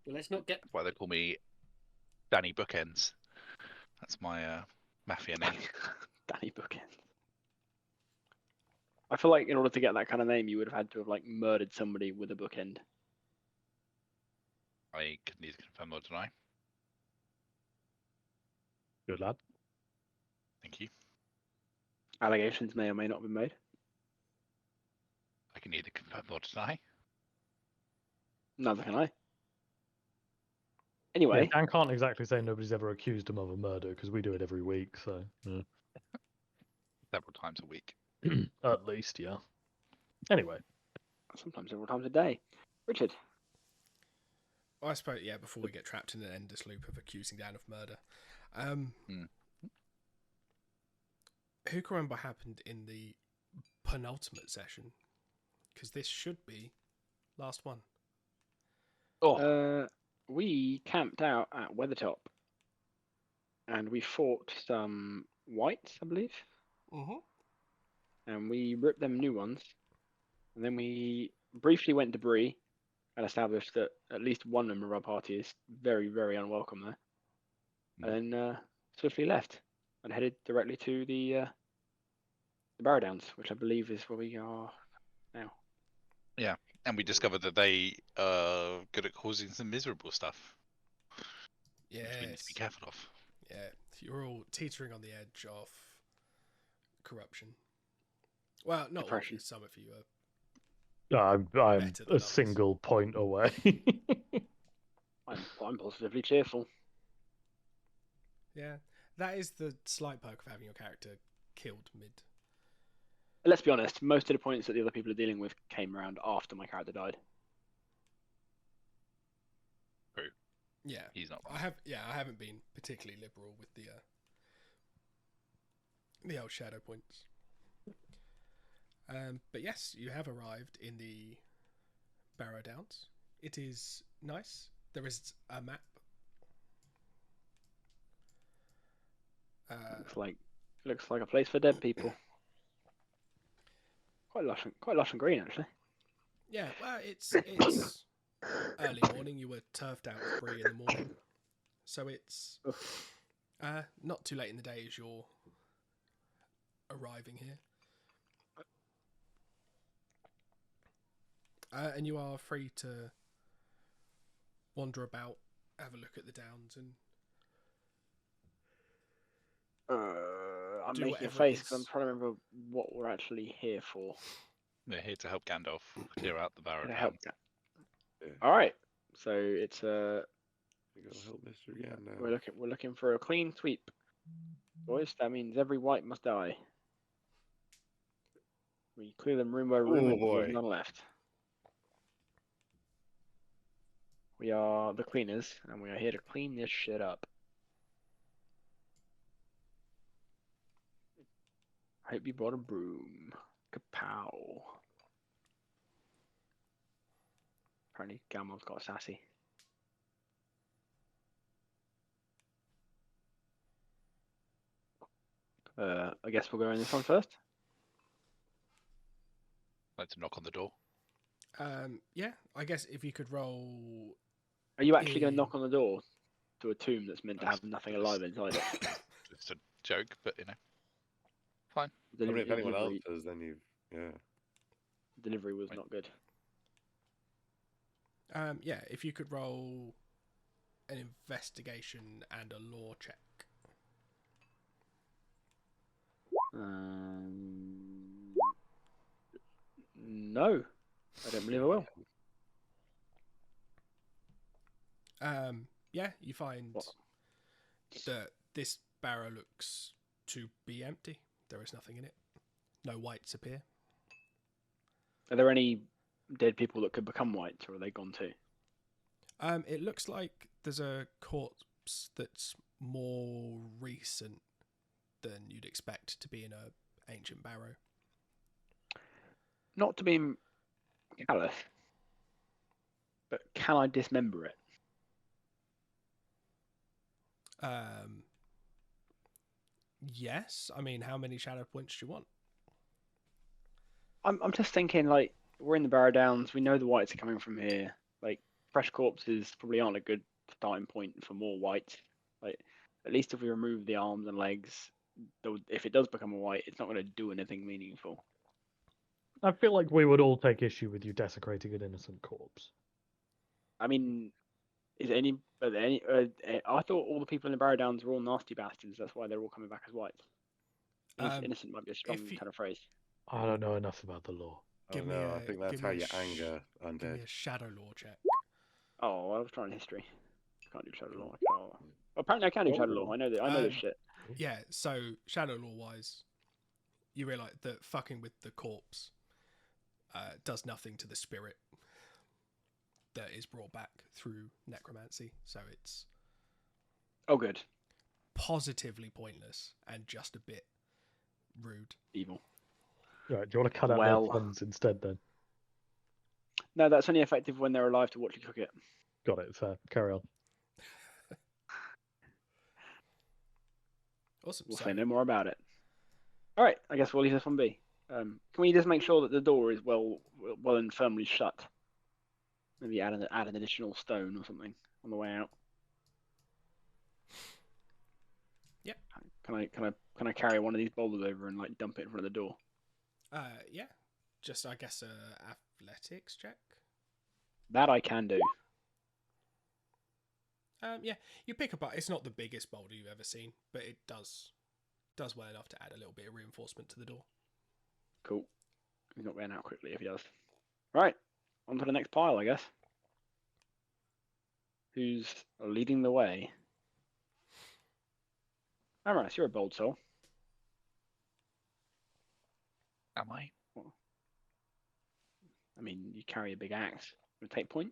Well, let's not get. That's why they call me Danny Bookends. That's my mafia name. Danny Bookend. I feel like in order to get that kind of name, you would have had to have like murdered somebody with a bookend. I can neither confirm or deny. Good lad. Thank you. Allegations may or may not have been made. I can neither confirm or deny. Neither can I. Yeah, Anyway, Dan can't exactly say nobody's ever accused him of a murder because we do it every week. So Several times a week. at least, yeah. Anyway, sometimes several times a day. Richard, I suppose, yeah, before we get trapped in an endless loop of accusing Dan of murder. Who can remember what happened in the penultimate session? Because this should be last one. we camped out at Weathertop, and we fought some whites, I believe, and we ripped them new ones, and then we briefly went to Bree and established that at least one member of our party is very, very unwelcome there, and then swiftly left and headed directly to the Barrow Downs, which I believe is where we are now. Yeah, and we discovered that they are good at causing some miserable stuff. Yeah, Which we need to be careful of. Yeah, you're all teetering on the edge of corruption. Well, not all, Depression. some of you are. I'm Better than a others. single point away. I'm positively cheerful. Yeah, that is the slight perk of having your character killed mid. Let's be honest, most of the points that the other people are dealing with came around after my character died. True. Yeah, He's not. I haven't been particularly liberal with the old shadow points. But yes, you have arrived in the Barrow Downs. It is nice. There is a map. Looks like a place for dead people. Quite lush and green, actually. Yeah, well, it's early morning. You were turfed out with Bree in the morning, so it's not too late in the day as you're arriving here. And you are free to wander about, have a look at the downs, and I'm do making a whatever it face because is. I'm trying to remember what we're actually here for. We're here to help Gandalf clear out the Barrow To help. Downs. Yeah. All right, so it's You gotta help Mr. Gandalf. we're looking for a clean sweep, boys. That means every white must die. We clear them room by room Oh, until there's boy. none left. We are the cleaners, and we are here to clean this shit up. Hope you brought a broom. Kapow. Apparently, Gamel's got sassy. I guess we'll go in this one first. Like to knock on the door. Yeah, I guess if you could roll. Are you actually going to In- knock on the door to a tomb that's meant to have nothing alive inside it? Just a joke, but fine. I mean, if anyone else Delivery, does, then yeah. delivery was Right. not good. Yeah, if you could roll an investigation and a law check. No, I don't believe I will. Yeah, you find What? that this barrow looks to be empty. There is nothing in it. No whites appear. Are there any dead people that could become whites, or are they gone too? It looks like there's a corpse that's more recent than you'd expect to be in a ancient barrow. Not to be callous, but can I dismember it? Yes. I mean, how many shadow points do you want? I'm just thinking, like, we're in the Barrow Downs. We know the whites are coming from here. Like, fresh corpses probably aren't a good starting point for more whites. Like, at least if we remove the arms and legs, if it does become a white, it's not going to do anything meaningful. I feel like we would all take issue with you desecrating an innocent corpse. I mean, is any? I thought all the people in the Barrow Downs were all nasty bastards. That's why they're all coming back as whites. Innocent might be a strong kind of phrase. I don't know enough about the law. Give oh me no, I a- think that's give how me a you sh- anger Give me undead. a shadow law check. Oh, I was trying history. Can't do shadow law. Well, apparently, I can do shadow law. I know that. I know this shit. Yeah, so shadow law wise, you realise that fucking with the corpse does nothing to the spirit that is brought back through necromancy. So it's Oh, good. positively pointless and just a bit rude. Evil. Right, do you want to cut out Well- their puns instead then? No, that's only effective when they're alive to watch you cook it. Got it, fair. Carry on. Awesome. We'll so, say no more about it. All right, I guess we'll leave this one be. Can we just make sure that the door is well and firmly shut? Maybe add an additional stone or something on the way out. Yep. Can I carry one of these boulders over and like dump it in front of the door? yeah, just I guess athletics check. That I can do. Yeah, you pick up. It's not the biggest boulder you've ever seen, but it does well enough to add a little bit of reinforcement to the door. Cool. He's not getting out quickly if he does. Right, on to the next pile, I guess. Who's leading the way? Amaras, you're a bold soul. Am I? I mean, you carry a big axe. Would take point?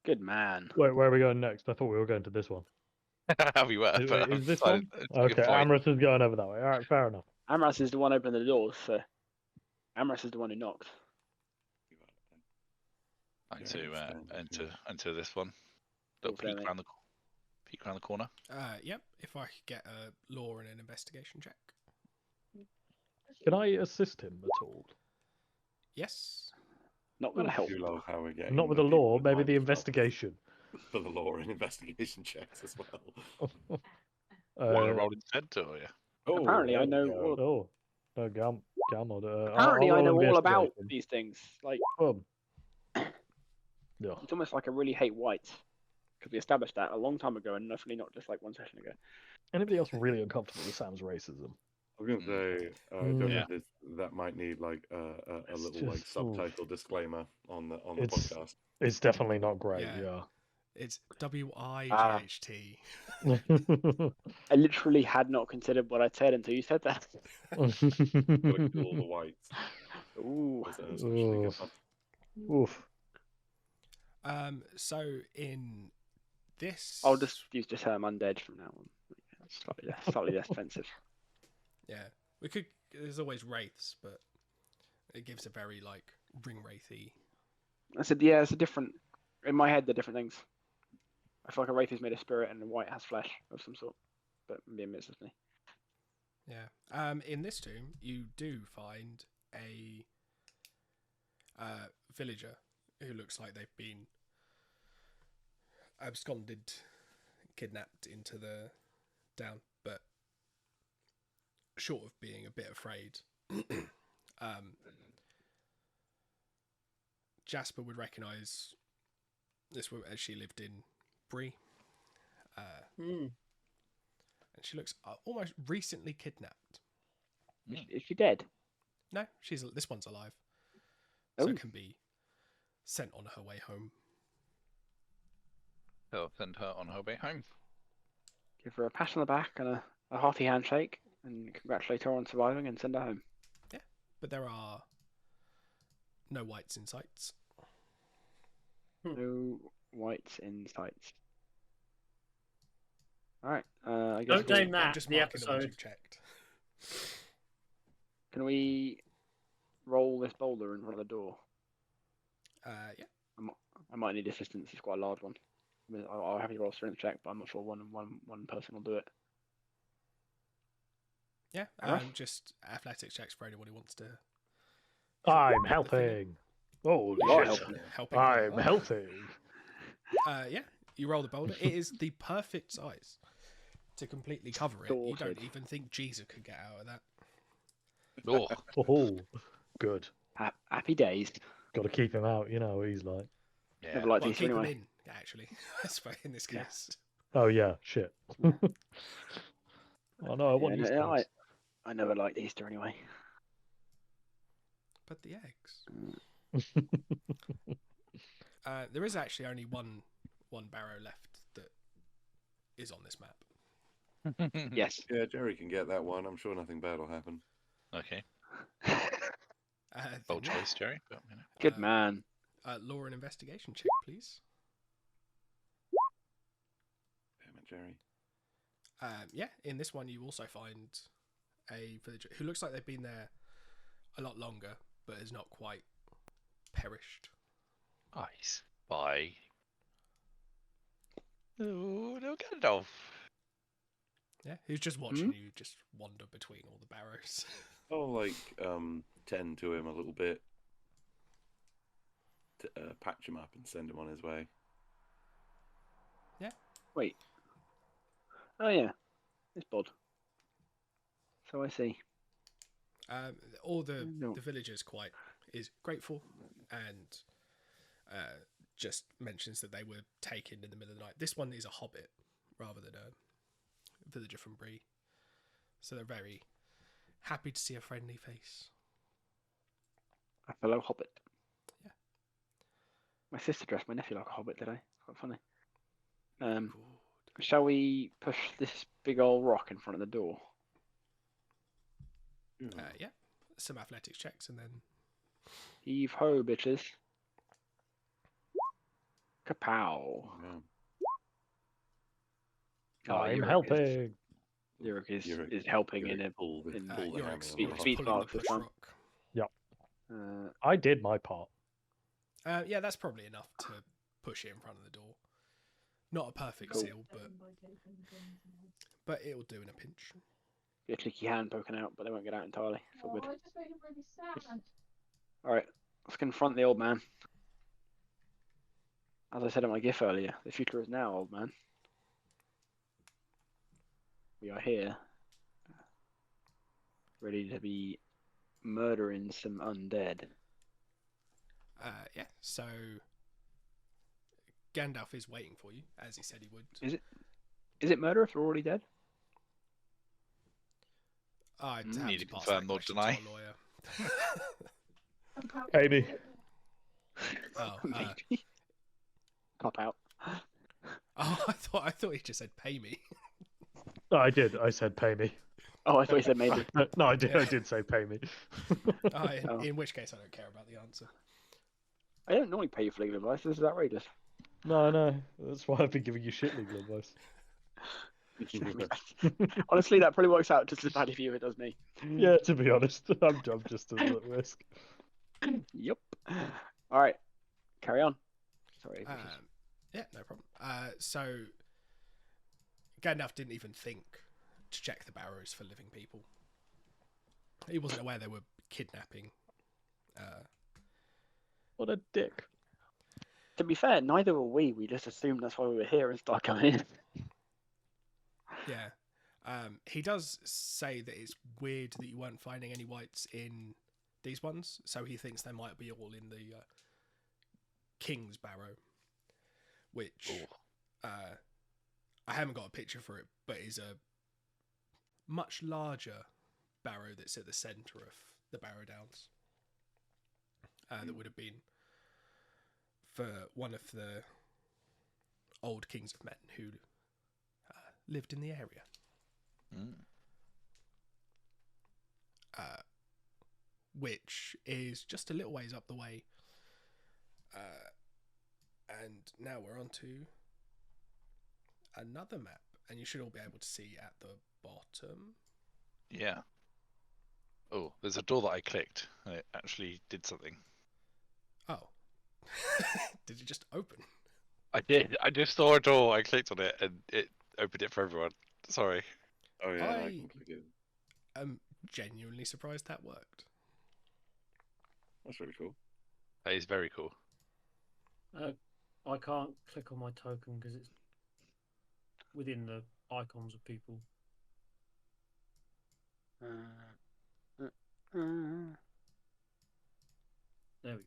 Good man. Wait, where are we going next? I thought we were going to this one. We were. Is, but is this I- one? it's a good Okay, point. Amorous is going over that way. All right, fair enough. Amaras is the one opening the doors, so Amaras is the one who knocked. Like Yeah, to understand, enter this one. Little Cool, peek mate. around the corner. Yep. If I could get a law and an investigation check. Can I assist him at all? Yes. Not gonna help. I do love how we're getting Not with the people law, with maybe the minus 12 investigation. for the law and investigation checks as well. Want to roll instead, or yeah? Oh, Apparently, I there know. we go. All, Oh, no, Galmod. apparently, I know all about investigation. these things. Like, Yeah. it's almost like I really hate whites because we established that a long time ago, and definitely not just like one session ago. Anybody else really uncomfortable with Sam's racism? I was gonna say, Yeah. that might need like a It's little like just- oof. subtitle disclaimer on the It's- podcast. It's definitely not great, Yeah. It's WIGHT. I literally had not considered what I said until you said that. Gotta kill all the whites. Ooh. That's especially good Oof. one. Oof. So in this, I'll just use the term undead from now on. Slightly less offensive. Yeah, we could. There's always wraiths, but it gives a very like ring wraithy. I said, yeah, it's a different. In my head, they're different things. I feel like a wraith is made of spirit and a white has flesh of some sort. But maybe it's just me. Yeah. In this tomb, you do find a villager who looks like they've been absconded, kidnapped into the down, but short of being a bit afraid. Jasper would recognise this woman as she lived in Bree. And she looks almost recently kidnapped. Is she dead? No, this one's alive, so Oh. it can be sent on her way home. They'll send her on her way home. Give her a pat on the back and a hearty handshake and congratulate her on surviving and send her home. But there are no whites in sights. No whites in sights. Alright, I guess Don't blame I'm that. just The marking the ones episode. you've checked. can we roll this boulder in front of the door? Yeah. I might need assistance, it's quite a large one. I mean, I'll have you roll a strength check, but I'm not sure one person will do it. Yeah. Alright. Just athletics checks for anyone who wants to I'm At the thing. helping. Holy You are shit. helping. Helping. I'm Oh. helping. Yeah, you roll the boulder. It is the perfect size to completely cover it. You don't Sorted. even think Jesus could get out of that. Oh, Oh, good. Happy days. Got to keep him out. You know what he's like. yeah. Never liked Well, Easter keep them anyway. in, actually. That's fine in this Yeah. case. Oh yeah, shit. Yeah. Oh no, I want Yeah, Easter no, eggs. I never liked Easter anyway. But the eggs. There is actually only one Barrow left that is on this map. Yes. Yeah, Jerry can get that one. I'm sure nothing bad will happen. Okay. Then, Bold yeah. choice, Jerry. But, you know. Good man. Law and investigation check, please. Damn it, Jerry. Yeah, in this one you also find a villager who looks like they've been there a lot longer, but has not quite perished. Nice. Bye. Oh, no Gandalf. Yeah, who's just watching you just wander between all the barrows. I'll like tend to him a little bit, to patch him up and send him on his way. Wait. Oh yeah. It's Bod. So I see. All the No. villagers quite is grateful and just mentions that they were taken in the middle of the night. This one is a hobbit rather than a villager from Bree, so they're very happy to see a friendly face. A fellow hobbit. Yeah. My sister dressed my nephew like a hobbit today. It's quite funny. Good. Shall we push this big old rock in front of the door? Yeah, some athletics checks and then Heave ho, bitches. Kapow. Yeah. Oh, I'm Yurik helping. Yurik is Yurik- helping Yurik in a. pull the, in- pull the you're hammer ex- on the you're rock. speed pulling the marks this push time. rock. I did my part. Yeah, that's probably enough to push it in front of the door. Not a perfect Cool. seal, but it'll do in a pinch. Be a cheeky hand poking out, but they won't get out entirely. It's all good. Alright, let's confront the old man. As I said in my GIF earlier, the future is now, old man. We are here, ready to be murdering some undead. Yeah, so Gandalf is waiting for you, as he said he would. Is it murder if they're already dead? I'd Mm. have Need to to pass confirm that or question deny. to a lawyer. Amy. Oh, Maybe. Cop out. I thought he just said pay me. No, I did. I said pay me. Oh, I thought you said maybe. No, I did. Yeah. I did say pay me. Oh. In which case I don't care about the answer. I don't normally pay you for legal advice. This is outrageous. No. That's why I've been giving you shit legal advice. Honestly, that probably works out just as badly for you as it does me. Yeah, to be honest, I'm just as at risk. Yep. All right, carry on. Sorry. Yeah, no problem. So Gandalf didn't even think to check the barrows for living people. He wasn't aware they were kidnapping. What a dick. To be fair, neither were we. We just assumed that's why we were here and started coming in. Yeah. He does say that it's weird that you weren't finding any whites in these ones, so he thinks they might be all in the King's Barrow, which I haven't got a picture for it, but is a much larger barrow that's at the centre of the Barrow Downs. That would have been for one of the old kings of men who lived in the area. Which is just a little ways up the way. And now we're on to another map, and you should all be able to see at the bottom. Yeah. Oh, there's a door that I clicked, and it actually did something. Oh. Did it just open? I did. I just saw a door. I clicked on it, and it opened it for everyone. Sorry. Oh yeah, I I- can click it. I'm genuinely surprised that worked. That's really cool. That is very cool. I can't click on my token because it's within the icons of people. There we go.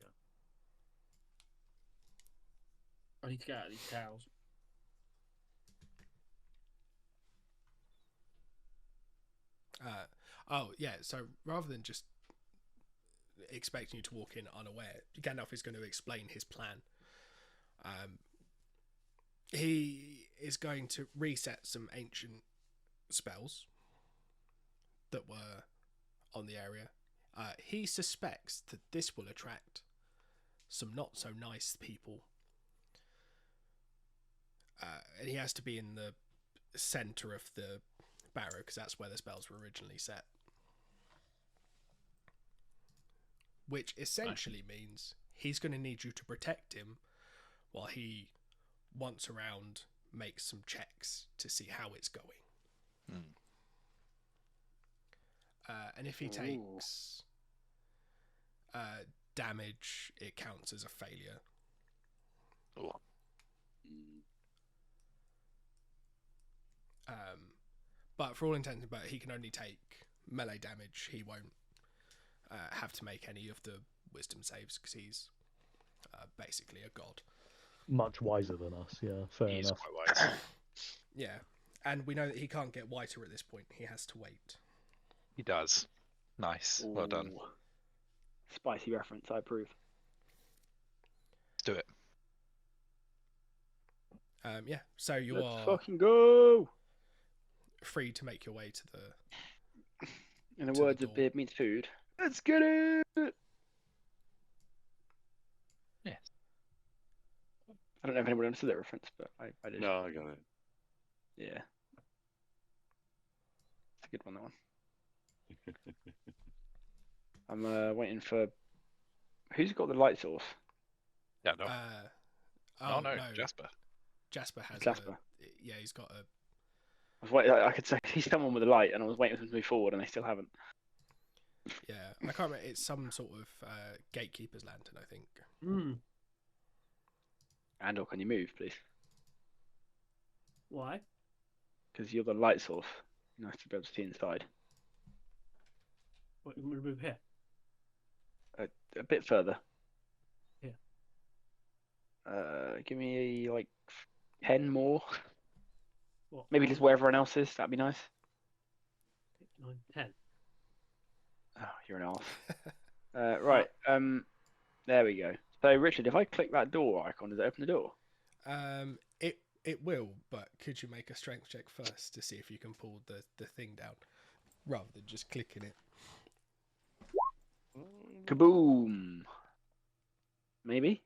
I need to get out of these cows. Oh yeah. So rather than just expecting you to walk in unaware, Gandalf is going to explain his plan. He is going to reset some ancient spells that were on the area. He suspects that this will attract some not so nice people. And he has to be in the center of the Barrow because that's where the spells were originally set. Which essentially means he's going to need you to protect him while he once around makes some checks to see how it's going. And if he takes damage, it counts as a failure. Oh. But for all intents and purposes, he can only take melee damage. He won't have to make any of the wisdom saves because he's basically a god. Much wiser than us, yeah, fair He is enough. quite wise. Yeah, and we know that he can't get whiter at this point. He has to wait. He does. Nice. Well done. Ooh. Spicy reference, I approve. Let's do it. Yeah, so you Let's are fucking go! free to make your way to the. In the To the words of door. Beard Meets Food, let's get it! Yes. I don't know if anyone understood that reference, but I did. No, I got it. Yeah. It's a good one, that one. I'm waiting for... Who's got the light source? Yeah, no. Oh no, no, Jasper. Jasper has. Jasper. Yeah, he's got a. I was waiting, I could say he's someone with a light, and I was waiting for them to move forward, and they still haven't. Yeah, I can't remember. It's some sort of gatekeeper's lantern, I think. Andor, can you move, please? Why? Because you're the light source. Nice to be able to see inside. What, you want me to move here? A bit further. Yeah. Give me like 10 more. What? Maybe just where everyone else is. That'd be nice. 8, 9, 10. Oh, you're an arse. Right. There we go. So, Richard, if I click that door icon, does it open the door? It will, but could you make a strength check first to see if you can pull the thing down, rather than just clicking it? Kaboom! Maybe?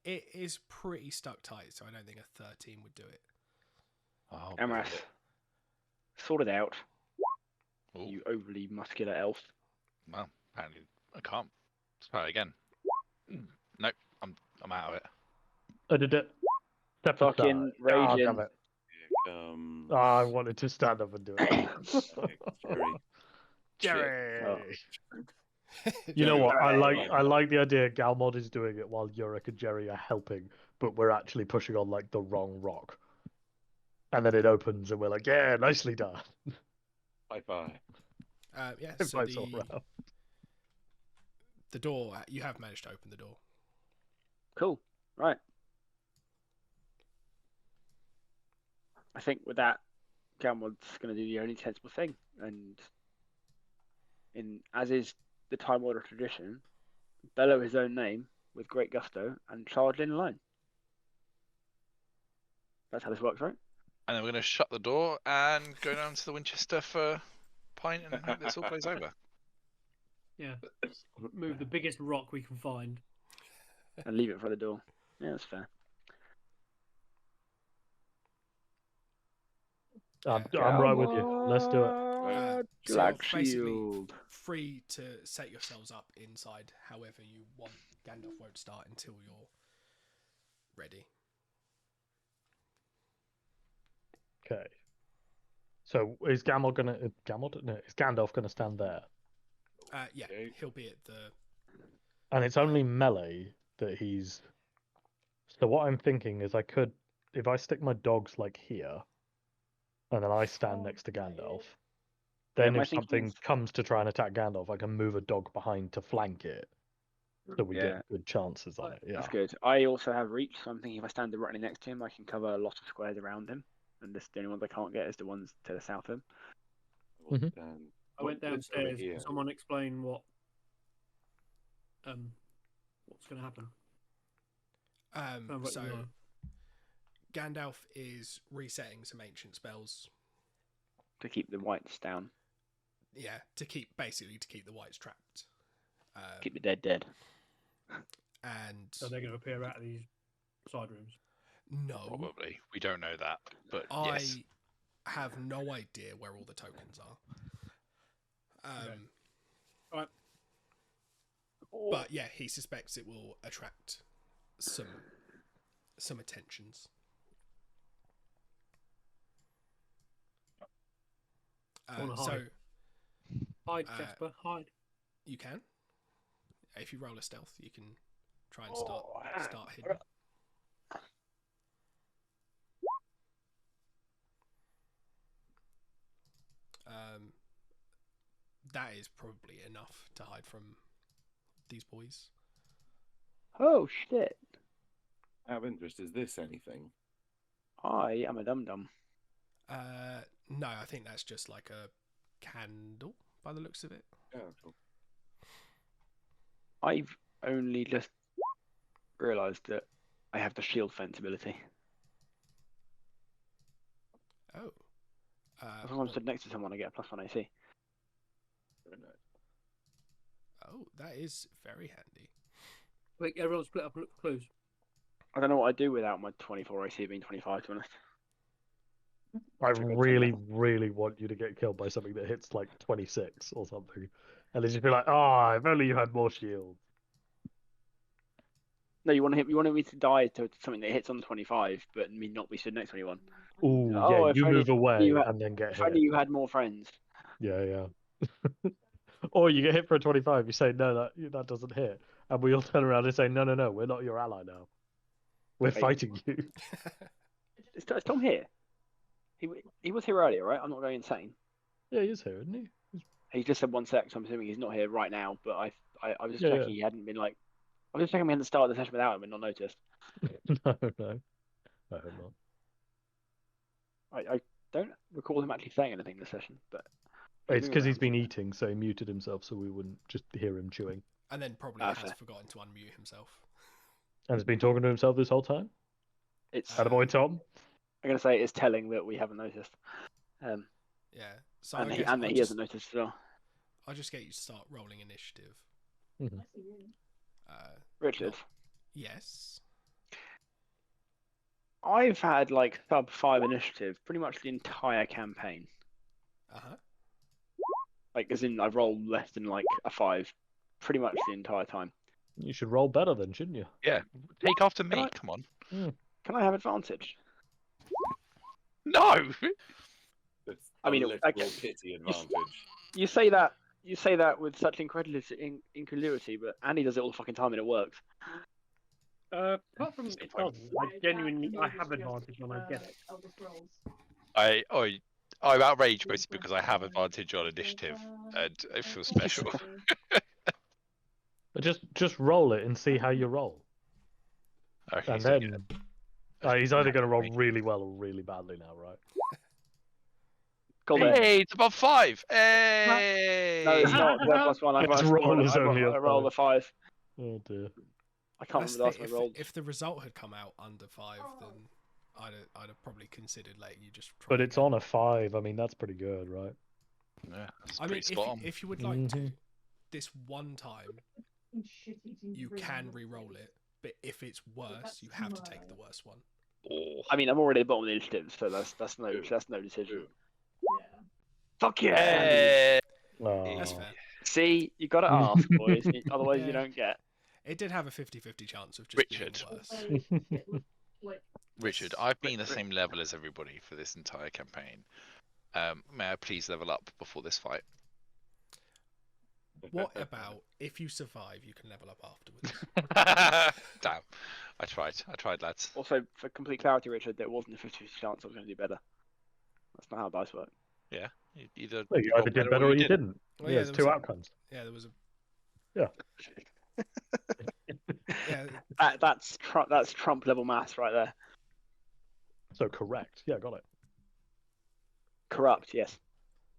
It is pretty stuck tight, so I don't think a 13 would do it. Oh, Amaras, sort it out. Ooh. You overly muscular elf. Well, apparently I can't. Let's try it again. Nope, I'm out of it. I did it. Step Fucking aside. Oh, raging. damn it. Um, Oh, I wanted to stand up and do it. Jerry. Jerry! Oh. You know what? I Jerry. like the idea Galmod is doing it while Yurik and Jerry are helping, but we're actually pushing on like the wrong rock. And then it opens and we're like, yeah, nicely done. Bye-bye. Yeah, If so I saw round. the door, you have managed to open the door. Cool. Right. I think with that, Galmod's going to do the only sensible thing. And as is the Time Order tradition, bellow his own name with great gusto and charge in line. That's how this works, right? And then we're going to shut the door and go down to the Winchester for a pint and hope this all plays over. Yeah. Move the biggest rock we can find. And leave it for the door. Yeah, that's fair. I'm right with you. Let's do it. So Black you're basically Shield. free to set yourselves up inside however you want. Gandalf won't start until you're ready. Okay. So is Gamel gonna? No, is Gandalf gonna stand there? Yeah, Okay. he'll be at the. And it's only melee that he's. So what I'm thinking is I could, if I stick my dogs like here, and then I stand next to Gandalf, then my if thinking something is- comes to try and attack Gandalf, I can move a dog behind to flank it, so we Yeah. get good chances on it. Yeah. That's good. I also have reach, so I'm thinking if I stand directly next to him, I can cover a lot of squares around him. And the only ones I can't get is the ones to the south of him. Mhm. I went what's over downstairs. here? Can someone explain what's going to happen? Sounds like So you know. Gandalf is resetting some ancient spells. To keep the whites down. Yeah, to keep the whites trapped. Keep the dead. And So they're going to appear out of these side rooms. no, Probably. We don't know that, but I yes. have no idea where all the tokens are. Okay. Alright. But yeah, he suspects it will attract some attentions. Wanna So hide? Hide, Uh, Jasper, hide. you can, if you roll a stealth, you can try and start hidden. That is probably enough to hide from these boys. Oh shit! Out of interest, is this anything? I am a dum dum. No, I think that's just like a candle by the looks of it. Yeah, cool. I've only just realised that I have the shield fence ability. Oh. As long as I'm stood next to someone, I get a +1 AC. Very nice. Oh, that is very handy. Wait, everyone split up and look for clues. I don't know what I'd do without my 24 AC being 25, to be honest. I That's a good really, thing. really want you to get killed by something that hits like 26 or something. And then just be like, oh, if only you had more shield. No, you want me to die to something that hits on 25, but me not be stood next to anyone. Ooh, Oh, yeah, if you only move away you had- and then get If hit. only you had more friends. Yeah, yeah. Or you get hit for a 25, you say, no, that doesn't hit. And we all turn around and say, no, we're not your ally now. We're Wait. fighting you. Is Tom here? He was here earlier, right? I'm not going insane. Yeah, he is here, isn't he? He just said 1 sec, so I'm assuming he's not here right now. But I was just Yeah, checking he hadn't been like. I was just checking we hadn't started the session without him and not noticed. No. I hope not. I don't recall him actually saying anything this session, but It's because he's around. been eating, so he muted himself so we wouldn't just hear him chewing. And then probably Ah, has fair. forgotten to unmute himself. And has been talking to himself this whole time? It's Attaboy, Tom. I'm gonna say it's telling that we haven't noticed. Yeah. So And I he guess hasn't noticed as well. I'll just get you to start rolling initiative. Mhm. Richard, Yes. I've had like sub 5 initiative pretty much the entire campaign. Uh-huh. Like as in I've rolled less than like a 5 pretty much the entire time. You should roll better then, shouldn't you? Take after me. Can I- Come on. Can I have advantage? No. It's I mean, a okay. literal pity advantage. You say that with such incredulity, but Andy does it all the fucking time and it works. Apart from it doesn't, I have advantage when I get it. I'm outraged mostly because I have advantage on initiative and it feels special. But just roll it and see how you roll. Okay, And so then he's either going to roll really well or really badly now, right? Go there. hey, it's above 5. Hey. No, it's not. +1. Its roll is only a I rolled a 5. Oh dear. I can't That's remember the last the time thing, I rolled. if the result had come out under 5, then I'd have probably considered letting you just try But it's again. on a 5. I mean, that's pretty good, right? Yeah, that's I mean, pretty spot on. if you would like to, Mhm. this one time you can re-roll it, but if it's worse, you have to take the worst one. Oh. I mean, I'm already at the bottom of the initiative, so that's no decision. Fuck yeah! Hey. That's Oh. fair. See, you gotta ask, boys. Otherwise, Yeah. you don't get. It did have a 50-50 chance of just Richard. being worse. Richard, I've been the same level as everybody for this entire campaign. May I please level up before this fight? What about if you survive, you can level up afterwards? Damn. I tried, lads. Also, for complete clarity, Richard, there wasn't a 50 chance I was going to do better. That's not how dice work. Yeah. Either Well, you got either did better or you didn't. Well, Yeah, yeah, there's there two was a- outcomes. Yeah, there was a. Yeah. Yeah, That's Trump level maths right there. So correct. Yeah, got it. Corrupt, yes.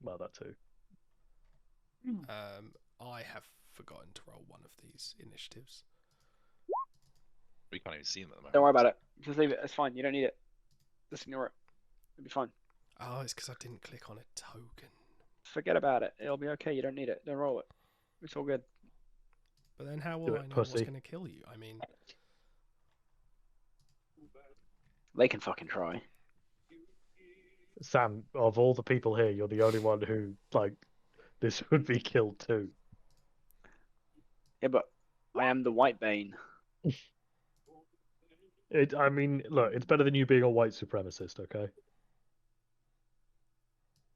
Well, that too. I have forgotten to roll one of these initiatives. We can't even see them at the moment. Don't worry about it. Just leave it. It's fine. You don't need it. Just ignore it. It'll be fine. Oh, it's because I didn't click on a token. Forget about it. It'll be okay. You don't need it. Don't roll it. It's all good. But then how Do will it, I know what's pussy. going to kill you? I mean, They can fucking try. Sam, of all the people here, you're the only one who, like, this would be killed too. Yeah, but I am the White Bane. I mean, look, it's better than you being a white supremacist, okay?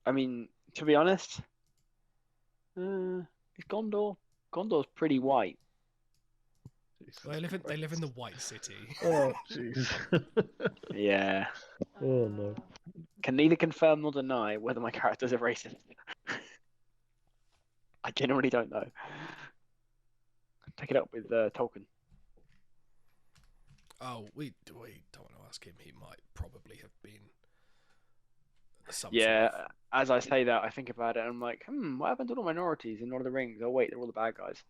I mean, to be honest, is Gondor's pretty white. well, they live in the White City. Oh, jeez. Yeah. Oh, no. Can neither confirm nor deny whether my character's a racist. I genuinely don't know. Take it up with Tolkien. Oh, we don't want to ask him. He might probably have been. Some Yeah, sort of- as I say that, I think about it and I'm like, what happened to all the minorities in Lord of the Rings? Oh, wait, they're all the bad guys.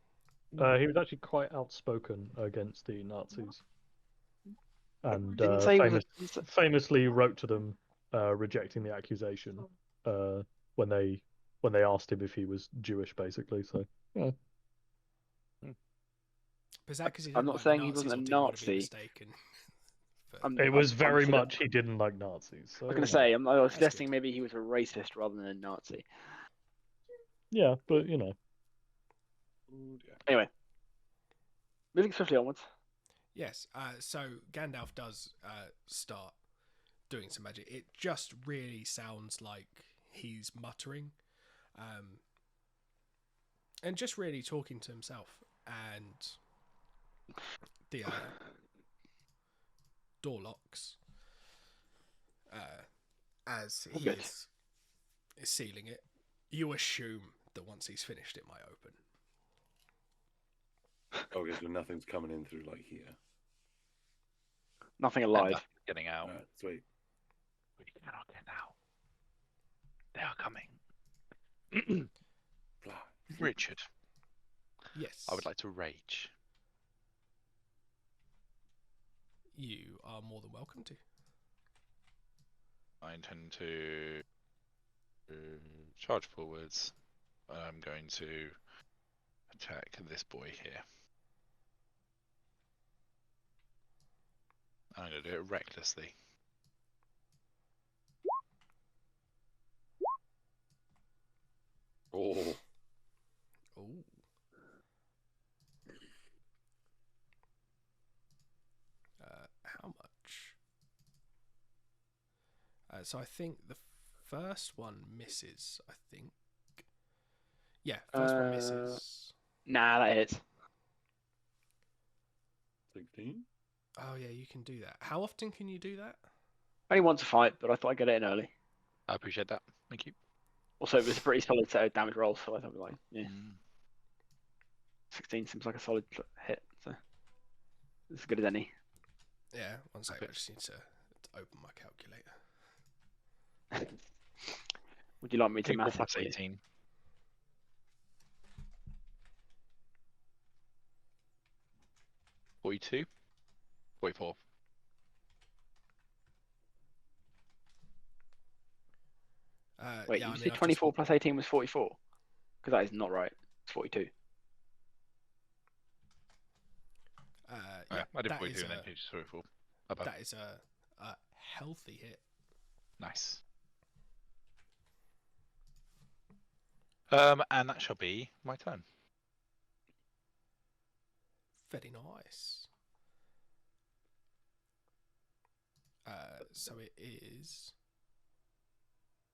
He was actually quite outspoken against the Nazis. And Didn't say he was famously wrote to them rejecting the accusation when they asked him if he was Jewish, basically. So, yeah. But is that because he I'm didn't not like saying the he Nazis wasn't a or didn't want to be Nazi. mistaken? It was I'm very sugge- much he didn't like Nazis. So, I was going to say, I was That's suggesting good. maybe he was a racist rather than a Nazi. yeah, but you know. Anyway, moving swiftly onwards. Yes. So Gandalf does start doing some magic. It just really sounds like he's muttering, and just really talking to himself. And the door locks as he Good. is sealing it. You assume that once he's finished, it might open. Okay, so nothing's coming in through like here. Nothing And alive. nothing getting out. Alright, sweet. We cannot get out. They are coming. Fly. Richard, Yes. I would like to rage. You are more than welcome to. I intend to charge forwards. I'm going to attack this boy here. I'm going to do it recklessly. Oh, Ooh. How much? So I think the first one misses. I think. Yeah, first one misses. Nah, that hits. 16? Oh yeah, you can do that. How often can you do that? Only once a fight, but I thought I'd get it in early. I appreciate that. Thank you. Also, it was a pretty solid set of damage rolls, so I thought, like, yeah, Mm. 16 seems like a solid hit. So as good as any. Yeah, one second. I Okay. just need to open my calculator. Would you like me to 24 math that plus for you? 18. 42? 44. Wait, yeah, you I say mean, I've just 24 got- plus 18 was 44? Because that is not right. It's 42. Yeah, I did that 42 is and then a- page 44. Above. that is a healthy hit. Nice. And that shall be my turn. Very nice. So it is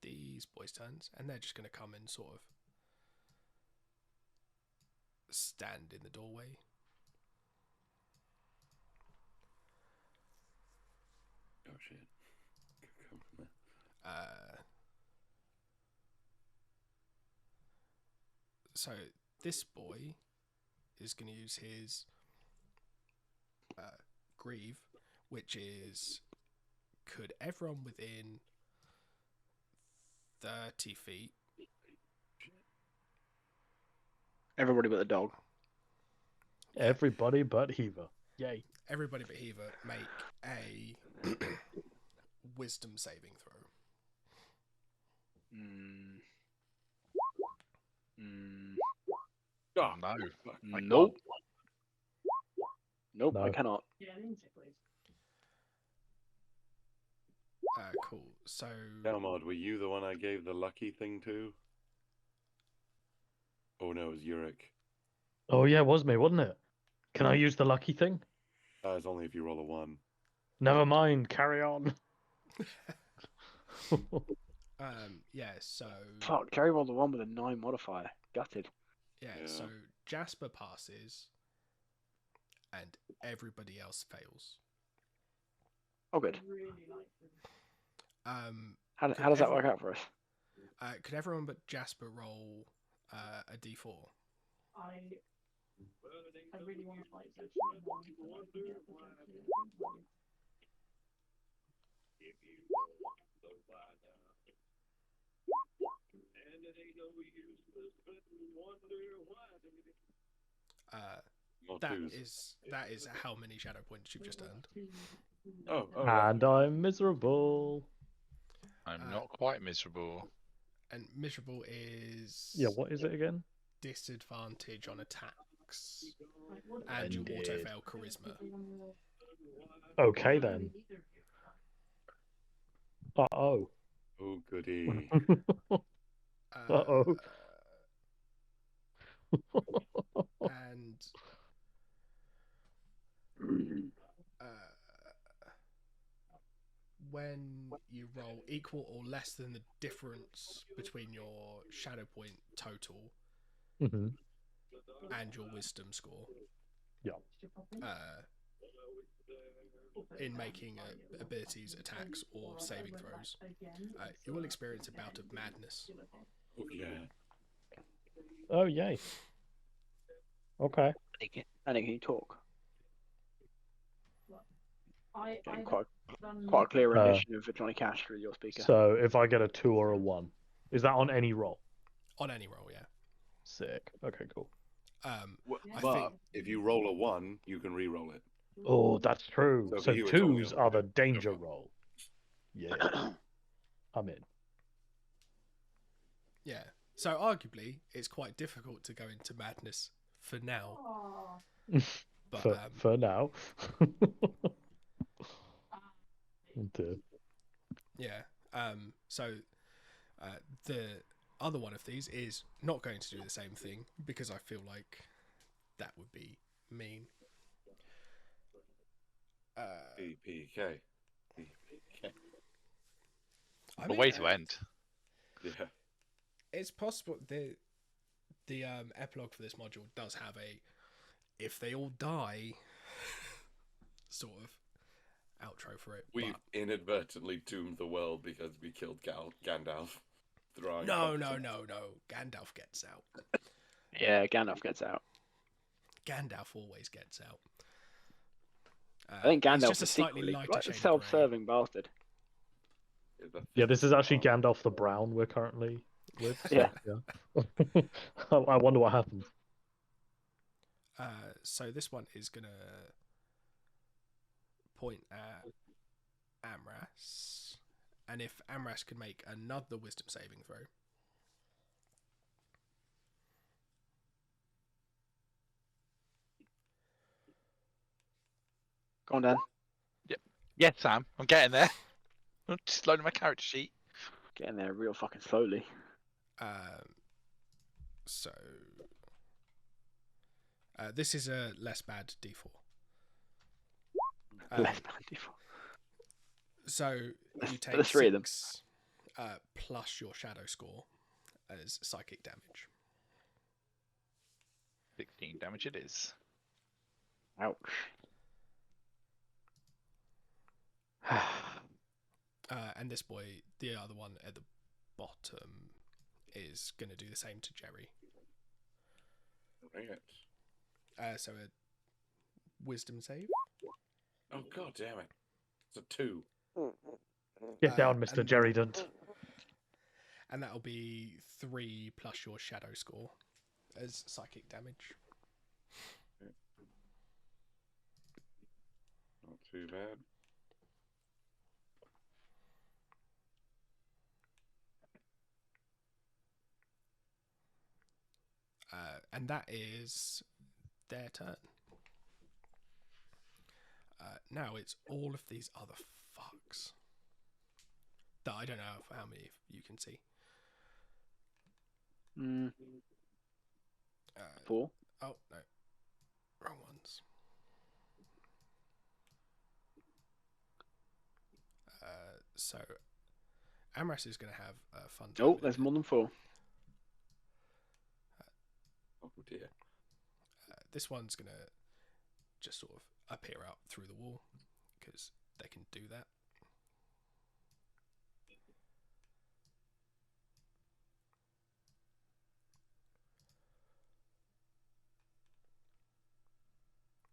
these boys' turns, and they're just going to come and sort of stand in the doorway. Oh shit. Come from there. So this boy is going to use his grieve, which is, could everyone within 30 feet, Everybody but the dog. Everybody but Heaver. Yay. everybody but Heaver, make a wisdom saving throw. Oh no. My God. Nope. Nope, I No. cannot. Cool. So Delmod, were you the one I gave the lucky thing to? Oh no, it was Yurik. Oh yeah, it was me, wasn't it? Can I use the lucky thing? It's only if you roll a 1. Never mind, carry on. yeah, so Fuck, Jerry rolled the one with a 9 modifier. Gutted. yeah, Yeah. so Jasper passes and everybody else fails. Oh, good. How Could does that work everyone- out for us? Could everyone but Jasper roll a d4? I really want to fight this. More That 2s. is how many shadow points you've just earned. Oh, And I'm miserable. I'm not quite miserable. And miserable is Yeah, what is it again? disadvantage on attacks, and you auto Indeed. fail charisma. Okay then. Uh-oh. Oh goody. Uh-oh. And when you roll equal or less than the difference between your shadow point total Mhm. and your wisdom score, Yeah. in making abilities, attacks, or saving throws, you will experience a bout of madness. Oh yeah. Oh, yay. Okay. Annie, can you talk? Getting I've quite done a clear Uh, rendition of Johnny Cash through your speaker. So if I get a 2 or a 1, is that on any roll? On any roll, yeah. Sick. Okay, cool. I But think- if you roll a 1, you can re-roll it. Oh, that's true. So So for you, it's only 2s a are the one. danger roll. Yeah. I'm in. Yeah. So arguably, it's quite difficult to go into madness for now. But For now. Dear. yeah. So the other one of these is not going to do the same thing because I feel like that would be mean. PPK. PPK. I A mean, way to end. Yeah. it's possible the epilogue for this module does have a if they all die sort of outro for it. We've inadvertently doomed the world because we killed Gandalf. But no. Gandalf gets out. Yeah, Gandalf gets out. Gandalf always gets out. I think he's Gandalf just a is slightly secretly lighter quite shade a of grey. self-serving bastard. Yeah, this is actually Gandalf the Brown we're currently with. So, Yeah. yeah. I wonder what happens. So this one is gonna point at Amras, and if Amras can make another wisdom saving throw. Go on, Dan. Yeah, Sam, I'm getting there. I'm just loading my character sheet. Getting there real fucking slowly. So this is a less bad D4. Less than default. So you The take three of them. 6 plus your shadow score as psychic damage. 16 damage it is. Ouch. And this boy, the other one at the bottom, is going to do the same to Jerry. Right. So a wisdom save. Oh god damn it! It's a 2. Get down, Mr. and- Jerry Dunt. And that'll be 3 plus your shadow score as psychic damage. Not too bad. And that is their turn. Now it's all of these other fucks that I don't know how many you can see. 4. Oh no, wrong ones. So Amras is going to have a fun time. Oh, with there's it. more than 4. Oh dear. This one's going to just sort of appear out through the wall because they can do that.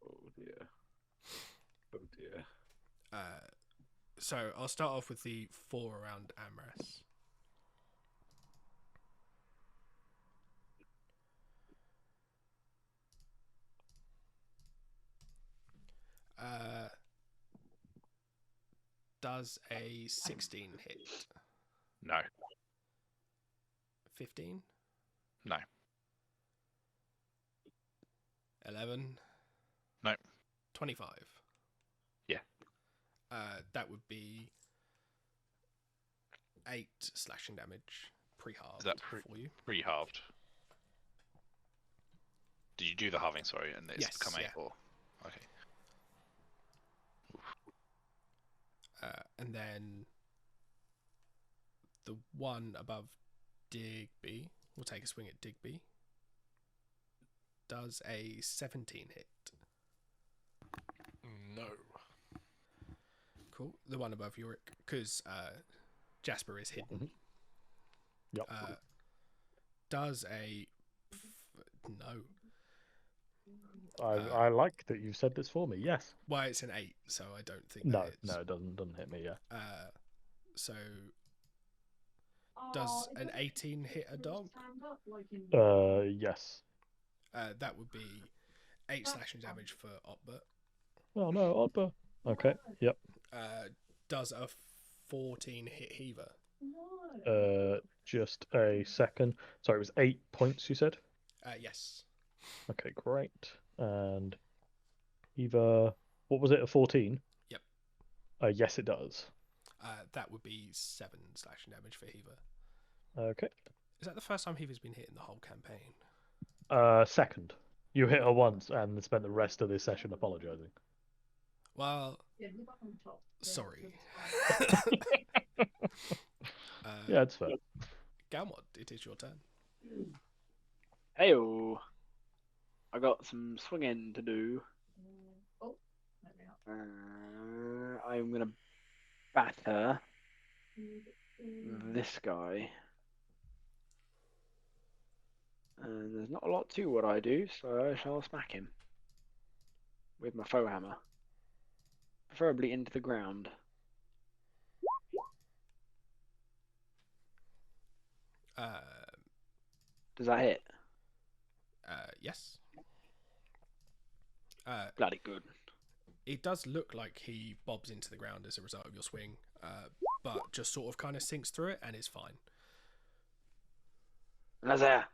Oh dear. Oh dear. So I'll start off with the 4 around Amras. Does a 16 hit? No. 15? No. 11? No. 25? Yeah. That would be 8 slashing damage pre-halved Is that for you. Pre-halved. Did you do the halving, sorry, and it's Yes, become 8 yeah. or? Okay. And then the one above Digby will take a swing at Digby. Does a 17 hit? No. Cool. The one above Yorick, because Jasper is hidden. Yep. Does a no. I like that you said this for me. Yes. Well, it's an 8, so I don't think that No, hits. no, it doesn't hit me. Yeah. So does an 18 hit a dog? Yes. That would be 8 slashing damage for Otbert. Oh no, Oddbar. Okay. Yep. Does a 14 hit Heaver? Just a second. Sorry, it was 8 points. You said. Yes. Okay, great. And Eva, what was it? A 14? Yep. Yes, it does. That would be 7 slashing damage for Heaver. Okay. Is that the first time Heaver's been hit in the whole campaign? Second. You hit her once and spent the rest of this session apologizing. Well, sorry. Yeah, it's fair. Galmod, it is your turn. Heyo. I got some swinging to do. I'm gonna batter this guy. And there's not a lot to what I do, so I shall smack him with my foe hammer. Preferably into the ground. Does that hit? Yes. Bloody good. It does look like he bobs into the ground as a result of your swing, but just sort of kind of sinks through it and is fine. Lazare.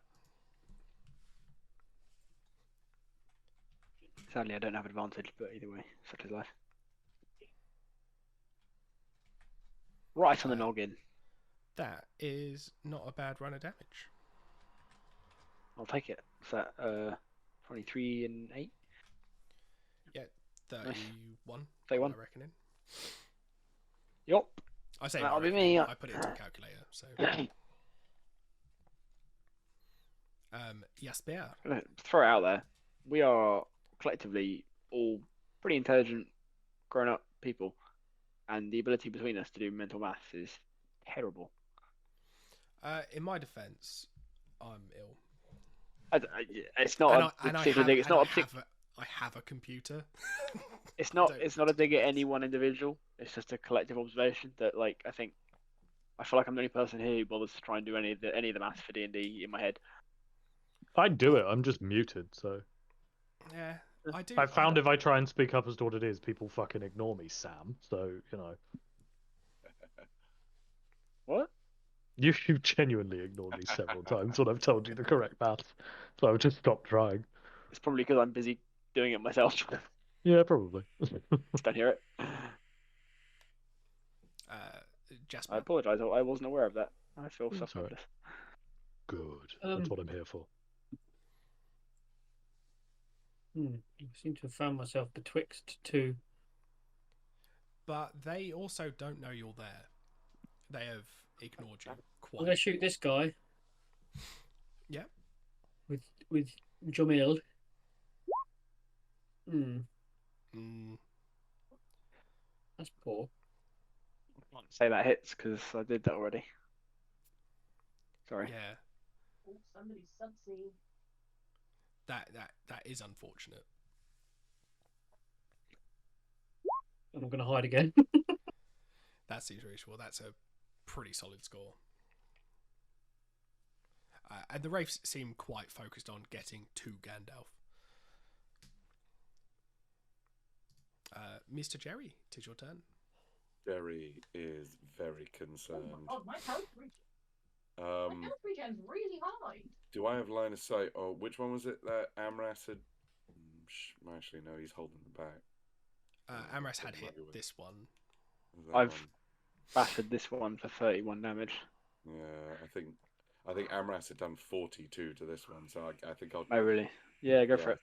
Sadly, I don't have advantage, but either way, such is life. Right on the noggin. That is not a bad run of damage. I'll take it. Is that 23 and 8? Yeah, 31. 31. I reckon. Yup. I say That'll be reckon, me. I put it into a calculator. So Jasper. I'm gonna throw it out there. We are collectively all pretty intelligent, grown-up people, and the ability between us to do mental maths is terrible. In my defence, I'm ill. It's not a particular dig. It's not a I have a computer. It's I not. don't It's not a dig at any one individual. It's just a collective observation that, like, I feel like I'm the only person here who bothers to try and do any of the maths for D&D in my head. I do it. I'm just muted, so Yeah, I do. I found if I try and speak up as to what it is, people fucking ignore me, Sam. So you know, What? you genuinely ignored me several times when I've told you the correct math. So I've just stopped trying. It's probably because I'm busy doing it myself. Yeah, probably. Just don't hear it. Jasper. I apologise. I wasn't aware of that. I feel That's all right. self-conscious. Good. That's what I'm here for. I seem to have found myself betwixt two. But they also don't know you're there. They have ignored you quite. I'm going to shoot this guy. Yeah. With Jamil. That's poor. I can't say that hits because I did that already. Sorry. Yeah. Oh, somebody's subsea. That is unfortunate. And I'm going to hide again. That seems reasonable. That's a pretty solid score. And the Wraiths seem quite focused on getting to Gandalf. Mr. Jerry, it is your turn. Jerry is very concerned. Oh my god, my health regen. My health regen's really high. Do I have line of sight? Or which one was it that Amras had? Actually, no, he's holding the back. Amras had Doesn't hit matter with- this one. Was that I've one? battered this one for 31 damage. Yeah, I think Amras had done 42 to this one, so I think I'll. Oh really? Yeah, go for Yeah. it.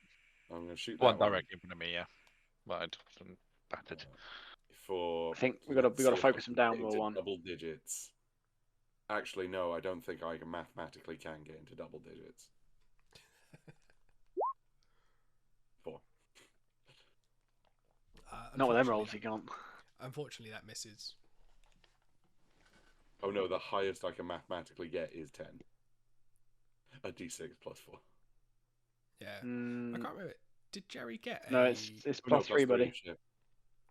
I'm gonna shoot One that directly in front of me, yeah. But I'd battered. For I think we let's gotta see if focus I him can down get more into one. double digits. Actually, no, I don't think I can mathematically get into double digits. 4. Not with them Unfortunately, rolls, you can't. Unfortunately, that misses. Oh no, the highest I can mathematically get is 10. A d6 plus 4. Yeah. I Mm, can't remember. Did Jerry get a... no, it's Oh, no, plus 3, buddy. shit.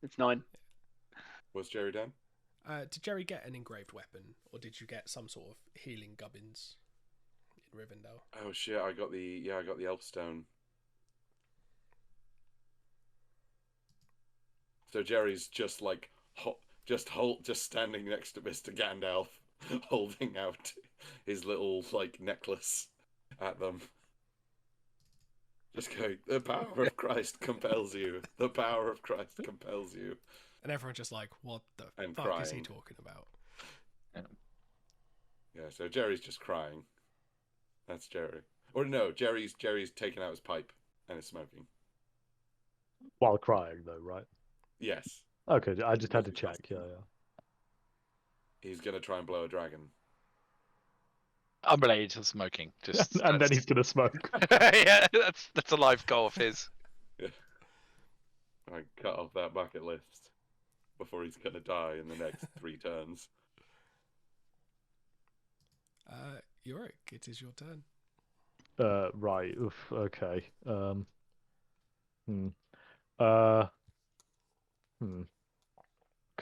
It's 9. Was Jerry done? did Jerry get an engraved weapon, or did you get some sort of healing gubbins in Rivendell? Oh shit! I got the elf stone. So Jerry's just like just standing next to Mr. Gandalf, holding out his little like necklace at them. Just going, the power of Christ compels you. The power of Christ compels you. And everyone's just like, what the And fuck is he crying. talking about? Yeah, so Jerry's just crying. That's Jerry. Or no, Jerry's taking out his pipe and is smoking. While crying, though, right? Yes. Okay, I just had to check. Yeah, yeah. He's gonna try and blow a dragon. Unrelated to smoking. Just And then he's gonna smoke. yeah, that's a life goal of his. I cut off that bucket list before he's gonna die in the next 3 turns. Yorick, it is your turn. Right. Oof, okay. Because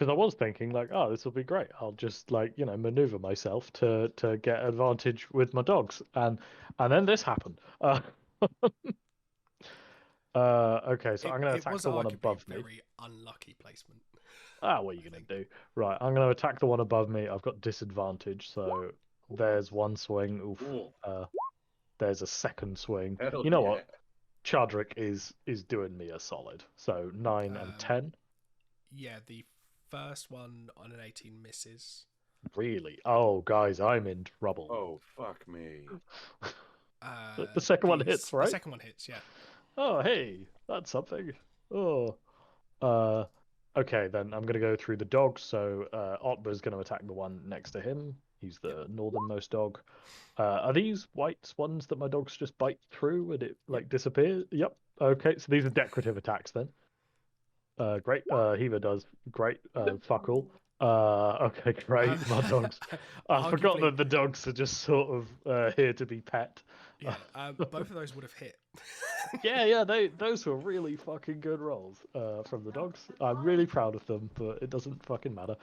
I was thinking like, oh, this will be great. I'll just like, maneuver myself to get advantage with my dogs, and then this happened. Okay, so I'm gonna attack was the one arguably above me. very unlucky placement. What are you gonna do? Right, I'm gonna attack the one above me. I've got disadvantage, so there's one swing. Oof. Ooh. There's a second swing. Hell You know yeah. what? Chadrick is doing me a solid. So 9 and 10. Yeah, the first one on an 18 misses. Really? Oh, guys, I'm in trouble. Oh fuck me. The second one hits, right? The second one hits, yeah. Oh, hey, that's something. Oh, Okay, then I'm going to go through the dogs. So Otber's going to attack the one next to him. He's the northernmost dog. Are these white ones that my dogs just bite through and it like disappears? Yep. Okay, so these are decorative attacks then. Great. Heaver does great. Fuck all. Okay, great. My dogs. I forgot Arguably- that the dogs are just sort of here to be pet. Yeah, both of those would have hit. Yeah, those were really fucking good rolls from the dogs. I'm really proud of them, but it doesn't fucking matter.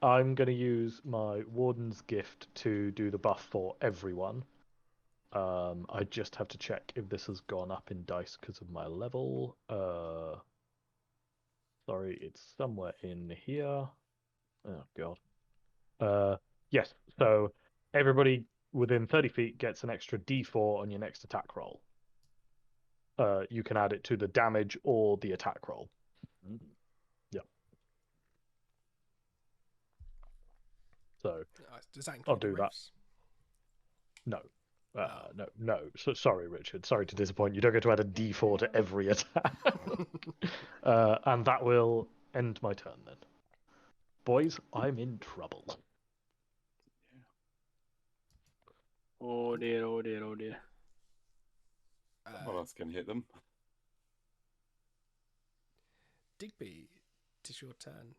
I'm gonna use my Warden's Gift to do the buff for everyone. I just have to check if this has gone up in dice because of my level. Sorry, it's somewhere in here. Oh god. Yes. So everybody within 30 feet gets an extra D4 on your next attack roll. You can add it to the damage or the attack roll. Yeah. So Does that I'll include do the that. riffs? No. No. So, sorry, Richard. Sorry to disappoint you. Don't get to add a D4 to every attack. And that will end my turn then. Boys, I'm in trouble. Oh dear, oh dear, oh dear. What else can hit them? Digby, it is your turn.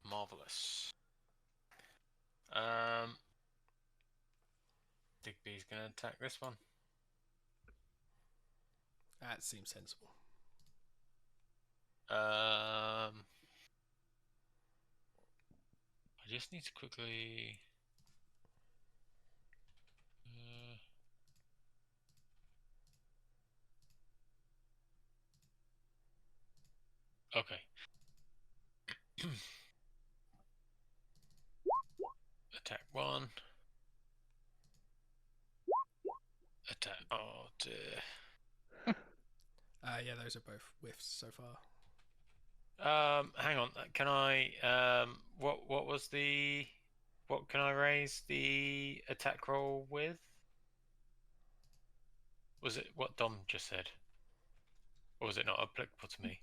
Marvelous. Digby's gonna attack this one. That seems sensible. I just need to quickly. Okay. Attack one. Attack. Oh dear. Yeah, those are both whiffs so far. Hang on. Can I? What was the? What can I raise the attack roll with? Was it what Dom just said? Or was it not applicable to me?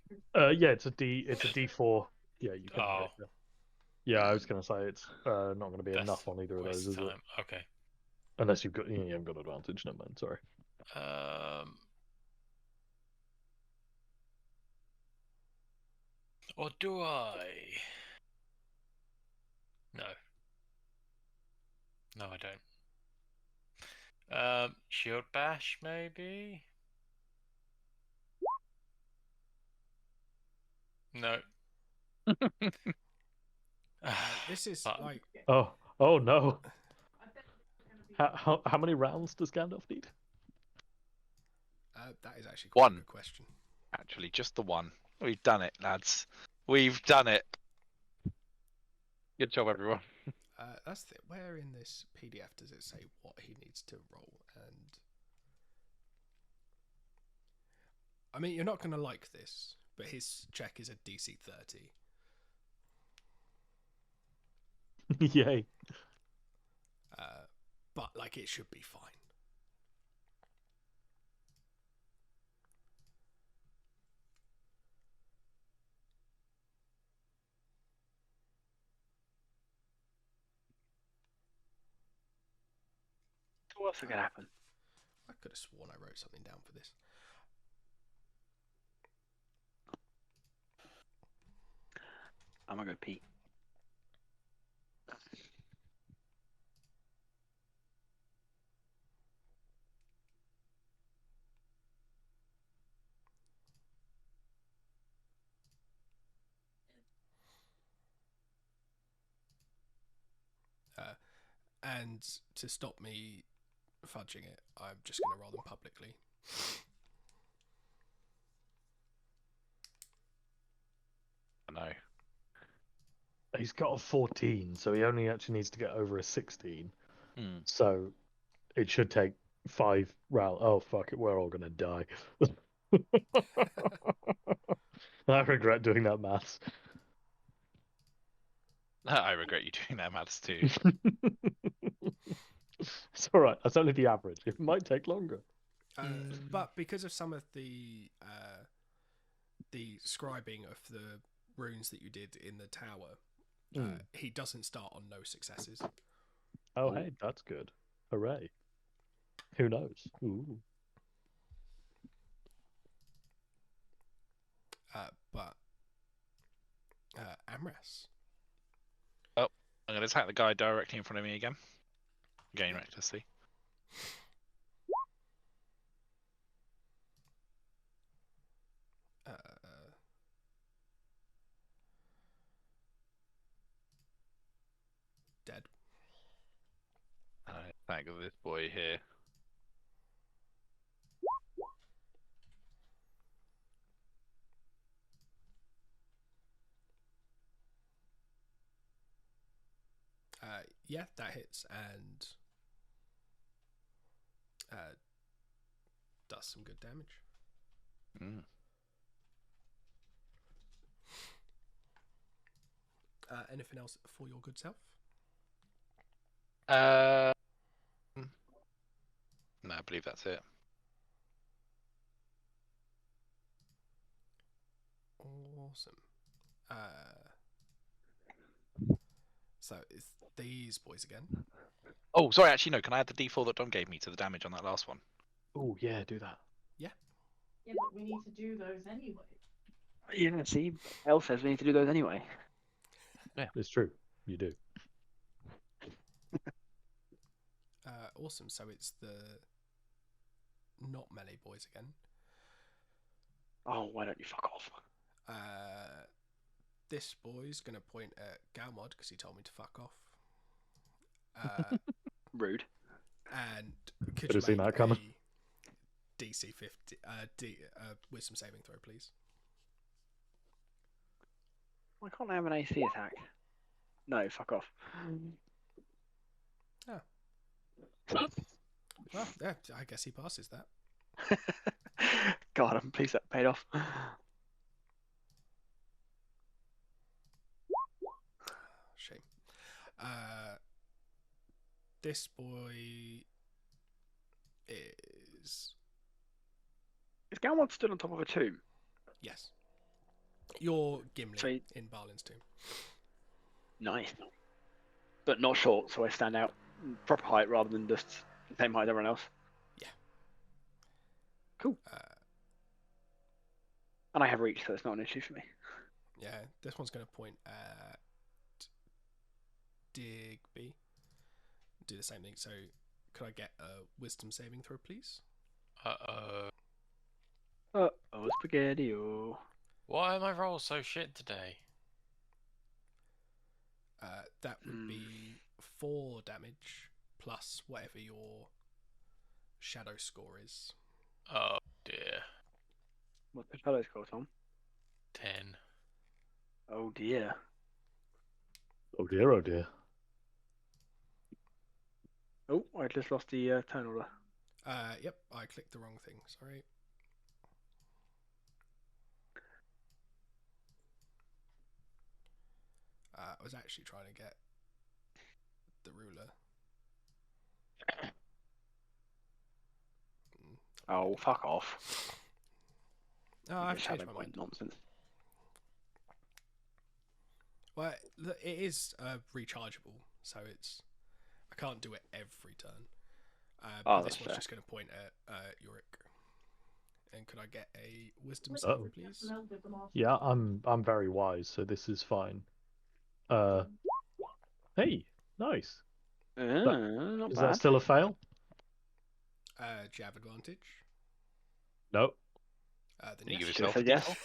Yeah, it's a D4. Yeah, you can. Oh. Yeah, I was gonna say it's not gonna be That's enough on either of those, waste is of it? time. Okay. Unless you haven't got advantage. Never mind. Sorry. Or do I? No. No, I don't. Shield bash, maybe? No. This is But- like Oh no. How many rounds does Gandalf need? that is actually quite One. a good question. Actually, just the one. We've done it, lads. We've done it. Good job, everyone. That's the, where in this PDF does it say what he needs to roll? And I mean, you're not going to like this, but his check is a DC 30. Yay. But like, it should be fine. What's going to happen? I could have sworn I wrote something down for this. I'm going to go pee. And to stop me fudging it, I'm just going to roll them publicly. I know. He's got a 14, so he only actually needs to get over a 16. Hmm. So it should take 5 rounds. Oh fuck it, we're all gonna die. I regret doing that maths. I regret you doing that, maths too. It's alright, that's only the average. It might take longer. But because of some of the scribing of the runes that you did in the tower, he doesn't start on no successes. Oh, hey, that's good. Hooray. Who knows? Ooh. But Amras. I'm going to attack the guy directly in front of me again. Gain recklessly. Dead. I attack this boy here. Yeah, that hits and does some good damage. Anything else for your good self? No, I believe that's it. Awesome. So it's these boys again. Oh, sorry, actually, no. Can I add the D4 that Dom gave me to the damage on that last one? Oh, yeah, do that. Yeah, but we need to do those anyway. Yeah, see, Elle says we need to do those anyway. Yeah, it's true. You do. Awesome. So it's the not melee boys again. Oh, why don't you fuck off? This boy's gonna point at Galmod because he told me to fuck off. Rude. And could Could you have seen make that coming. a DC 50 wisdom saving throw, please? Why can't I have an AC attack? No, fuck off. Oh. Well, yeah, I guess he passes that. God, I'm pleased that paid off. Shame. This boy is... Is Galmod stood on top of a tomb? Yes. You're Gimli So he- in Balin's tomb. Nice. But not short, so I stand out proper height rather than just the same height as everyone else. Yeah. Cool. And I have reach, so it's not an issue for me. Yeah, this one's going to point at Digby. Do the same thing. So, could I get a wisdom saving throw, please? Oh, spaghetti-o. Why are my rolls so shit today? That would be 4 damage plus whatever your shadow score is. Oh dear. What's the shadow score, Tom? 10. Oh dear. Oh dear, oh dear. Oh, I just lost the turn order. Yep, I clicked the wrong thing. Sorry. I was actually trying to get the ruler. Oh, fuck off. Oh, I've This changed shadow my point mind. nonsense. Well, it is rechargeable, so it's I can't do it every turn. But this that's one's fair. just going to point at Yorick. And could I get a wisdom Uh-oh. save, please? Yeah, I'm very wise, so this is fine. Hey, nice. Not Is bad. that still a fail? Do you have advantage? No. Then Can you give yes. Should yourself have a said yes.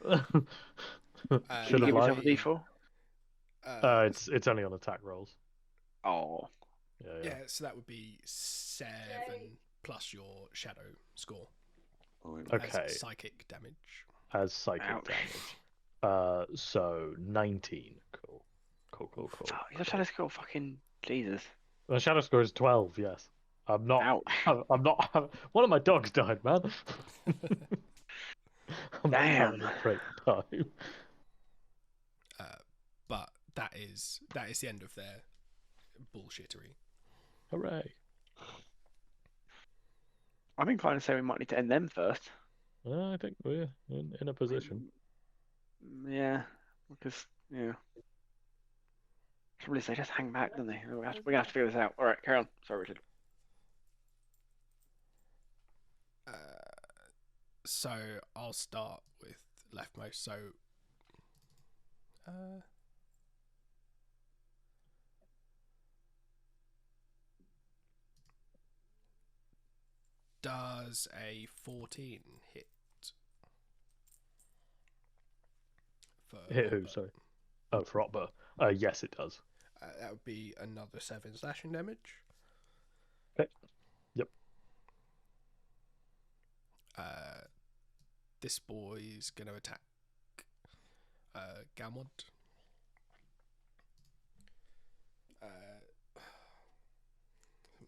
D4? Can Should you have give yourself a lied. D4? It's only on attack rolls. Oh. Yeah, so that would be 7 plus your shadow score. Oh, wait, Okay. As psychic damage. As psychic Ouch. damage. So 19. Cool. Cool. Fuck, your shadow score, fucking Jesus. My shadow score is 12. Yes. I'm not. Ouch. I'm not. One of my dogs died, man. I'm not having Damn. a great time. But that is the end of their bullshittery. Hooray! I'm inclined to say we might need to end them first. I think we're in a position. Yeah, because trouble is they just hang back, don't they? We're gonna have to figure this out. All right, carry on. Sorry, Richard. So I'll start with leftmost. So, does a 14 hit? Hit who? Sorry. Oh, for Otber. Yes, it does. That would be another 7 slashing damage. Okay. Yep. This boy's gonna attack Galmont. I'm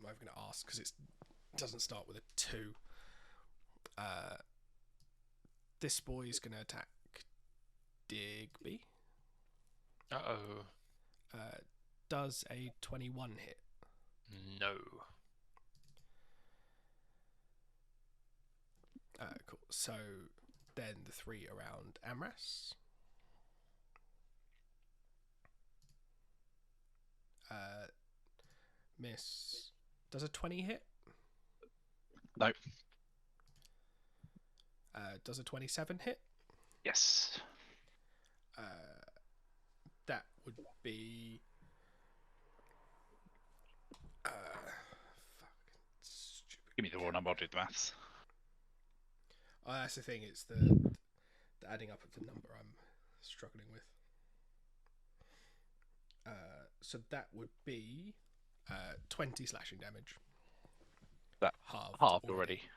not even gonna ask because it doesn't start with a 2. This boy's gonna attack Digby. Uh-oh. Does a 21 hit? No. Cool. So then the 3 around Amras. Miss. Does a 20 hit? No. Does a 27 hit? Yes. That would be. Stupid. Give me the raw number. I'll do the maths. Oh, that's the thing. It's the adding up of the number I'm struggling with. So that would be 20 slashing damage. That halved already.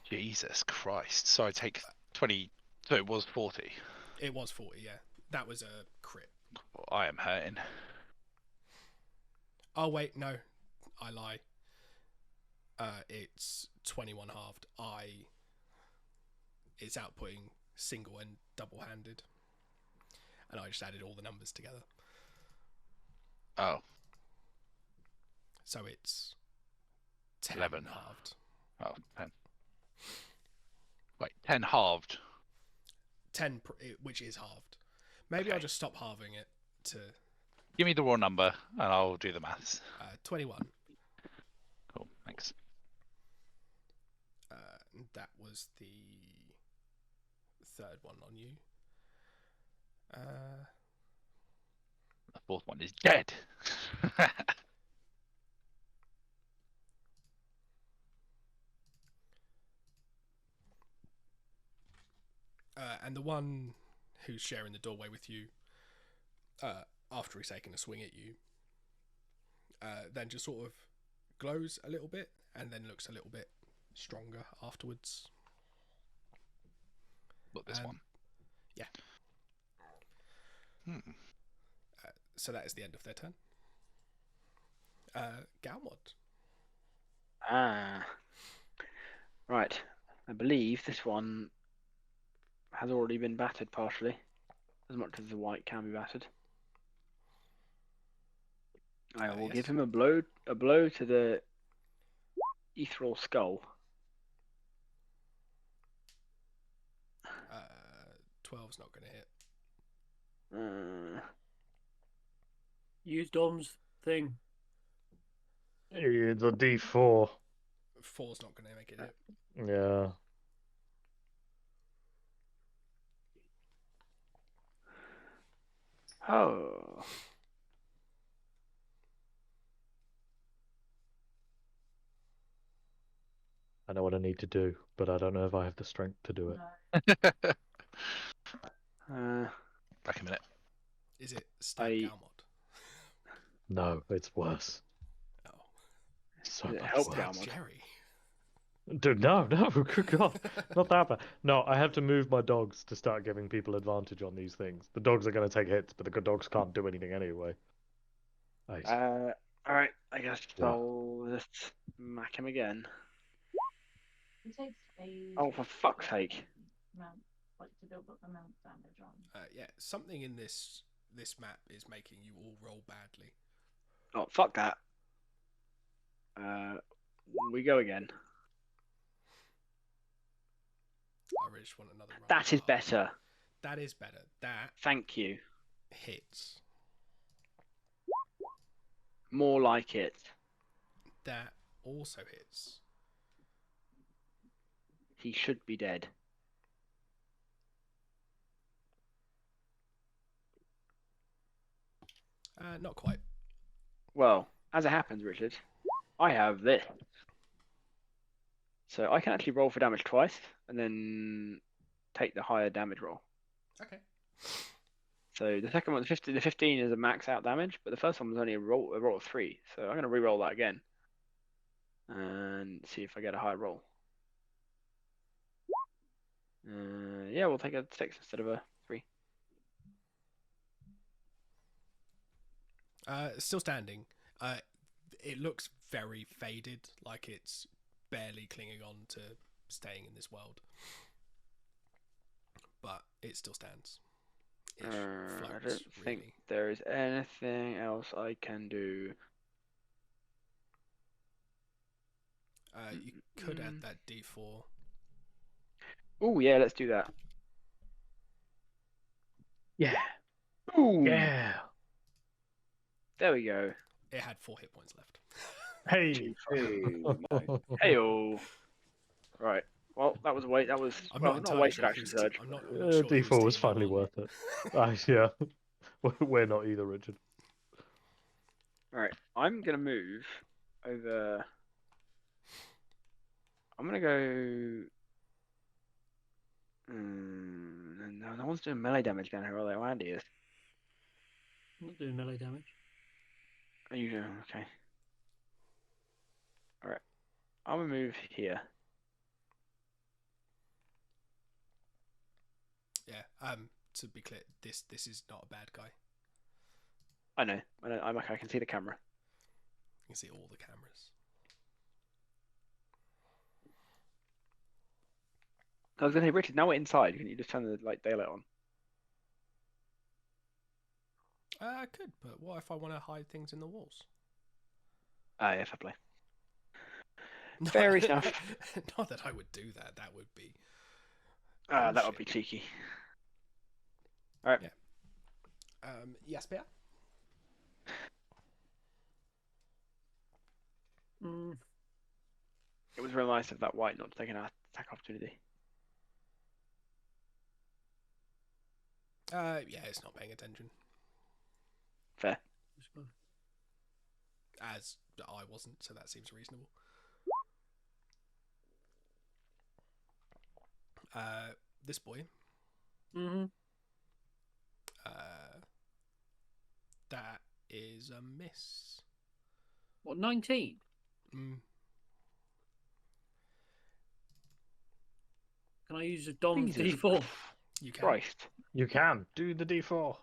Jesus Christ. So I take 20. So it was 40. It was 40, yeah. That was a crit. Well, I am hurting. Oh, wait, no. I lie. It's 21 halved. It's outputting single and double-handed. And I just added all the numbers together. Oh. So it's 10 11 halved. Oh, 10. Wait, 10 halved. 10, which is halved. Maybe I'll just stop halving it to Give me the raw number and I'll do the maths. 21. Cool, thanks. That was the third one on you. The fourth one is dead. And the one who's sharing the doorway with you, after he's taken a swing at you, then just sort of glows a little bit and then looks a little bit stronger afterwards. Look, this one. Yeah. So that is the end of their turn. Galmod. Right. I believe this one has already been battered partially, as much as the white can be battered. I will give him a blow to the ethereal skull. 12's not going to hit. Use Dom's thing. It's a D4. 4's not going to make it hit. Yeah. Oh. I know what I need to do, but I don't know if I have the strength to do it. Back a minute. Is it stab Galmod? No, it's worse. Oh. So Does it much help worse. Galmod? Jerry. Dude, no, good God. Not that bad. No, I have to move my dogs to start giving people advantage on these things. The dogs are going to take hits, but the good dogs can't do anything anyway. Alright, I guess What? I'll just smack him again. Oh, for fuck's sake. Yeah, something in this map is making you all roll badly. Oh, fuck that. we go again. I really just want another rubber That is party. better. That is better. That Thank you. hits. More like it. That also hits. He should be dead. Not quite. Well, as it happens, Richard, I have this. So I can actually roll for damage twice and then take the higher damage roll. Okay. So the second one, the 15 is a max out damage, but the first one was only a roll of 3. So I'm going to re-roll that again and see if I get a high roll. Yeah, we'll take a 6 instead of a 3. Still standing. It looks very faded, like it's barely clinging on to staying in this world. But it still stands. I Floats, don't think really. there is anything else I can do. You could add that D4. Oh yeah, let's do that. Yeah. Ooh, Yeah. there we go. It had 4 hit points left. Hey. Hey, nice. Heyo. Right. Well, that was a wait. That was I'm well, not not a entirely wasted sure action whose surge. I'm not sure whose D4 was team finally you're on. worth it. Yeah. We're not either, Richard. Right. I'm gonna move over. I'm gonna go. No one's doing melee damage down here, are they? Oh, Andy is. I'm not doing melee damage. Are you doing okay? All right. I'm gonna move here. Yeah. To be clear, this is not a bad guy. I know. I can see the camera. You can see all the cameras. I was gonna say, Richard. Now we're inside. Can you just turn the daylight on? I could, but what if I want to hide things in the walls? Yeah, fair play. Not- Fair enough. Not that I would do that. That would be. That would bullshit. be cheeky. All right. Yeah. Yes, Bear? It was real nice of that white not to take an attack opportunity. Yeah, it's not paying attention. Fair. As I wasn't, so that seems reasonable. This boy. Mm-hmm. That is a miss. What, 19? Mm. Can I use a Dom's Jesus D4? You can. Christ. You can. Do the D4.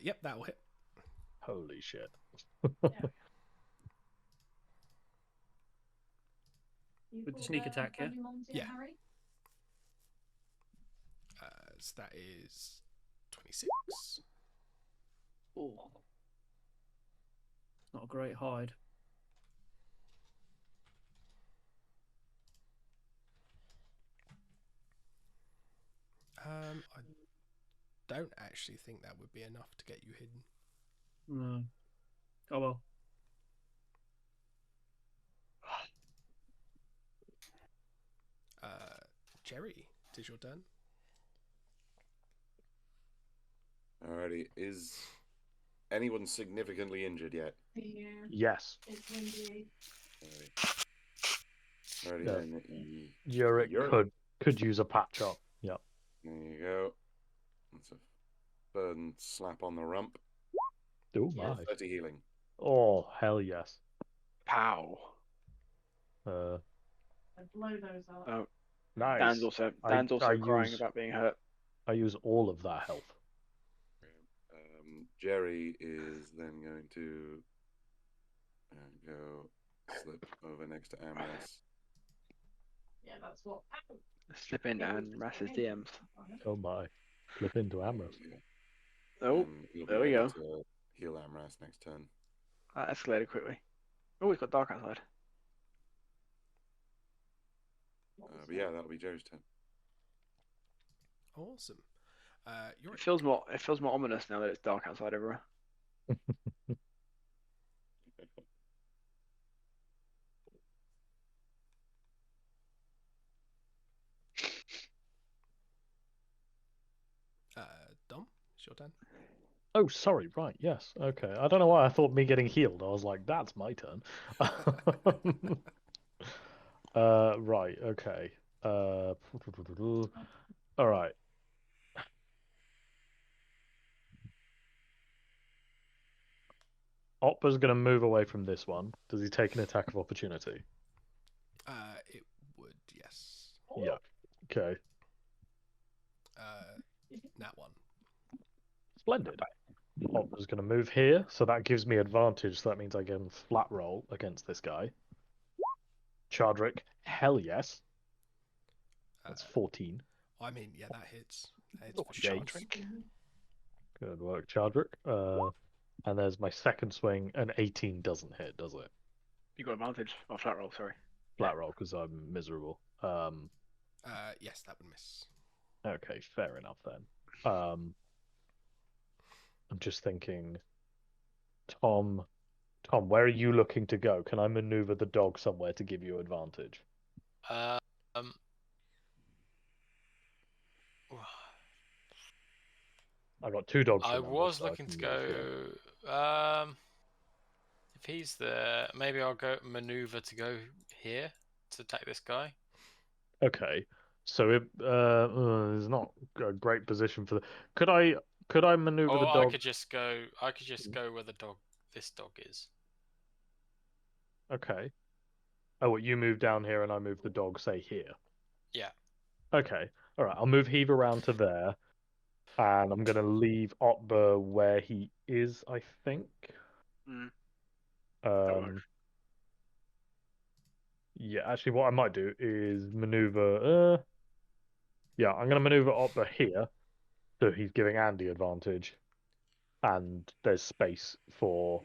Yep, that will hit. Holy shit. With the sneak attack, yeah? Yeah. So that is 26. Oh. Not a great hide. I don't actually think that would be enough to get you hidden. No. Oh well. Jerry, it is your turn. Alrighty. Is anyone significantly injured yet? Yes. Alrighty Yeah. then. Yurik could use a patch up. Yep. There you go. That's a burn slap on the rump. Oh my. 30 healing. Oh, hell yes. Pow. Uh, Blow those up. Oh, nice. Dan's also crying about being hurt. I use all of that health. Jerry is then going to go slip over next to Amras. Yeah, that's what. Slip in and Rass's DMs. Oh my. Flip into Amras. Oh, You'll there be we able go. to heal Amras next turn. That escalated quickly. Oh, it's got dark outside. But yeah, that'll be Joe's turn. Awesome. You're It feels more ominous now that it's dark outside everywhere. Dom. It's your turn. Oh, sorry. Right. Yes. Okay. I don't know why I thought me getting healed. I was like, that's my turn. Right. Okay. All right. Oppa's gonna move away from this one. Does he take an attack of opportunity? It would, yes. Yeah. Okay. Nat 1. Splendid. Oppa's gonna move here, so that gives me advantage. So that means I can flat roll against this guy. Chardrick, hell yes. That's 14. I mean, yeah, that hits. That hits for Jake. sure. Good work, Chardrick. And there's my second swing. An 18 doesn't hit, does it? You got advantage. Oh, flat roll. Sorry. Flat roll because I'm miserable. Yes, that would miss. Okay, fair enough then. I'm just thinking, Tom, where are you looking to go? Can I maneuver the dog somewhere to give you advantage? I've got 2 dogs. I remember, was so I looking to can move go. here. If he's there, maybe I'll go maneuver to go here to attack this guy. Okay, so it there's not a great position for the. Could I maneuver the Or dog? I could just go. I could just go where this dog is. Okay. Oh, what, you move down here and I move the dog, say here. Yeah. Okay. All right. I'll move Heave around to there, and I'm gonna leave Otber where he is. I think. Mm. Um. Yeah. Actually, what I might do is maneuver. Yeah, I'm gonna maneuver Otber here, so he's giving Andy advantage, and there's space for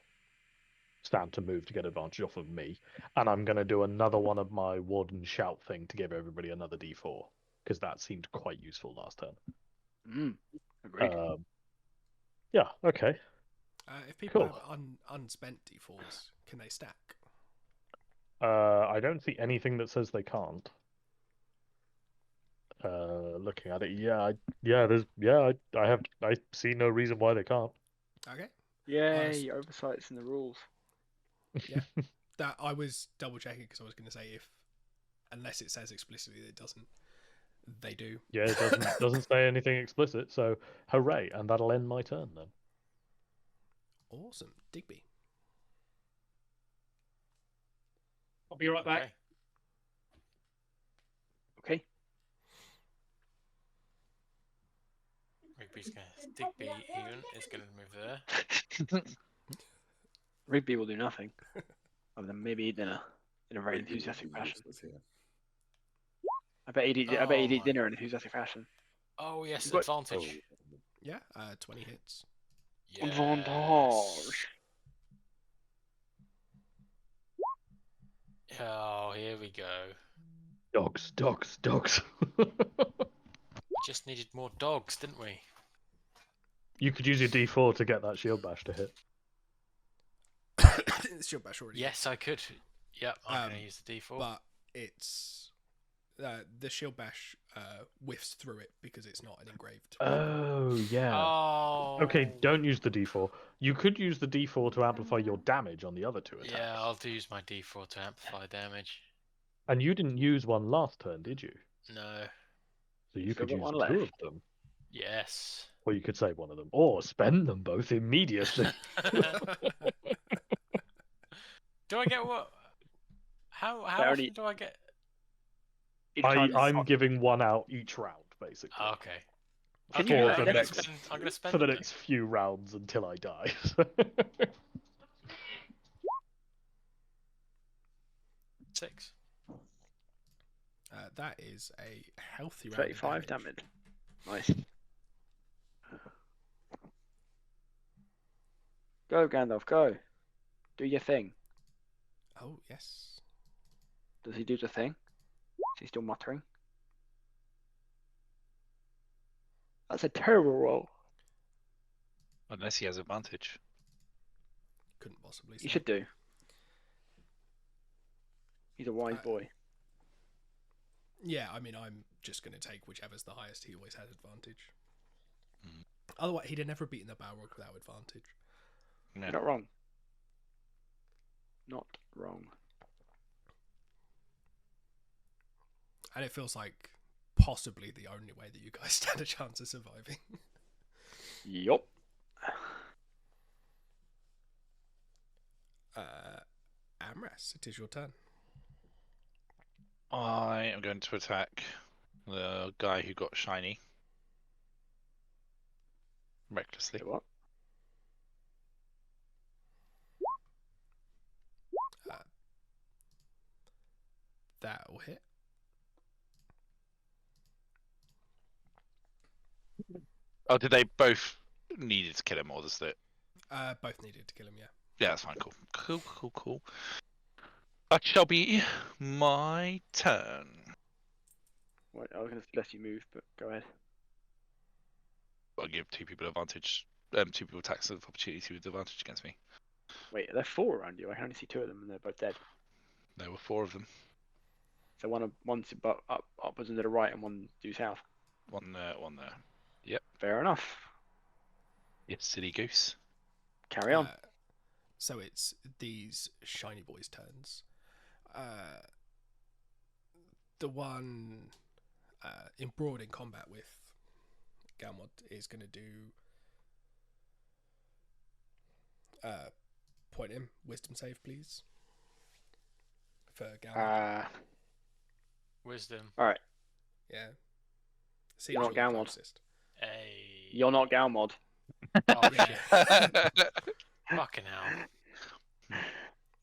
Stan to move to get advantage off of me. And I'm going to do another one of my Warden Shout thing to give everybody another d4, because that seemed quite useful last turn. Agreed. Yeah, okay. If people Cool. have unspent d4s, can they stack? I don't see anything that says they can't. Looking at it, I see no reason why they can't. Okay. Yay, oversights in the rules. Yeah. That I was double checking because I was going to say unless it says explicitly that it doesn't, they do. Yeah, it doesn't say anything explicit, so hooray, and that'll end my turn then. Awesome. Digby. I'll be right back. Okay. Digby even is going to move there. Rigby will do nothing other than maybe eat dinner in a very enthusiastic fashion. I bet he'd eat dinner in an enthusiastic fashion. Oh yes, What? advantage. Yeah. 20 hits. Yes. Advantage. Oh, here we go. Dogs. We just needed more dogs, didn't we? You could use your D4 to get that shield bash to hit. Shield bash already. Yes, I could. Yep, I'm going to use the D4. But it's the shield bash whiffs through it because it's not an engraved. Oh, yeah. Oh. Okay, don't use the D4. You could use the D4 to amplify your damage on the other 2 attacks. Yeah, I'll use my D4 to amplify damage. And you didn't use one last turn, did you? No. So you Still could got use one 2 of left. them. Yes. Or you could save one of them. Or spend them both immediately. Do I get what? How already- often do I get? Each time it's I'm not- giving one out each round, basically. Oh, okay. Can Okay, you- I'm for gonna the spend. I'm gonna spend For the them next few rounds until I die. 6. That is a healthy round. 35 of damage. damage. Nice. Go, Gandalf, go. Do your thing. Oh, yes. Does he do the thing? Is he still muttering? That's a terrible roll. Unless he has advantage. Couldn't possibly say. You should do. He's a wise boy. Yeah, I mean, I'm just going to take whichever's the highest. He always had advantage. Mm. Otherwise, he'd have never beaten the Balrog without advantage. Yeah. You're not wrong. Not wrong. And it feels like possibly the only way that you guys stand a chance of surviving. Yup. Amras, it is your turn. I am going to attack the guy who got shiny. Recklessly. What? That will hit. Oh, did they both needed to kill him, or just it? Both needed to kill him, yeah. Yeah, that's fine. Cool. That shall be my turn. Wait, I was going to suggest you move, but go ahead. I'll give two people advantage. Two people attacks of opportunity with advantage against me. Wait, are there 4 around you? I can only see 2 of them, and they're both dead. There were 4 of them. So one's upwards and to the right, and one due south. One there. Yep. Fair enough. Yes, silly goose. Carry on. So it's these shiny boys' turns. The one embroiled in combat with Galmod is going to do point him. Wisdom save, please. For Galmod. Wisdom. All right. Yeah. You're not the Galmod. closest. Hey. You're not Galmod. Oh Yeah. shit! Fucking hell.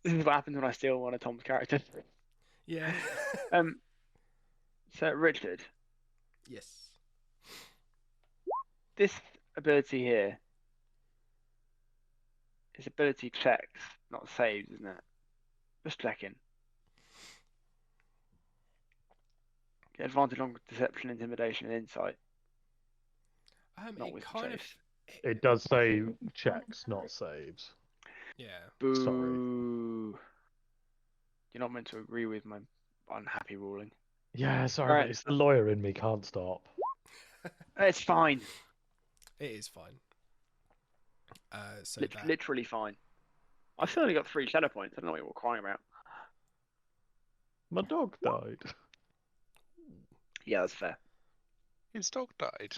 This is what happens when I steal one of Tom's characters. Yeah. So Richard, Yes. this ability here is ability checks, not saves, isn't it? Just checking. Get advantage on deception, intimidation, and insight. Not It wisdom kind of. saves. It does say checks, not saves. Yeah. Boo. You're not meant to agree with my unhappy ruling. Yeah, sorry, Alright. but it's the lawyer in me can't stop. It's fine. It is fine. So Lit- that literally fine. I've still only got 3 shadow points. I don't know what you're crying about. My dog died. Yeah, that's fair. His dog died.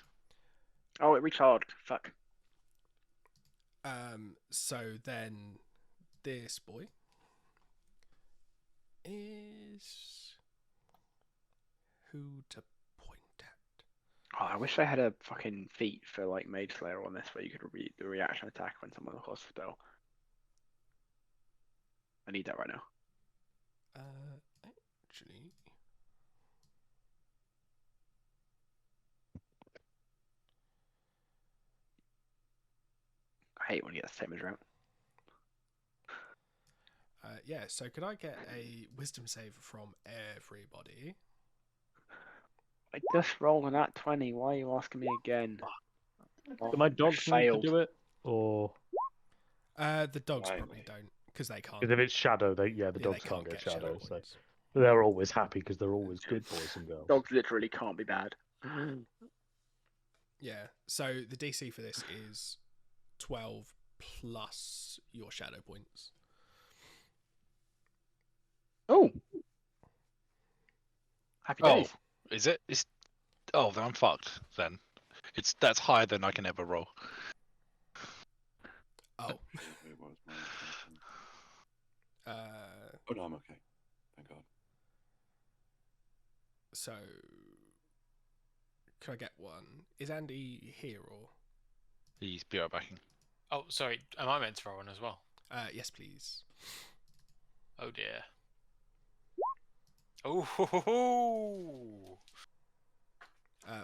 Oh, it recharged. Fuck. So then this boy is who to point at. Oh, I wish I had a fucking feat for like Mage Slayer on this where you could read the reaction attack when someone casts a spell. I need that right now. Actually, I hate when you get the same as route. yeah. So could I get a wisdom save from everybody? I just rolled an at 20. Why are you asking me again? Do my dogs need to failed. do it? Or The dogs Why? probably don't because they can't. because if it's shadow, the yeah, dogs they can't get shadow. So points. they're always happy because they're always good boys and girls. Dogs literally can't be bad. Yeah. So the DC for this is 12 plus your shadow points. Oh! Happy Oh. days. Is it? Oh, then I'm fucked. Then that's higher than I can ever roll. Oh. Wait, what was my intention? Oh no, I'm okay. Thank God. So could I get one? Is Andy here or? He's be right back. Oh, sorry. Am I meant to roll one as well? Yes, please. Oh dear. Oh. Ho, ho, ho.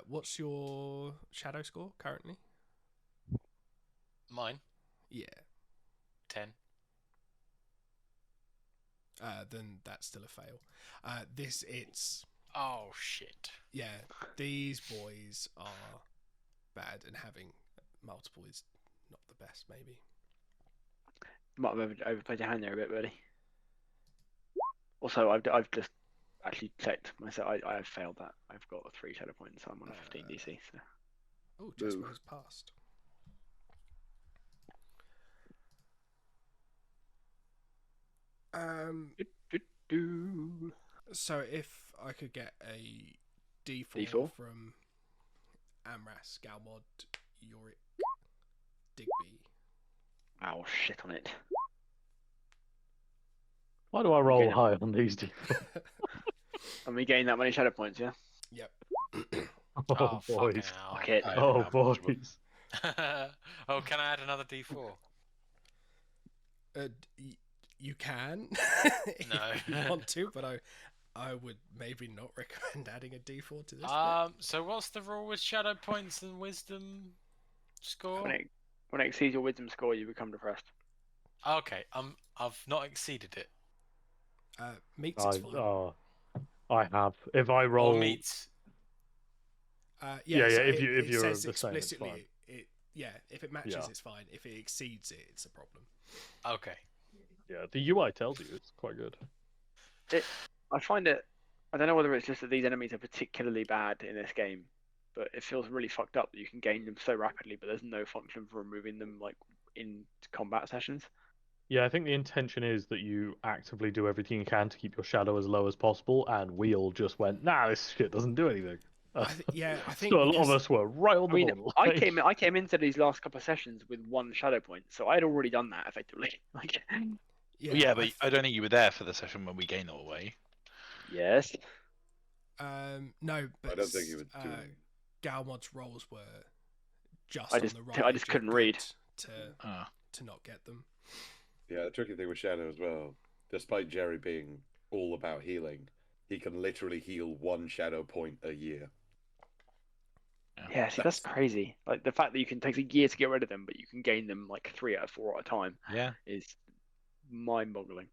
What's your shadow score currently? Mine. Yeah. 10. then that's still a fail. It's Oh shit. yeah. These boys are bad, and having multiple is not the best. Maybe. Might have overplayed your hand there a bit, buddy. Also, I've just actually checked myself. I have failed that. I've got 3 shadow points. So I'm on a 15 DC. So. Oh, Jasper Boo. has passed. Do. So if I could get a D4, D4? from Amras, Galmod, Yorick, Digby. Ow, shit on it. Why do I roll Okay. high on these? And we gain that many shadow points, yeah? Yep. Oh, fucking boys. hell. Fuck it. I Oh don't have much of a- boys. Oh, can I add another D4? You can, if No. you want to, but I would maybe not recommend adding a D4 to this. So what's the rule with shadow points and wisdom score? When it exceeds your wisdom score, you become depressed. Okay, I've not exceeded it. Meets it's fine. I have. If I Or roll, meets. Yeah, so if it you're says the same, it's explicitly, if it matches, Yeah. it's fine. If it exceeds it, it's a problem. Okay. yeah, the UI tells you it's quite good. I find it. I don't know whether it's just that these enemies are particularly bad in this game, but it feels really fucked up that you can gain them so rapidly, but there's no function for removing them like in combat sessions. Yeah, I think the intention is that you actively do everything you can to keep your shadow as low as possible, and we all just went, nah, this shit doesn't do anything. I think So a lot of because- us were right on I the mean, borderline. I came into these last couple of sessions with 1 shadow point, so I'd already done that effectively. Like, Yeah, but I don't think you were there for the session when we gained it away. yes. No, but I don't think you would do. Galmod's rolls were just I just on the right. I just edge of couldn't read. good Ah. to not get them. Yeah, the tricky thing with Shadow as well, despite Jerry being all about healing, he can literally heal 1 shadow point a year. Yeah, see, that's crazy. Like the fact that you can take a year to get rid of them, but you can gain them like 3 out of 4 at a time Yeah. is mind-boggling.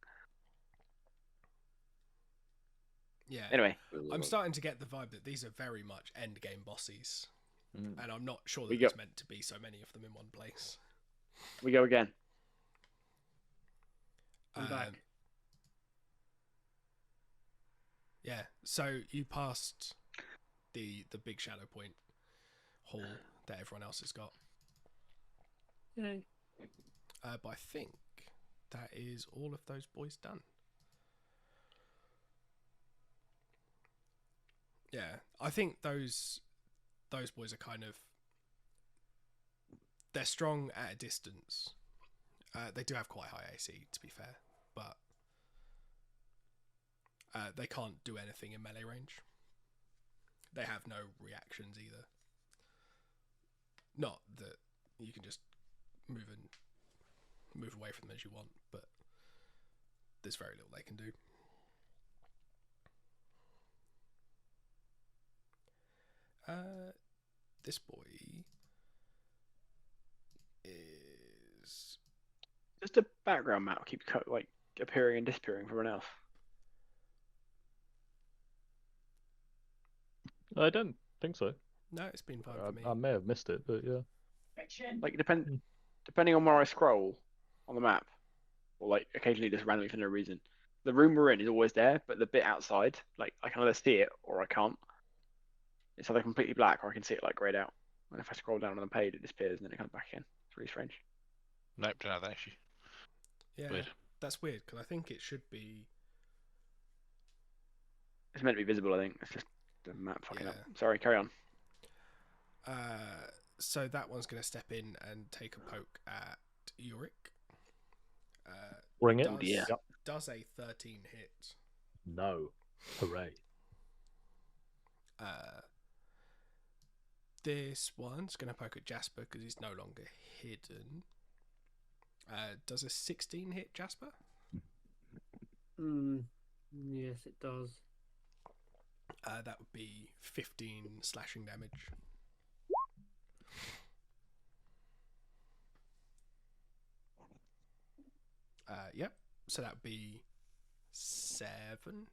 Yeah. Anyway, I'm starting to get the vibe that these are very much end game bosses, Mm. and I'm not sure We that go- there's meant to be so many of them in one place. we go again. I'm back. Yeah. So you passed the big shadow point hall that everyone else has got. Yay. But I think that is all of those boys done. Yeah, I think those boys are kind of, they're strong at a distance. They do have quite high AC, to be fair, but they can't do anything in melee range. They have no reactions either. Not that you can just move away from them as you want, but there's very little they can do. This boy is Just a background map keeps like appearing and disappearing for everyone else. I don't think so. no, it's been fine for me. I may have missed it, but yeah. Like depending on where I scroll on the map, or like occasionally just randomly for no reason, the room we're in is always there, but the bit outside, like I can either see it or I can't. It's either completely black or I can see it like grayed out. And if I scroll down on the page, it disappears and then it comes back again. It's really strange. Nope, don't have that issue. Yeah, Weird. that's weird because I think it should be. It's meant to be visible, I think. It's just the map fucking up. Yeah. Sorry, carry on. So that one's going to step in and take a poke at Yorick. Bring it. Does, dear. Yep. does a 13 hit. No. Hooray. This one's going to poke at Jasper because he's no longer hidden. Does a 16 hit Jasper? Yes, it does. That would be 15 slashing damage. Yep. So that would be 7.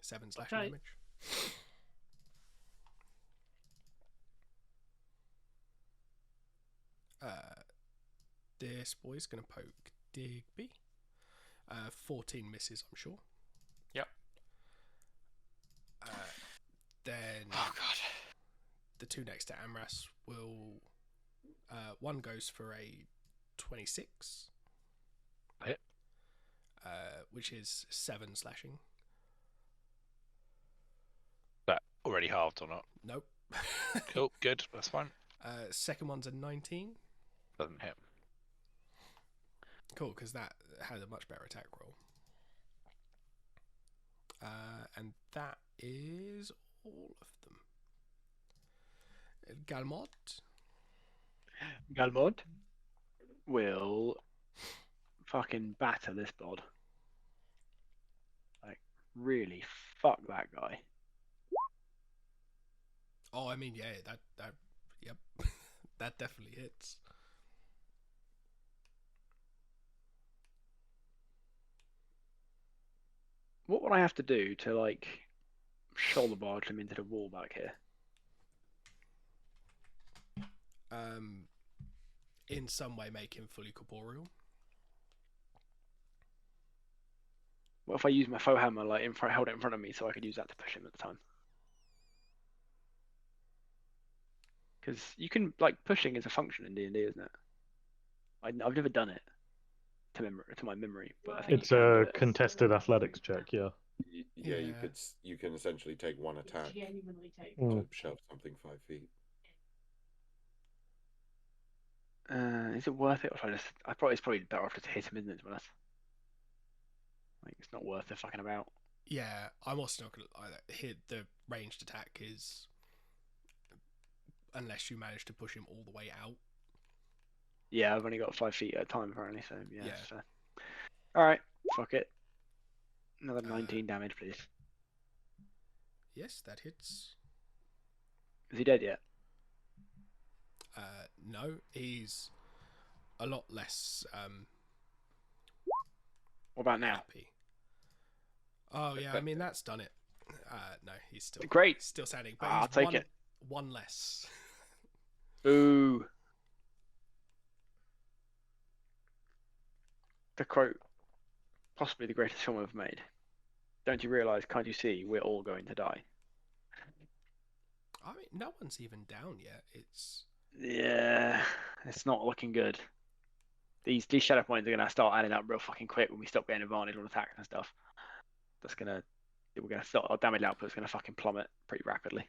7 slashing Okay. damage. This boy's gonna poke Digby. 14 misses, I'm sure. Yep. Then Oh god. the two next to Amras will. One goes for a 26. Hit. Which is 7 slashing. That already halved or not? Nope. Cool, good, that's fine. Second one's a 19. Doesn't hit. Cool, because that had a much better attack roll. And that is all of them. Galmod. Galmod will fucking batter this bod. Like, really fuck that guy. Oh, I mean, yeah, that yep. That definitely hits. What would I have to do to, like, shoulder barge him into the wall back here? In some way make him fully corporeal. What if I use my faux hammer, like, held it in front of me so I could use that to push him at the time? Because you can, like, pushing is a function in D&D, isn't it? I've never done it to my memory, but I think It's you can do a it. contested athletics check, yeah. Yeah, Yeah. you can essentially take one attack Genuinely take. to shove something 5 feet. Is it worth it? Or should it's probably better off just to hit him, isn't it? To be honest, like it's not worth the fucking about. Yeah, I'm also not gonna hit the ranged attack is unless you manage to push him all the way out. Yeah, I've only got 5 feet at a time apparently, so yeah. Yeah. It's fair. All right, fuck it. Another 19 damage, please. Yes, that hits. Is he dead yet? No, he's a lot less What about now? happy. Oh yeah, I mean that's done it. No, he's still Great. still standing, but I'll he's take it. one less. Boo. To quote possibly the greatest film I've made. Don't you realise, can't you see, we're all going to die? I mean, no one's even down yet. It's Yeah, it's not looking good. These shadow points are gonna start adding up real fucking quick when we stop getting advantage on attacks and stuff. We're gonna start, our damage output's gonna fucking plummet pretty rapidly.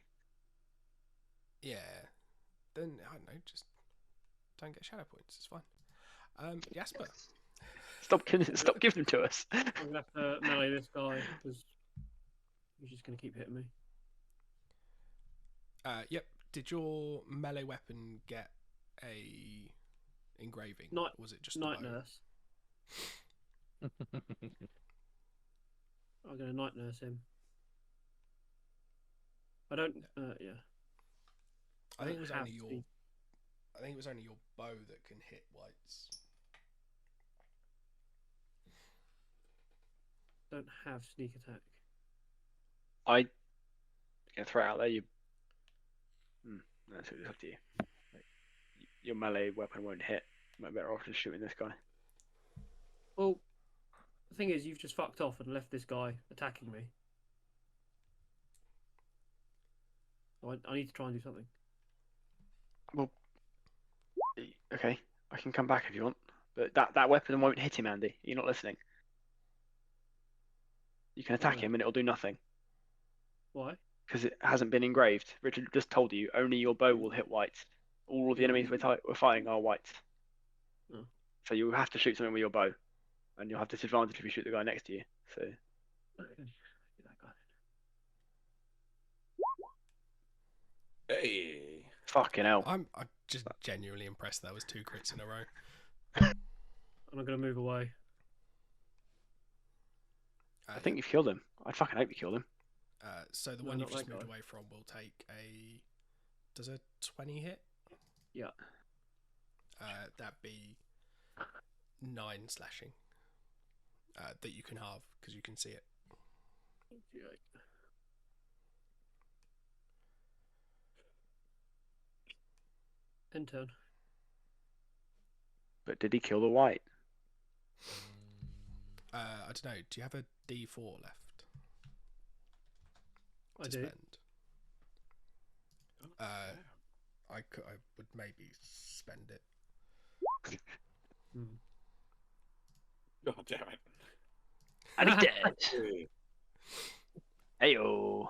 yeah. Then I don't know, just don't get shadow points. It's fine. Jasper. Stop giving them to us. I'm gonna have to melee this guy because he's just gonna keep hitting me. Yep. Did your melee weapon get a engraving? Night- or was it just Night the bow? nurse. I'm gonna night nurse him. I don't. Yeah. I think it was have only your. speed. I think it was only your bow that can hit whites. Don't have sneak attack. I can throw it out there. No, it's up to you. Like, your melee weapon won't hit. You might be better off just shooting this guy. Well, the thing is, you've just fucked off and left this guy attacking me. I need to try and do something. Okay, I can come back if you want, but that weapon won't hit him, Andy. You're not listening. You can attack Why? him and it'll do nothing Why? because it hasn't been engraved. Richard just told you only your bow will hit whites. All of the enemies we're fighting are whites. Oh. So you have to shoot something with your bow, and you'll have disadvantage if you shoot the guy next to you. So Okay. Get that guy. Hey, fucking hell. I'm just genuinely impressed that was 2 crits in a row. I'm not gonna move away. I think you've killed him. I fucking hope you killed him. So the No, one you've not just that moved guy. away from will take a. Does a 20 hit? Yeah. That'd be 9 slashing. that you can halve because you can see it. Okay. End turn. But did he kill the white? I don't know. Do you have a D4 left I to do. spend? I would maybe spend it. Hmm. God damn it. And he's dead. Yeah. Heyo.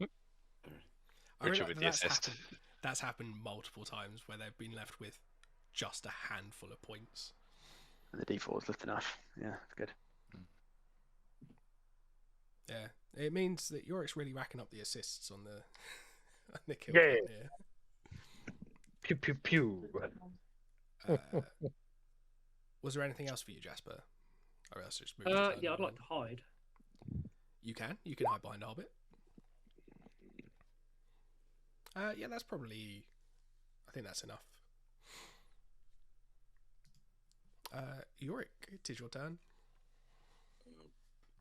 I Richard realise with the that's assist. that's happened multiple times where they've been left with just a handful of points. And the D4 is left enough. Yeah, it's good. Yeah, it means that Yorick's really racking up the assists on the on the kill Yeah. count here. Pew pew pew. Was there anything else for you, Jasper? Or else just move to turn Yeah, I'd one like to hide. You can hide behind a hobbit. Yeah, that's probably. I think that's enough. Yorick, it is your turn.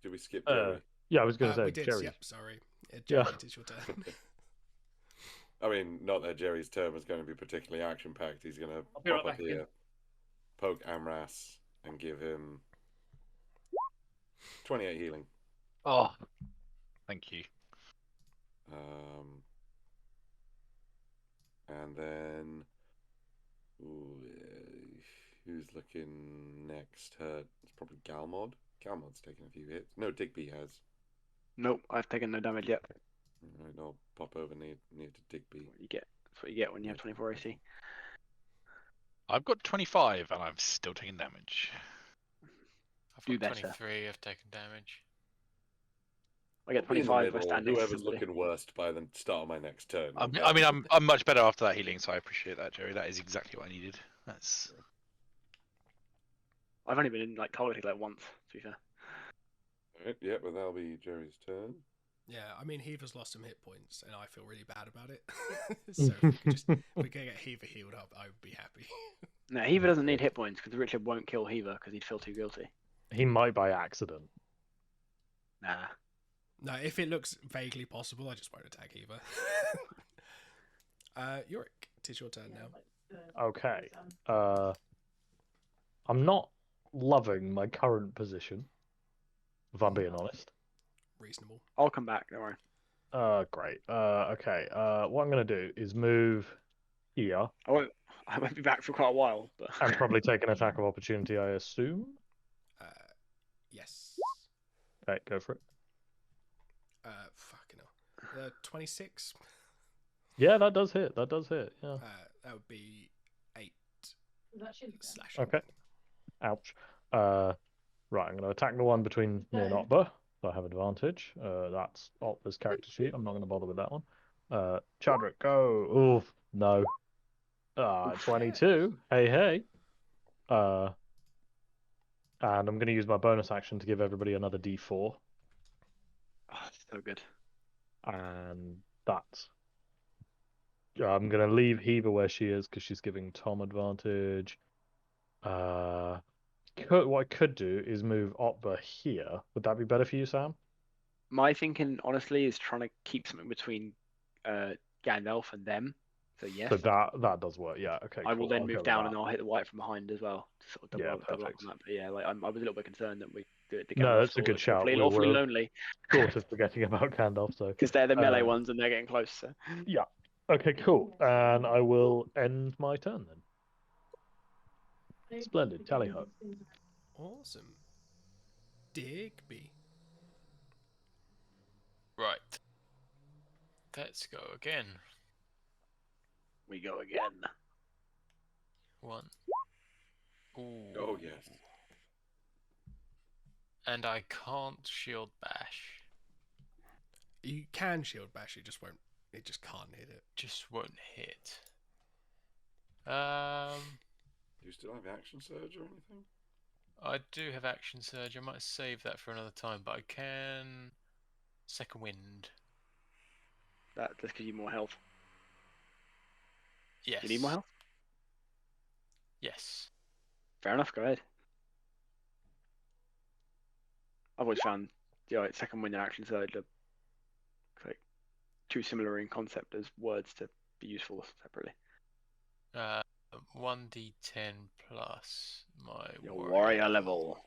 Did we skip Jerry? Yeah, I was going to say we did. Jerry. Yep, sorry. Jerry, it is your turn. I mean, not that Jerry's turn was going to be particularly action-packed. He's going to I'll be right pop up back again. here, poke Amras, and give him 28 healing. Oh, thank you. And then, who's looking next? It's probably Galmod. Galmod's taken a few hits. No, Digby has. Nope, I've taken no damage yet. Right, I'll pop over near to Digby. That's what you get when you have 24 AC. I've got 25 and I'm still taking damage. I've Do got better. 23. I've taken damage. I get Be in the 25 by middle, standing. whoever's looking worst by the start of my next turn. I mean, I'm much better after that healing, so I appreciate that, Jerry. That is exactly what I needed. That's I've only been in like targeted like once, to be fair. Alright, yeah, but that'll be Jerry's turn. Yeah, I mean, Heaver's lost some hit points, and I feel really bad about it. So if we can get Heaver healed up, I would be happy. No, Heaver doesn't need hit points because Richard won't kill Heaver because he'd feel too guilty. He might by accident. Nah. No, if it looks vaguely possible, I just won't attack Heaver. Yorick, it is your turn now. Okay. I'm not loving my current position, if I'm being honest. Reasonable. I'll come back, don't worry. Great. Okay. What I'm gonna do is move here I won't be back for quite a while, but and probably take an attack of opportunity, I assume. Yes. Okay, go for it. Fucking hell. 26. Yeah, that does hit. That does hit. Yeah. That would be 8 slash. Okay. Ouch. Right, I'm going to attack the one between me and Otba. So I have advantage. That's Otba's character sheet. I'm not going to bother with that one. Chadrick, go. Oof, no. 22. Hey, hey. And I'm going to use my bonus action to give everybody another D4. oh, so good. And that's. I'm going to leave Heaver where she is because she's giving Tom advantage. What I could do is move Otba here. Would that be better for you, Sam? My thinking, honestly, is trying to keep something between Gandalf and them. So yes, So that does work. Yeah. Okay. I will cool. then I'll go move with down that. and I'll hit the white from behind as well. To sort of double, Yeah, double up perfect. on that. But yeah, like I was a little bit concerned that we do it to No, Gandalf. that's a good shout. Awfully, We're awfully lonely sort of forgetting about Gandalf. So because they're the melee ones and they're getting close. So. yeah. Okay. Cool. And I will end my turn then. Splendid. Tally ho. Awesome. Digby. Right. Let's go again. We go again. 1. Ooh. Oh, yes. And I can't shield bash. You can shield bash, it just won't. It just can't hit it. Just won't hit. Do you still have action surge or anything? I do have action surge. I might save that for another time, but I can second wind. That just gives you more health. Yes. You need more health? Yes. Fair enough, go ahead. I've always found second wind and action surge are like too similar in concept as words to be useful separately. 1d10 plus my Your warrior warrior level.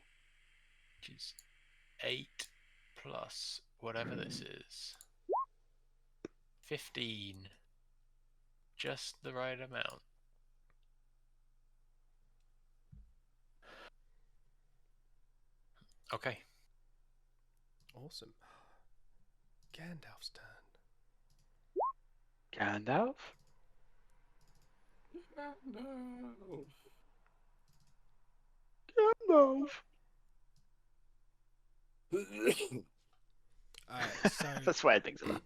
which is 8 plus whatever this is. 15. Just the right amount. Okay. Awesome. Gandalf's turn. Gandalf? No. Gandalf. So That's where things are.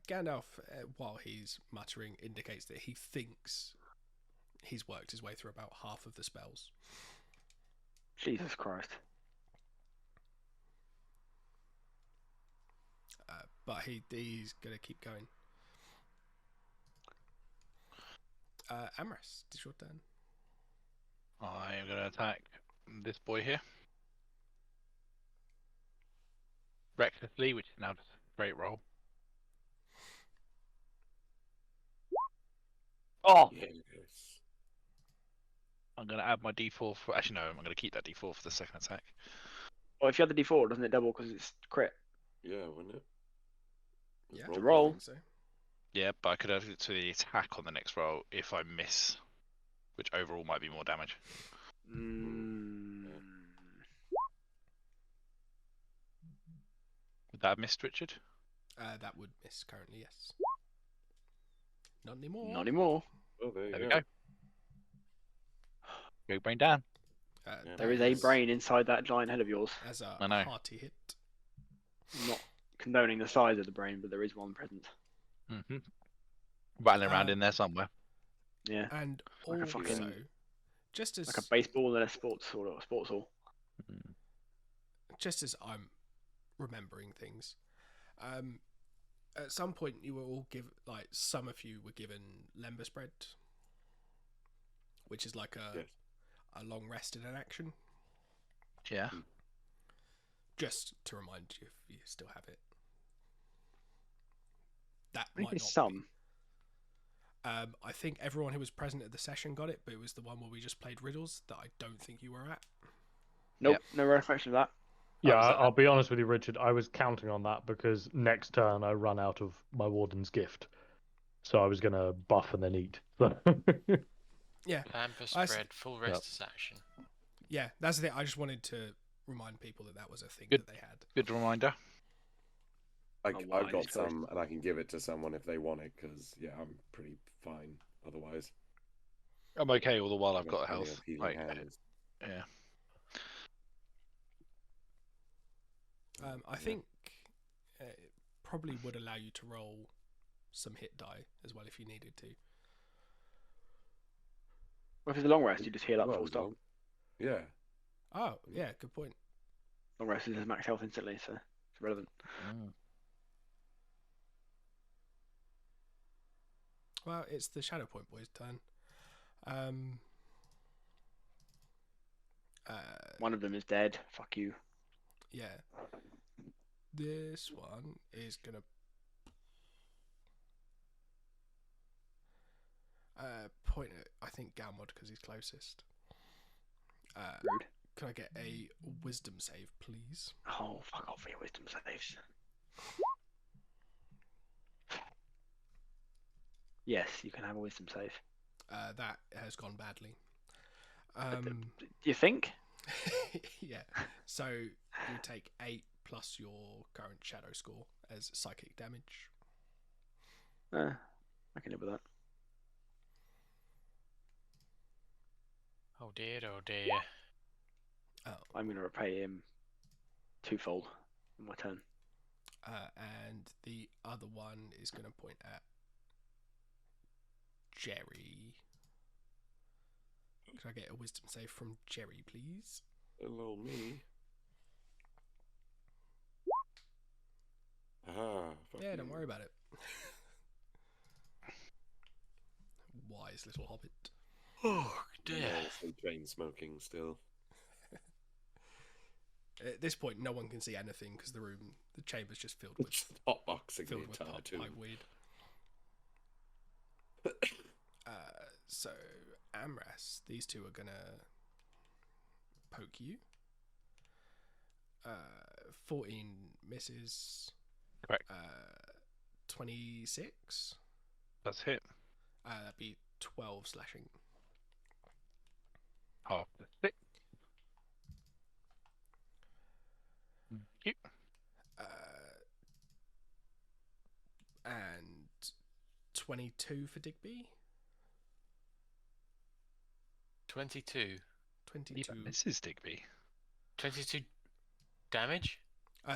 Gandalf, while he's muttering, indicates that he thinks he's worked his way through about half of the spells. Jesus Christ. But he's going to keep going. Amras, it's your turn. I am going to attack this boy here. Recklessly, which is now just a great roll. Oh! Yes. I'm going to add my d4 for... Actually, no, I'm going to keep that d4 for the second attack. Well, if you had the D4, doesn't it double because it's crit? Yeah, wouldn't it? Yeah, To I roll. think so. Yeah, but I could add it to the attack on the next roll if I miss, which overall might be more damage. Would that have missed, Richard? That would miss currently, yes. Not anymore. Not anymore. Oh, there There you we go. go. Go brain down. Yeah, There is a brain inside that giant head of yours. As a I know. hearty hit. Not condoning the size of the brain, but there is one present. Mm-hmm. Rattling around in there somewhere. Yeah. And Like a also, fucking- just as Like a baseball and a sports hall. just as I'm remembering things, at some point you were all some of you were given Lember spread, which is like Yes. a long rest in an action. Yeah. Just to remind you if you still have it. That Maybe might not some. be. I think everyone who was present at the session got it, but it was the one where we just played riddles that I don't think you were at. Nope, no reflection of that. Yeah, was that? I'll be honest with you, Richard. I was counting on that because next turn I run out of my Warden's Gift. So I was going to buff and then eat. Yeah, Plan for I s- spread, full rest is action. yeah, that's the thing. I just wanted to remind people that was a thing Good. that they had. Good reminder. I've wow, got Jesus Christ. some, and I can give it to someone if they want it, because, yeah, I'm pretty fine otherwise. I'm okay all the while I've I've got plenty health. of healing Like, hands. yeah. I think it probably would allow you to roll some hit die as well if you needed to. Well, if it's a long rest, you just heal up Well, full stop. well, yeah. Oh, yeah, good point. Long rest is max health instantly, so it's relevant. Well, it's the Shadow Point boys' turn. One of them is dead. Fuck you. Yeah. This one is gonna point at, I think, Galmod because he's closest. Rude. Can I get a wisdom save, please? Oh, fuck off for your wisdom saves. Yes, you can have a wisdom save. That has gone badly. Do you think? Yeah. So you take 8 plus your current shadow score as psychic damage. I can live with that. Oh dear, oh dear. Oh, I'm going to repay him twofold on my turn. and the other one is going to point at Jerry. Can I get a wisdom save from Jerry, please? Hello, me. Ah, fuck Yeah, you. don't worry about it. Wise little hobbit. Oh dear. Obviously chain smoking still. At this point, no one can see anything because the chamber's just filled with Hotboxing the entire pipe tomb. weed. So Amras, these two are gonna poke you. 14 misses. Correct. 26. That's hit. That'd be 12 slashing. Half the 6. Thank you. And 22 for Digby. 22. 22. Even Mrs. Digby. 22 damage?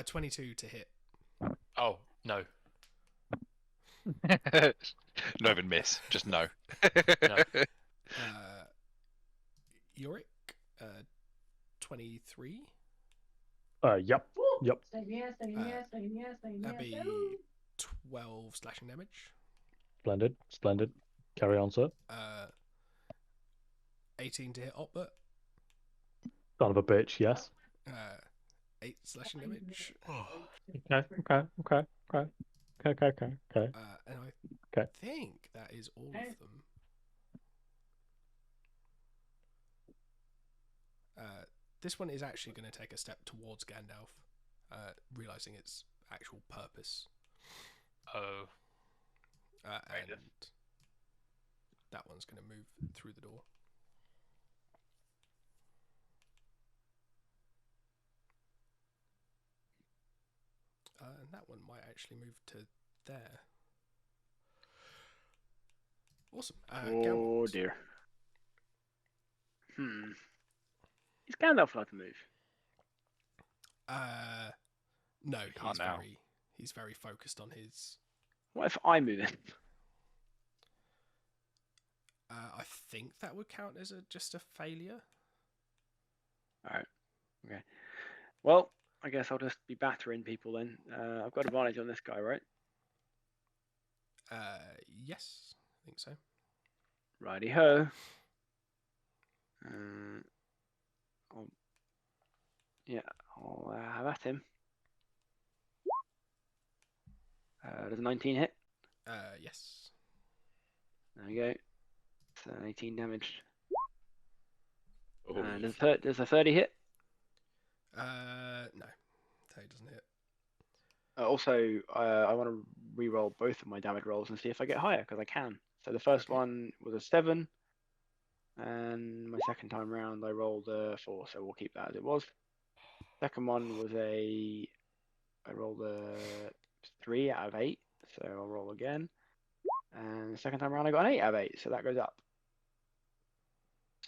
22 to hit. Oh, no. Not even miss, just no. No. Yorick, 23. Yep. Yep. That'd be 12 slashing damage. Splendid. Splendid. Carry on, sir. 18 to hit Otbert. Son of a bitch, yes. 8 slashing damage. Okay. And I Okay. think that is all of them. This one is actually going to take a step towards Gandalf, realizing its actual purpose. Oh. And that one's going to move through the door. And that one might actually move to there. Awesome. Oh Gandalf. dear. Is Gandalf allowed to move? No, Can't now. he's very focused on his. What if I move in? I think that would count as just a failure. Alright. Okay. Well, I guess I'll just be battering people then. I've got advantage on this guy, right? Yes, I think so. Righty ho. I'll have at him. Does a 19 hit? Yes. There we go. So 18 damage. Oh, And does a 30 hit? No, that doesn't hit. Also, I want to re-roll both of my damage rolls and see if I get higher, because I can. So the first one was a 7, and my second time round I rolled a 4, so we'll keep that as it was. Second one was I rolled a 3 out of 8, so I'll roll again. And the second time around I got an 8 out of 8, so that goes up.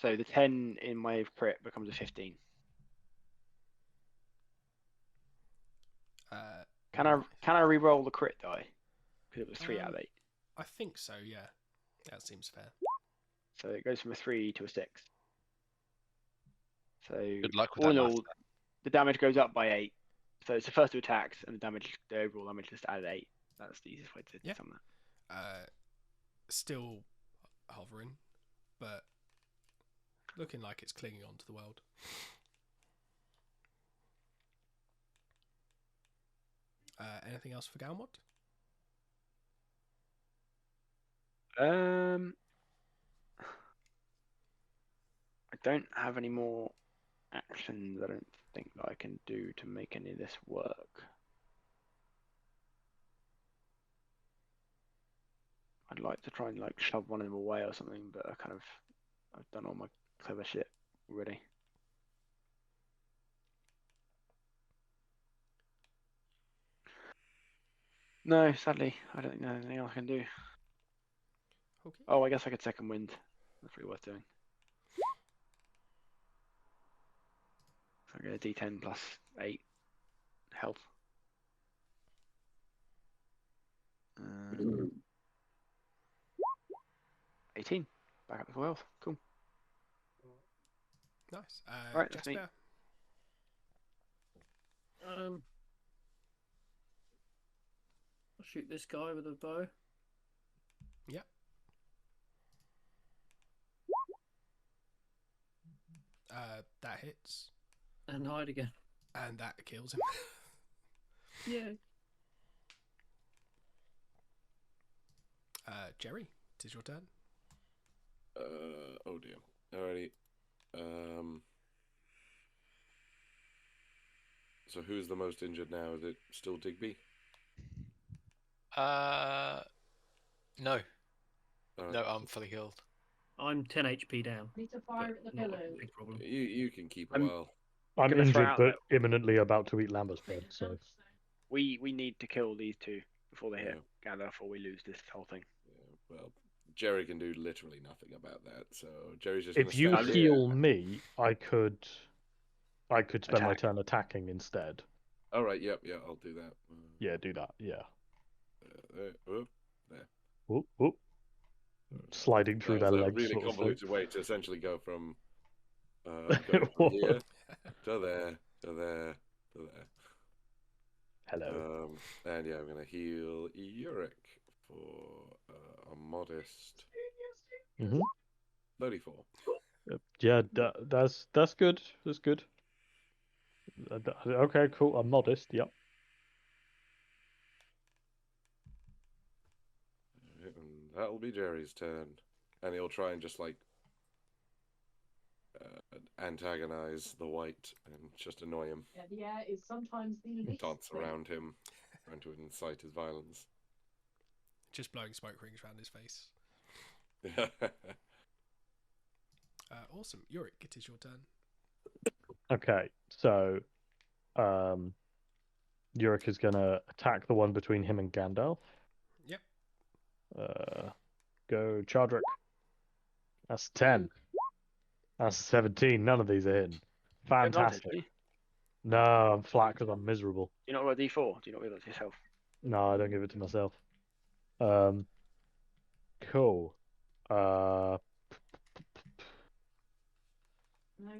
So the 10 in my crit becomes a 15. Can I re-roll the crit die? Because it was 3 out of 8. I think so, yeah. That seems fair. So it goes from a 3 to a 6. So Good luck with all that in math. all, the damage goes up by 8. So it's the first 2 attacks, and the overall damage just added 8. That's the easiest way to sum that. Still hovering, but looking like it's clinging onto the world. Anything else for Galmod? I don't have any more actions. I don't think that I can do to make any of this work. I'd like to try and shove one of them away or something, but I've done all my clever shit already. No, sadly, I don't think there's anything else I can do. Okay. Oh, I guess I could second wind. That's pretty worth doing. So I get a D10 plus 8 health. 18. Back up to 12. Cool. Nice. Right, that's me. Jasper. I'll shoot this guy with a bow. Yep. That hits, And hide again. and that kills him. Yeah. Jerry, it is your turn. Oh dear. Alrighty. So who's the most injured now? Is it still Digby? No, Alright. no, I'm fully healed. I'm 10 HP down. Need to fire at the Not a pillows. big problem. You can keep a I'm- while. I'm Gonna throw injured, out but that- imminently about to eat Lambert's bread. So We need to kill these two before they hit Yeah. Gandalf, or we lose this whole thing. Yeah, well, Jerry can do literally nothing about that. So Jerry's just. if gonna you stand here. heal me, I could spend my Attack. turn attacking instead. All right. Yep. Yeah. I'll do that. Yeah, do that. Yeah. Oh, Whoop, whoop. Sliding through that their was a legs. really sort of thing. convoluted way to essentially go from going from here to there to there to there. Hello. And yeah, I'm gonna heal Yorick for a modest Mhm. 34. Yeah, that's good. That's good. Okay, cool. I'm modest. Yep. And that'll be Jerry's turn, and he'll try and just like antagonize the white and just annoy him, Yeah, the air is sometimes the least. dance thing. around him, trying to incite his violence. Just blowing smoke rings around his face. Awesome. Yorick, it is your turn. Okay, so Yurik is gonna attack the one between him and Gandalf. Yep. Go Chardrick. That's 10. That's 17. None of these are hitting. Advantage, Fantastic. do you? No, I'm flat because I'm miserable. Do you not got a D4? Do you not give that to yourself? No, I don't give it to myself. Cool. No,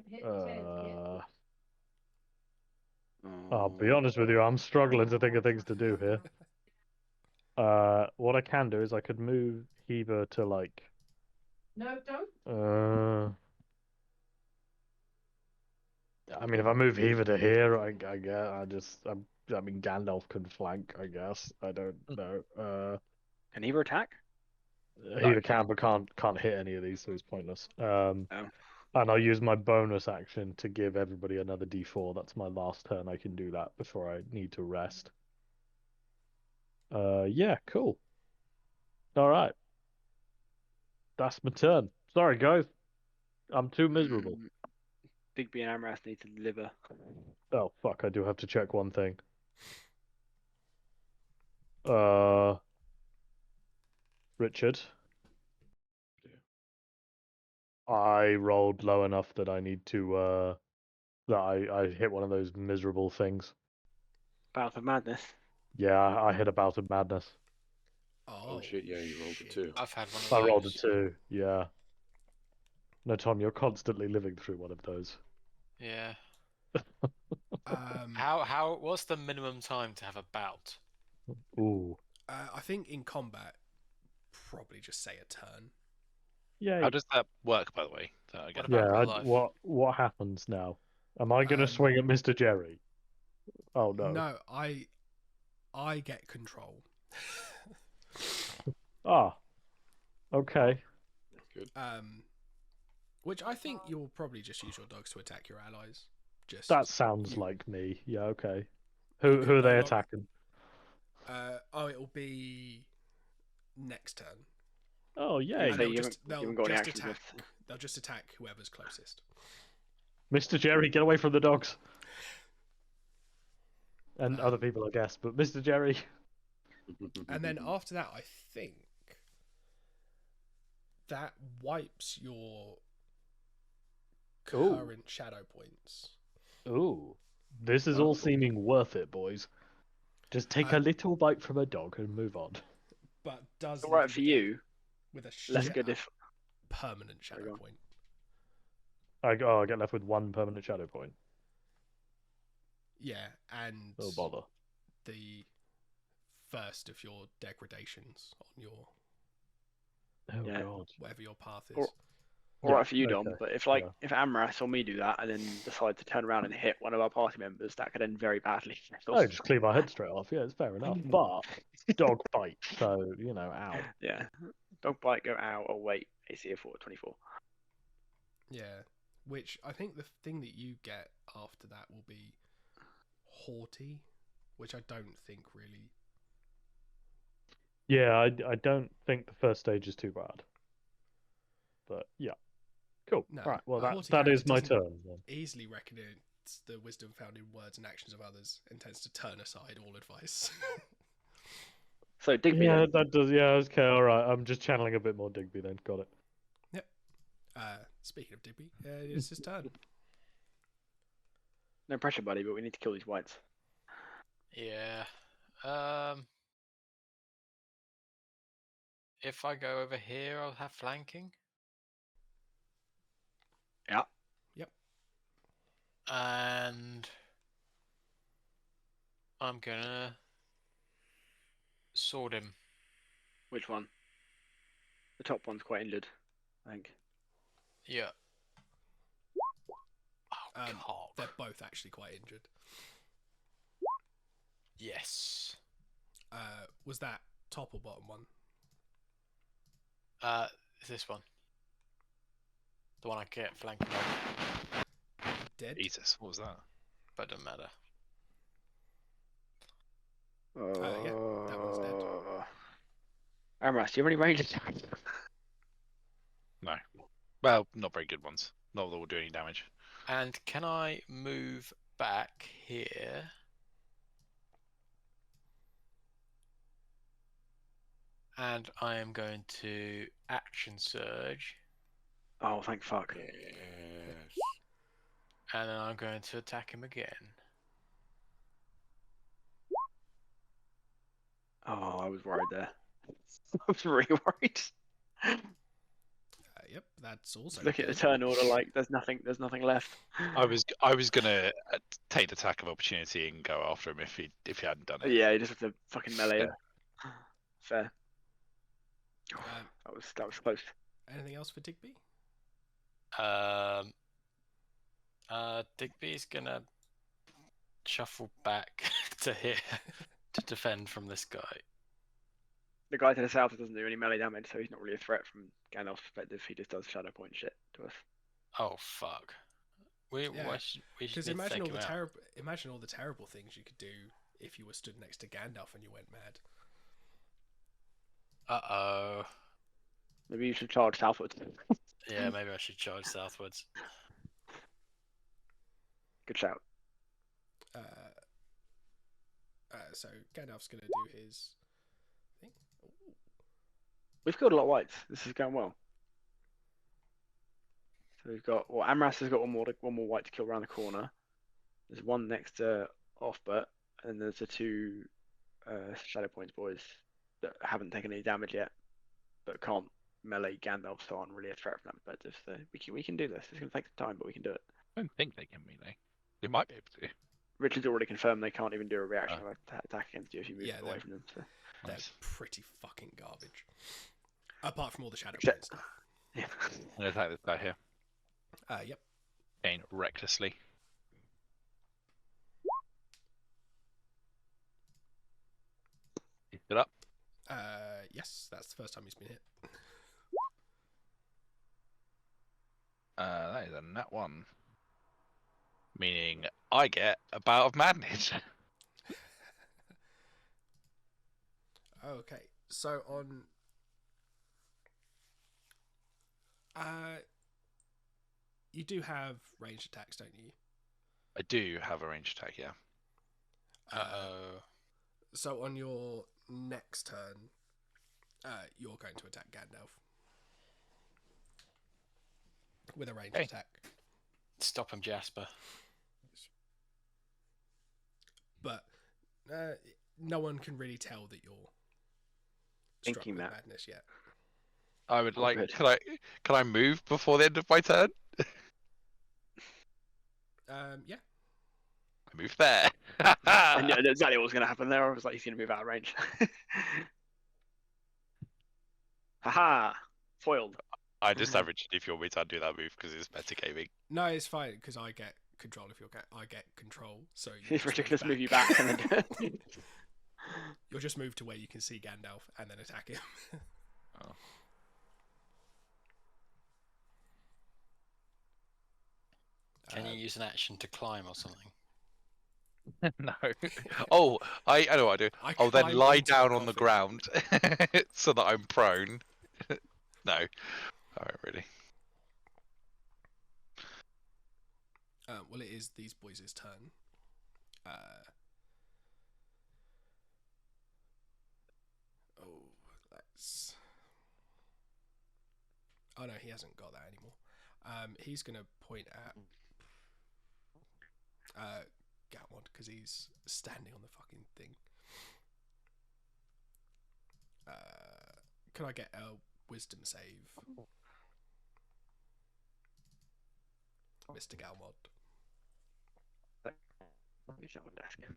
hit 10. Yeah. I'll be honest with you, I'm struggling to think of things to do here. What I can do is I could move Heber to like. No, don't. I mean, if I move Heber to here, I guess I mean, Gandalf can flank. I guess I don't know. Can Heber attack? Heber can, but can't hit any of these, so it's pointless. And I'll use my bonus action to give everybody another D4. That's my last turn. I can do that before I need to rest. Yeah, cool. All right. That's my turn. Sorry, guys. I'm too miserable. Digby and Amras need to deliver. Oh, fuck. I do have to check one thing. Richard. I rolled low enough that I need to, that I hit one of those miserable things. Bout of Madness. Yeah, I hit a bout of madness. Oh shit! Yeah, you rolled a 2. I've had one of I those. rolled a 2, yeah. No, Tom, you're constantly living through one of those. Yeah. Um, What's the minimum time to have a bout? Ooh. I think in combat, probably just say a turn. Yeah. How does that work, by the way? That I get What about Yeah, real life? what happens now? Am I gonna swing at Mr. Jerry? Oh no. No, I get control. Ah. Okay. Which I think you'll probably just use your dogs to attack your allies. Just That sounds you- like me. Yeah, okay. Who are they attacking? It'll be next turn. Oh yay. And So they'll you just, you haven't got any actions attack. left. They'll just attack whoever's closest. Mr. Jerry, get away from the dogs. And other people, I guess, but Mr. Jerry. And then after that, I think that wipes your Ooh. current shadow points. Ooh. This is all seeming worth it, boys. Just take a little bite from a dog and move on. But does All right leave for you. with a Less good if. permanent shadow go on. point. I get left with one permanent shadow point. Yeah, and Oh bother. the first of your degradations on your Oh Yeah. god. whatever your path is. Or- all right for you, okay, Dom. But if yeah. if Amras or me do that and then decide to turn around and hit one of our party members, that could end very badly. Oh, just cleave our head straight off. Yeah, it's fair enough. But dog bite, so ow. Yeah, dog bite, go out or wait. AC of 24. Yeah. Which I think the thing that you get after that will be haughty, which I don't think really. Yeah, I don't think the first stage is too bad. But yeah, cool. No, Right, well a that haughty that is character my doesn't turn then. Easily recognize the wisdom found in words and actions of others and tends to turn aside all advice. So Digby. Yeah, Then. that does. Yeah, okay, all right. I'm just channeling a bit more Digby then. Got it. Speaking of Digby, it's his turn. No pressure, buddy, but we need to kill these whites. Yeah. If I go over here, I'll have flanking. Yeah. Yep. And I'm gonna sword him. Which one? The top one's quite injured, I think. Yeah. Oh, cock. They're both actually quite injured. Yes. Was that top or bottom one? This one. The one I get flanking on. Dead. Jesus, what was that? But it doesn't matter. Yeah, that one's dead. Amras, do you have any range attacks? No. Well, not very good ones. Not that will do any damage. And can I move back here? And I am going to action surge. Oh, thank fuck. Yes. And then I'm going to attack him again. Oh, I was worried there. I was really worried. Yep, that's also. Look at the dead. turn order, like there's nothing left. I was gonna take the attack of opportunity and go after him if he hadn't done it. Yeah, you just have to fucking melee him. Fair. Um, That was close. Anything else for Digby? Digby's gonna shuffle back to here to defend from this guy. The guy to the south doesn't do any melee damage, so he's not really a threat from Gandalf's perspective. He just does shadow point shit to us. Oh fuck. We Yeah, should Because need to imagine take all him the out. imagine all the terrible things you could do if you were stood next to Gandalf and you went mad. Uh-oh. Maybe you should charge southwards. Yeah, maybe I should charge southwards. Good shout. So Gandalf's gonna do his thing. Ooh. We've killed a lot of whites. This is going well. So we've got Amras has got one more white to kill around the corner. There's one next to Offbert, and there's the two shadow points boys that haven't taken any damage yet, but can't melee Gandalf, so aren't really a threat from that perspective. So we can do this. It's gonna take some time, but we can do it. I don't think they can melee. They might be able to. Richard's already confirmed they can't even do a reaction attack against you if you move Yeah, away from them. So. They're Nice. pretty fucking garbage. Apart from all the shadow Except- point stuff. Yeah. I'm gonna attack this guy here. Yep. Again, recklessly. He stood up. Yes, that's the first time he's been hit. That is a nat 1. Meaning I get a bout of madness. Okay, so on. You do have ranged attacks, don't you? I do have a ranged attack, yeah. Uh-oh. So on your next turn, you're going to attack Gandalf with a ranged Okay. attack. Stop him, Jasper. But no one can really tell that you're struck Thinking with that. madness yet. I would like. good. Can I move before the end of my turn? Yeah. I move there. I knew exactly what was going to happen there. I was like, he's going to move out of range. Haha! Foiled. I just averaged if you want me to undo that move because it's metagaming. No, it's fine because I get control if I get control. So you It's just ridiculous. Move you back and then do it. You'll just move to where you can see Gandalf and then attack him. Oh. Can you use an action to climb or something? No. Oh, I know what I do. I'll then climb lie onto a down on the coffin. ground so that I'm prone. No. Alright, really. Well, it is these boys' turn. Let's. Oh no, he hasn't got that anymore. He's gonna point at Gatwad because he's standing on the fucking thing. Can I get a wisdom save, Mr. Galmod? Let me check my desk. I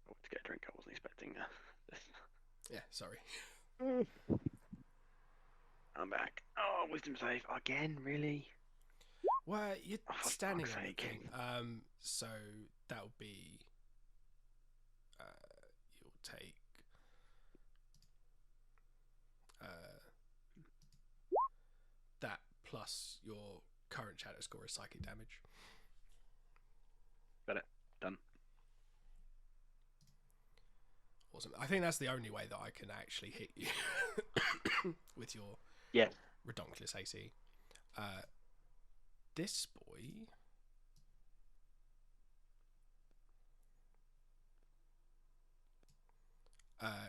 went to get a drink. I wasn't expecting this. Yeah, sorry. I'm back. Oh, wisdom save again? Really? Well, you're Oh, for standing fuck's on the sake. thing. So that'll be. You'll take. That plus your current shadow score is psychic damage. Got it. Done. Awesome. I think that's the only way that I can actually hit you with your Yeah. redonkulous AC. This boy.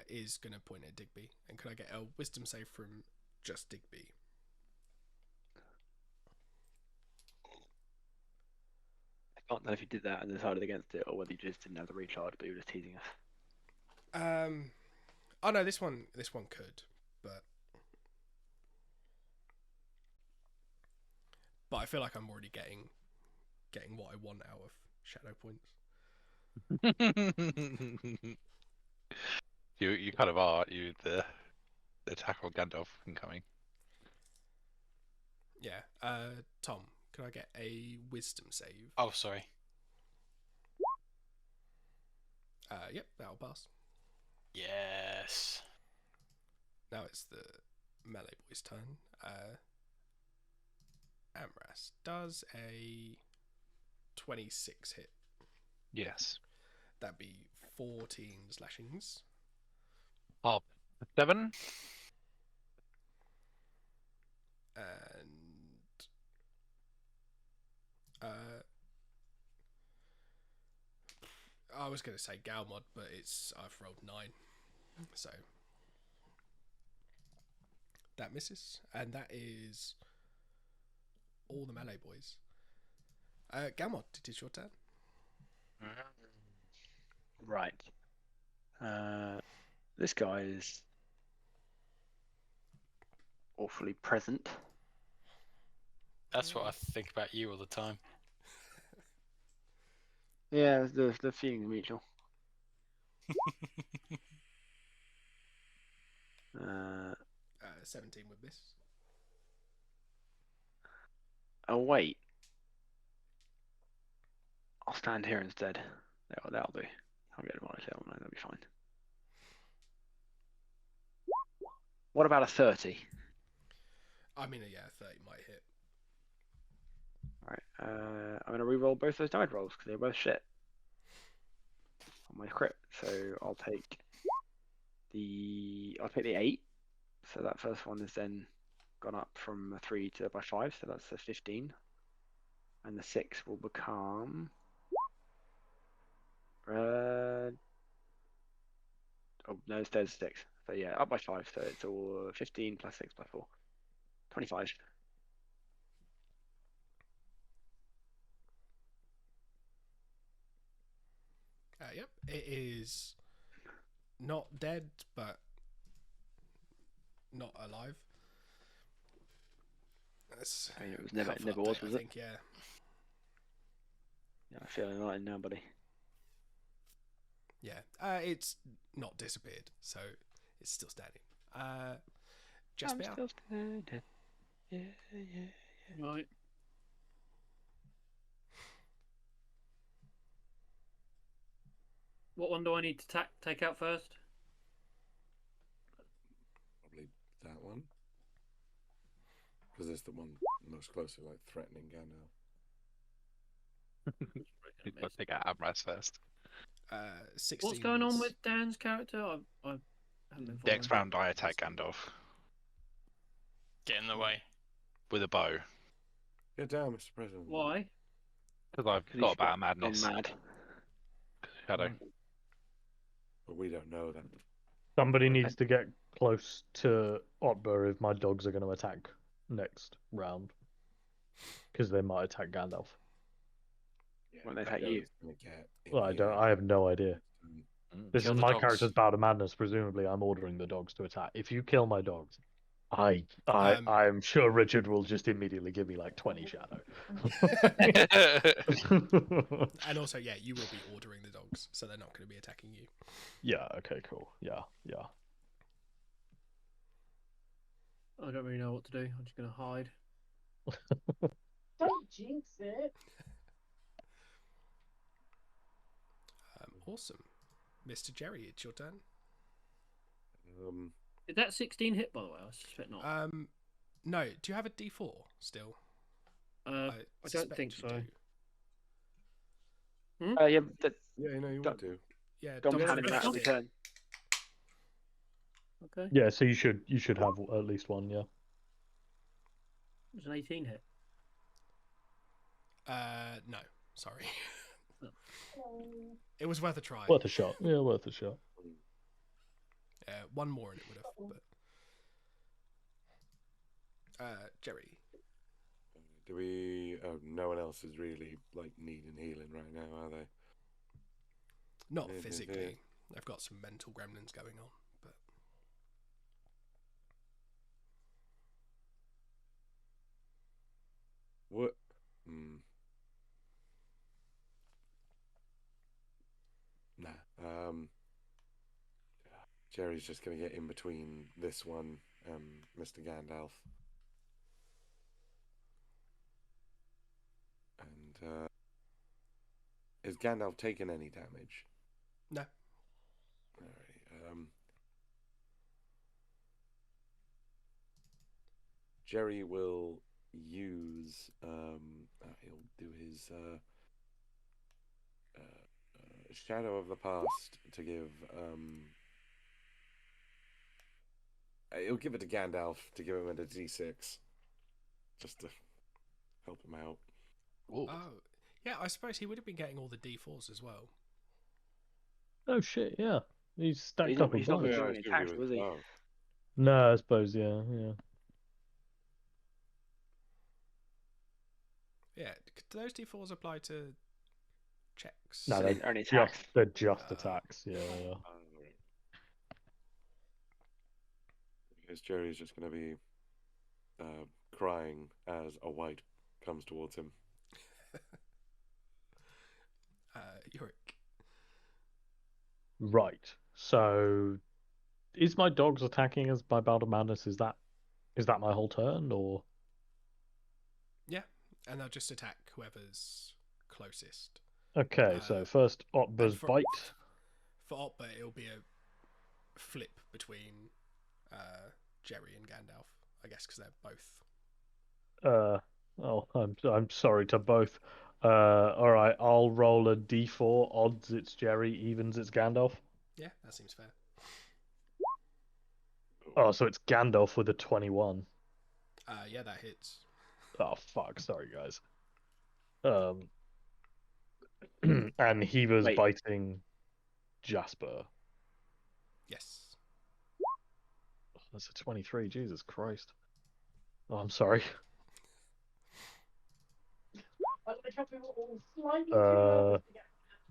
Is going to point at Digby. And could I get a wisdom save from just Digby? I can't tell if you did that and decided against it, or whether you just didn't have the recharge, but you were just teasing us. Oh no, this one could, but I feel like I'm already getting what I want out of shadow points. You kind of are, you the attack on Gandalf incoming. Yeah. Tom, can I get a wisdom save? Oh, sorry. Yep, that'll pass. Yes. Now it's the melee boy's turn. Amras does a 26 hit. Yes. That'd be 14 slashings. 7. And I was going to say Galmod, but I've rolled 9, so that misses, and that is all the melee boys. Galmod, it is your turn. Right. This guy is awfully present. That's what I think about you all the time. Yeah, the feeling is mutual. 17 with miss. Oh wait, I'll stand here instead. That'll do. I'll get advantage. That'll be fine. What about a 30? I mean, yeah, 30 might hit. Alright, I'm gonna re-roll both those die rolls because they're both shit on my crit. So I'll take the 8. So that first one is then gone up from a 3 to by 5, so that's a 15. And the 6 will become oh no, there's 6. So yeah, up by 5, so it's all 15 plus 6 by 4. 25. Yep, it is not dead, but not alive. That's I mean, it was never, it helpful never was update, I it? think, yeah. Yeah, I feel enlightened now, buddy. Yeah, it's not disappeared, so it's still standing. I'm Jasper, still standing. Yeah. Right. What one do I need to take out first? Probably that one. Because it's the one most closely like threatening Gandalf. You've got to take out Amras first. 16. What's going on with Dan's character? I haven't been Next following. round, I attack Gandalf Get in the way. with a bow Get down, Mr. President. Why? because I've He's got a got battle madness. gone mad. Shadow. But we don't know that. Somebody needs to get close to Otber if my dogs are going to attack next round. Because they might attack Gandalf. Yeah, Won't they that attack you? guy's gonna get in Well, I the don't. air. I have no idea. This Kill is the my dogs. character's bout of madness. Presumably, I'm ordering the dogs to attack. If you kill my dogs, I'm sure Richard will just immediately give me like 20 shadow. And also, yeah, you will be ordering the dogs, so they're not going to be attacking you. Yeah. Okay. Cool. Yeah. I don't really know what to do. I'm just gonna hide. Don't jinx it. Awesome. Mr. Jerry, it's your turn. Is that 16 hit, by the way? I suspect not. No, do you have a D4 still? I don't suspect think you so. do. Yeah, but Yeah, you know you would do. Yeah, Dom Yeah, had him it's out not- every turn. Okay. Yeah. So you should have at least one. Yeah. It was an 18 hit. No, sorry. It was worth a try. Worth a shot. Yeah. Worth a shot. One more and it would have. But Jerry. Do we? Oh, no one else is really like needing healing right now, are they? Not Yeah, physically. They've got some mental gremlins going on, but What? Nah. Jerry's just gonna get in between this one and Mr. Gandalf. And is Gandalf taking any damage? no. Alright. Jerry will use he'll do his Shadow of the Past to give he'll give it to Gandalf to give him a D6 just to help him out. Ooh. Oh, yeah. I suppose he would have been getting all the D4s as well. Oh shit. Yeah. He's stacked He's up. not, he's not in going bonus. to do any attacks, was he? Oh. No, I suppose. Yeah. Yeah. Do those D4s apply to checks? No, So they're only just, attacks. they're just attacks. Yeah. Because Jerry's just going to be crying as a white comes towards him. Yorick. Right. So, is my dogs attacking as my bout of madness? Is that my whole turn, or? Yeah, and they'll just attack whoever's closest. Okay. So first, Otber's for- bite. For Otber, it'll be a flip between Jerry and Gandalf, I guess, because they're both. Oh, I'm sorry to both. All right. I'll roll a d4. Odds it's Jerry. Evens it's Gandalf. Yeah, that seems fair. Oh, so it's Gandalf with a 21. Yeah, that hits. Oh fuck. Sorry, guys. And he was Wait. biting Jasper. Yes. That's a 23. Jesus Christ. Oh, I'm sorry. I hope we were all slightly too Uh, early to get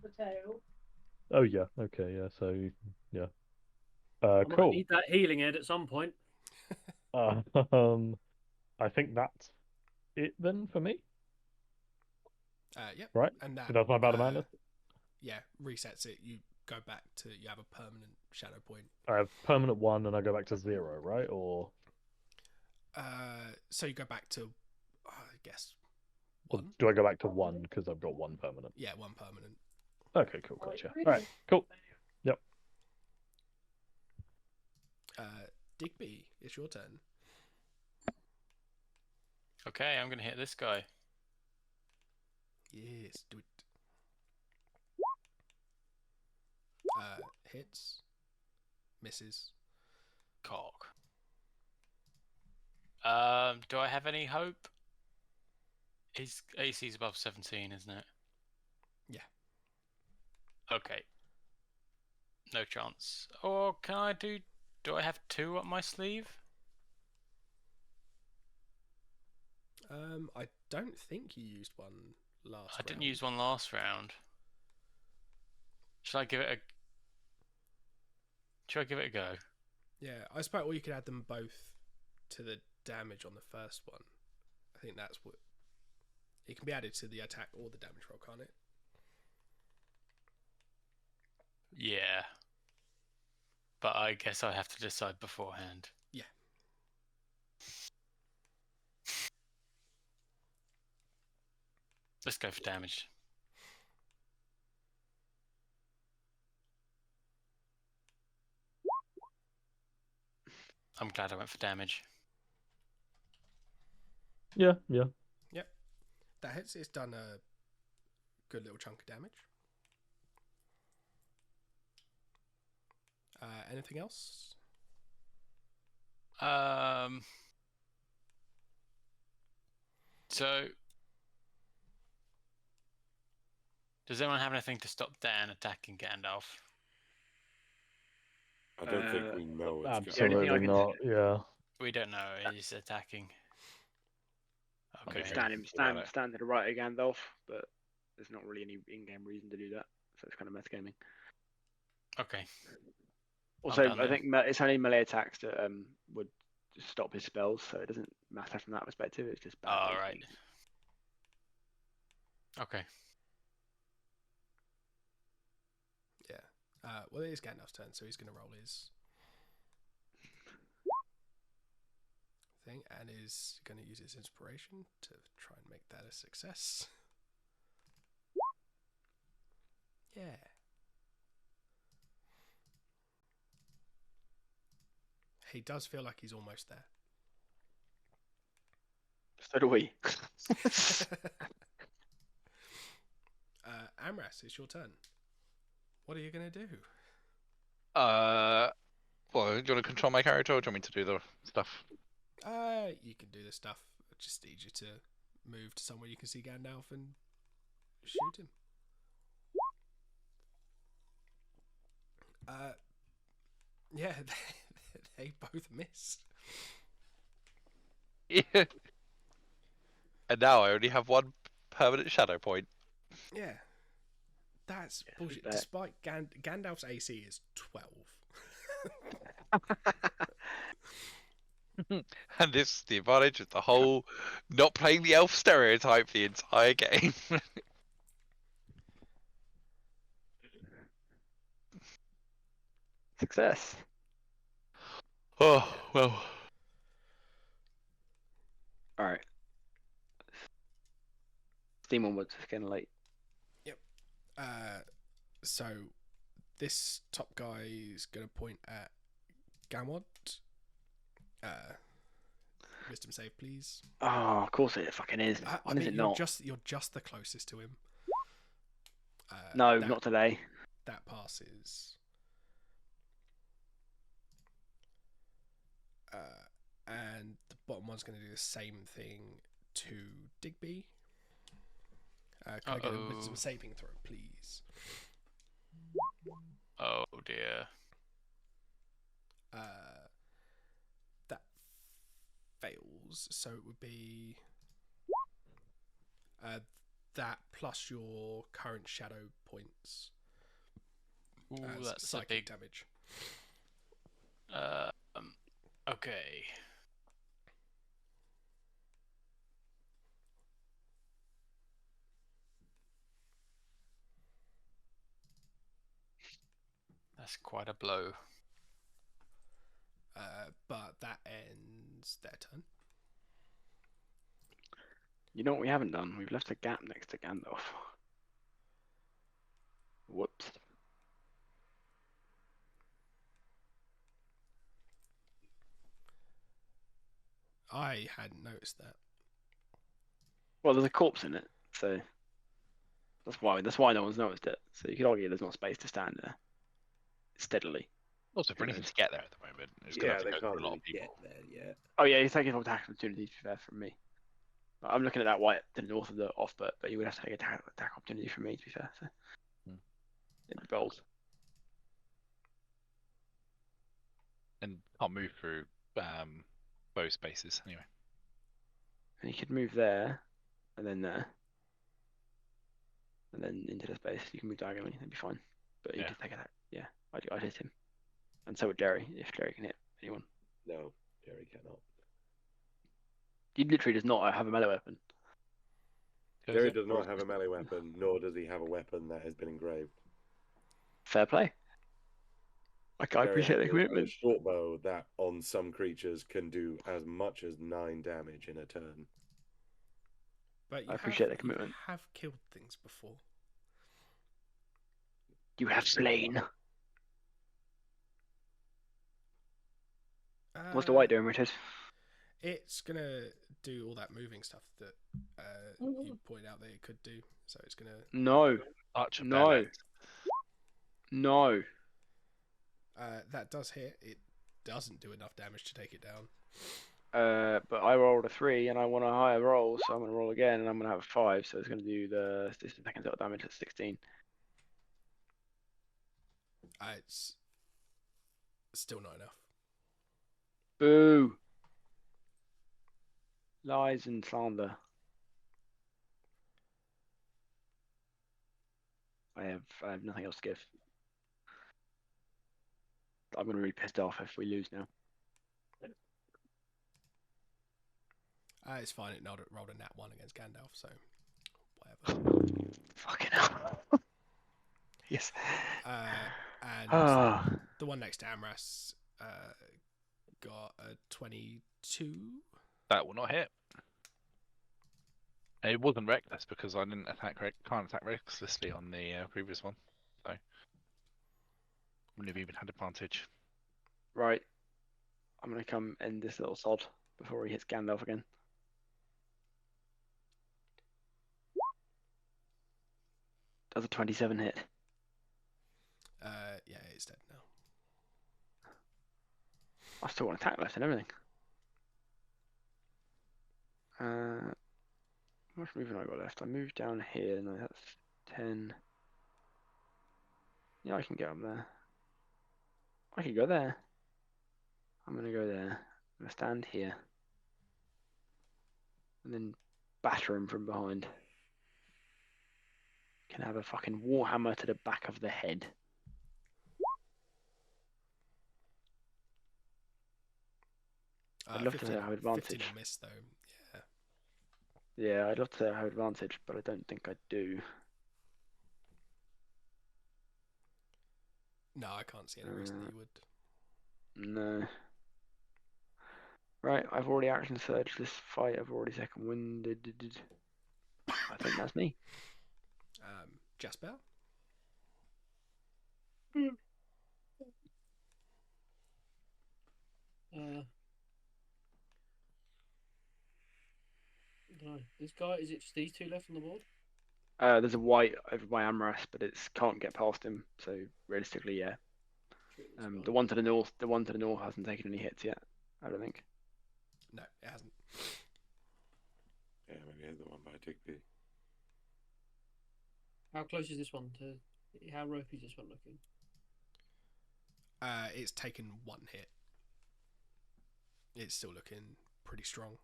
the tail. Oh yeah. Okay. Yeah. So yeah. I might Cool. need that healing Ed at some point. I think that's it then for me. Yep. Right. And that. So that's my bout of madness. Yeah, resets it. You go back to. You have a permanent shadow point. I have permanent 1 and I go back to 0, right? Or So you go back to, I guess, Or one. do I go back to 1 because I've got 1 permanent? Yeah, 1 permanent. Okay, cool, gotcha. All right, cool. Yep. Digby, it's your turn. Okay, I'm gonna hit this guy. Yes, do it. Hits. Misses. Cock. Do I have any hope? His AC's above 17, isn't it? Yeah. Okay. No chance. Or can I do... Do I have 2 up my sleeve? I don't think you used one last I didn't round. use one last round. Should I give it a... Should I give it a go? Yeah, I suppose, or you could add them both to the damage on the first one. I think that's what... It can be added to the attack or the damage roll, can't it? Yeah. But I guess I have to decide beforehand. Yeah. Let's go for damage. I'm glad I went for damage. Yeah, yeah. Yep. That hits. It's done a good little chunk of damage. Anything else? So... Does anyone have anything to stop Dan attacking Gandalf? I don't think we know what's going Absolutely I can- not. Yeah. We don't know. He's attacking. Okay. Okay. Stand to the right of Gandalf, but there's not really any in-game reason to do that, so it's kind of metagaming. Okay. Also, done I then. think it's only melee attacks that would stop his spells, so it doesn't matter from that perspective. It's just bad. All AC. right. Okay. Yeah. Well, it is Gandalf's turn, so he's going to roll his thing and is going to use his inspiration to try and make that a success. Yeah. He does feel like he's almost there. So do we. Amras, it's your turn. What are you going to do? Well, do you want to control my character, or do you want me to do the stuff? You can do this stuff. I just need you to move to somewhere you can see Gandalf and shoot him. Yeah, they both miss. Yeah. And now I only have 1 permanent shadow point. Yeah. That's Yeah, bullshit. that- Despite Gandalf's AC is 12. And this is the advantage of the whole not playing the elf stereotype the entire game. Success. Oh, well. All right. Steam onwards. It's getting late. So this top guy is going to point at Gamod. Wisdom save, please. Oh, of course it fucking is. Why is it you're not? you're just the closest to him. No, that, not today. That passes. And the bottom one's going to do the same thing to Digby. Can I get a wisdom saving throw, please? Oh dear. That fails, so it would be that plus your current shadow points Ooh, as that's a psychic big... damage. Okay. That's quite a blow. But that ends their turn. You know what we haven't done? We've left a gap next to Gandalf. Whoops. I hadn't noticed that. Well, there's a corpse in it, so that's why no one's noticed it. So you could argue there's not space to stand there steadily. Also, for anything to get there at the moment, it's going to Yeah, have to they go can't through a lot really of people. get there yet. Oh yeah, he's taking an attack opportunity to be fair from me. I'm looking at that white to the north of the offbert, but he would have to take an attack opportunity from me to be fair. So it'd be bold. And can't move through both spaces anyway. And he could move there, and then there, and then into the space. You can move diagonally, that'd be fine. But he Yeah. did take attack. Yeah, I'd hit him, and so would Jerry if Jerry can hit anyone. No, Jerry cannot. He literally does not have a melee weapon. Jerry does not have a melee weapon, nor does he have a weapon that has been engraved. Fair play. I Jerry appreciate the has a commitment. short bow that on some creatures can do as much as 9 damage in a turn. But you I appreciate the you commitment. have killed things before. You have slain. What's the white doing, Richard? It's gonna do all that moving stuff that you pointed out that it could do. So it's gonna. No. Archer No. Bellet. No. That does hit. It doesn't do enough damage to take it down. But I rolled a 3 and I want a higher roll, so I'm gonna roll again and I'm gonna have a 5, so it's gonna do the second total damage at 16. It's still not enough. Boo! Lies and slander. I have nothing else to give. I'm gonna be really pissed off if we lose now. It's fine. It rolled a nat 1 against Gandalf, so whatever. Fucking hell. Yes. And Ah. the one next to Amras got a 22. That will not hit. It wasn't reckless because I didn't can't attack recklessly on the previous one, so wouldn't have even had advantage. Right. I'm gonna come end this little sod before he hits Gandalf again. Does a 27 hit? Yeah, it's dead now. I still want attack left and everything. How much movement I got left? I moved down here, and that's 10. Yeah, I can get up there. I can go there. I'm gonna go there. I'm gonna stand here. And then batter him from behind. Can have a fucking warhammer to the back of the head. I'd love to 15, have advantage. 15 will miss, though. Yeah. Yeah, I'd love to have advantage, but I don't think I do. No, I can't see any reason that you would. No. Right, I've already action surged this fight. I've already second winded. I think that's me. Jasper? No, this guy, is it just these two left on the board? There's a white over by Amras, but it can't get past him. So realistically, yeah. The one to the north hasn't taken any hits yet. I don't think. No, it hasn't. Yeah, maybe the one by Digby. How close is this one to? How ropey is this one looking? It's taken 1 hit. It's still looking pretty strong.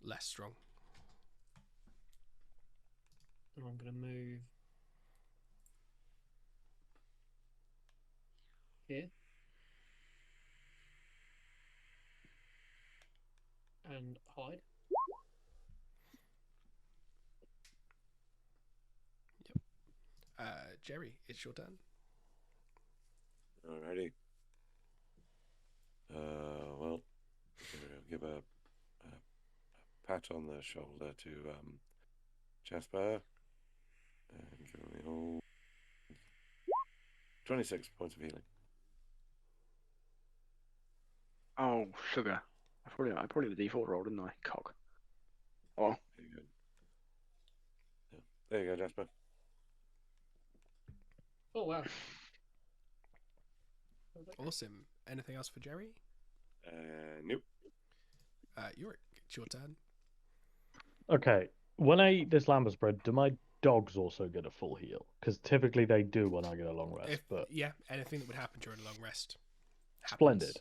Less strong. And I'm going to move here and hide. Jerry, it's your turn. Alrighty. Well, give a pat on the shoulder to Jasper, and give him the old 26 points of healing. Oh, sugar. I probably the D4 roll, didn't I? Cock. Oh, There you go. Yeah. There you go, Jasper. Oh wow. Awesome. Anything else for Jerry? Nope. Yorick, it's your turn. Okay, when I eat this lambus bread, do my dogs also get a full heal? Because typically they do when I get a long rest. But Yeah, anything that would happen during a long rest. Happens. Splendid.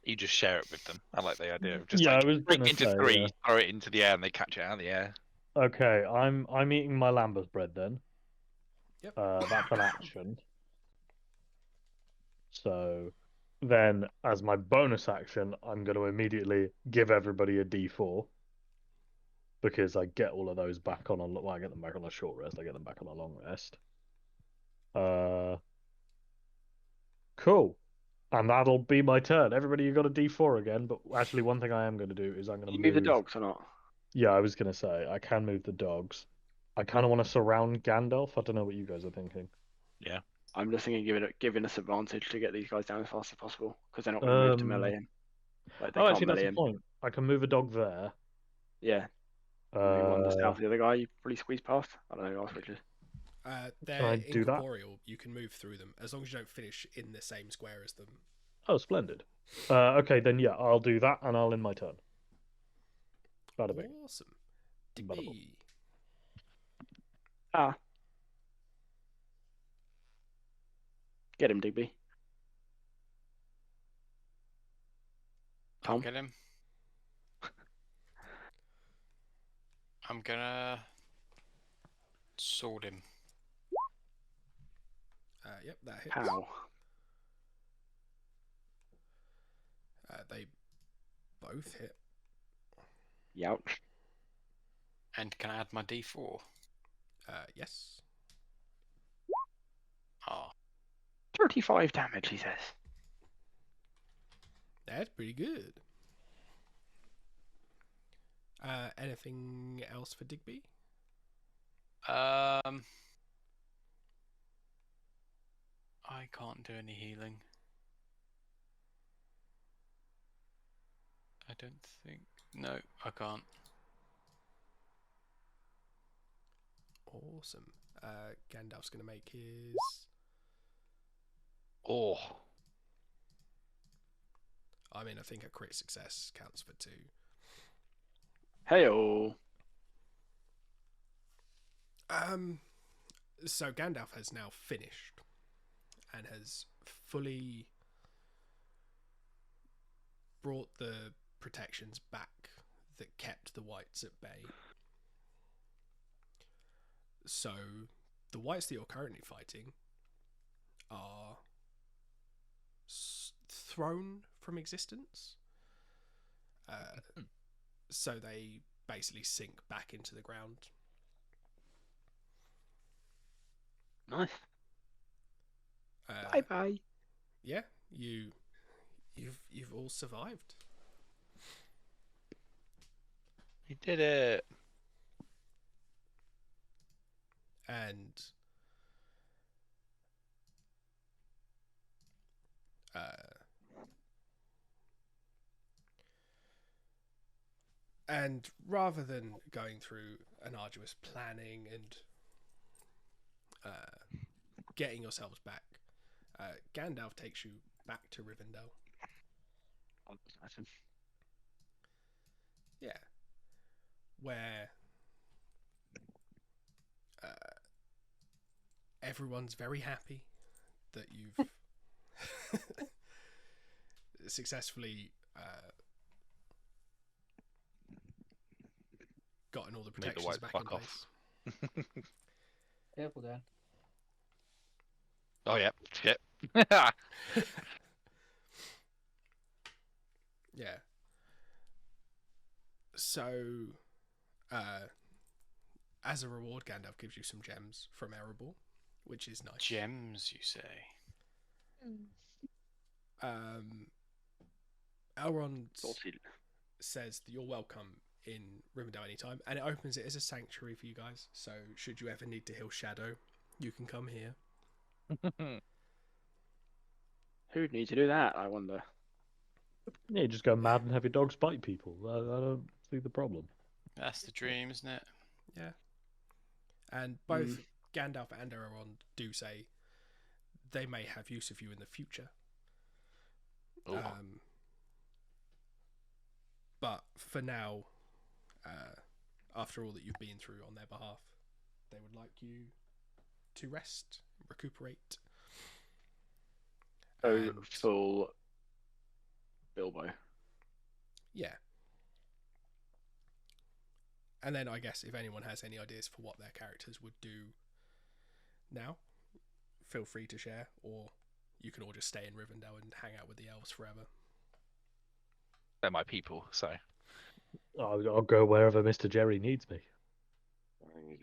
You just share it with them. I like the idea of just Yeah, like I was break gonna into say, three, yeah. throw it into the air, and they catch it out of the air. Okay, I'm eating my lambus bread then. Yep. That's an action. So then, as my bonus action, I'm going to immediately give everybody a D4 because I get all of those back on a. Well, I get them back on a short rest. I get them back on a long rest. Cool. And that'll be my turn. Everybody, you got a D4 again. But actually, one thing I am going to do is I'm going to you move move the dogs or not? Yeah, I was going to say I can move the dogs. I kind of want to surround Gandalf. I don't know what you guys are thinking. Yeah. I'm just thinking giving us advantage to get these guys down as fast as possible because they're not going to move to melee him. Like they Oh, can't actually, that's melee a him. point. I can move a dog there. Yeah. Maybe one just out for the other guy. You probably squeeze past. I don't know. I'll switch it. They're I do that? incorporeal. You can move through them as long as you don't finish in the same square as them. Oh, splendid. Okay, then yeah, I'll do that and I'll end my turn. Bada bing. Awesome. Bada boom. Digby. Ah. Get him, Digby. I'll Tom? get him. I'm gonna sword him. Yep, that hits. How? They both hit. Youch. And can I add my D4? Yes. Oh, 35 damage, he says. That's pretty good. Anything else for Digby? I can't do any healing. I don't think. No, I can't. Awesome. Gandalf's going to make his. Oh. I mean, I think a crit success counts for 2. Hey-oh. So Gandalf has now finished and has fully brought the protections back that kept the whites at bay. So the whites that you're currently fighting are thrown from existence. So they basically sink back into the ground. Nice. Bye-bye. Yeah, you've all survived. He did it. And rather than going through an arduous planning and getting yourselves back, Gandalf takes you back to Rivendell. Yeah, where everyone's very happy that you've successfully gotten all the Make the protections white back fuck in off. place. Careful, Dan. Oh yeah, shit. Yeah. So, as a reward, Gandalf gives you some gems from Erebor, which is nice. gems, you say? Elrond Saucy. says that you're welcome in Rivendell anytime, and it opens it as a sanctuary for you guys. So should you ever need to heal Shadow, you can come here. Who'd need to do that, I wonder? Yeah, you just go mad and have your dogs bite people. I don't see the problem. That's the dream, isn't it? Yeah. And both Gandalf and Elrond do say they may have use of you in the future. Oh. But for now, after all that you've been through on their behalf, they would like you to rest, recuperate. Oh, And- full Bilbo. Yeah. And then I guess if anyone has any ideas for what their characters would do now, feel free to share, or you can all just stay in Rivendell and hang out with the elves forever. They're my people, so I'll go wherever Mr. Jerry needs me. I think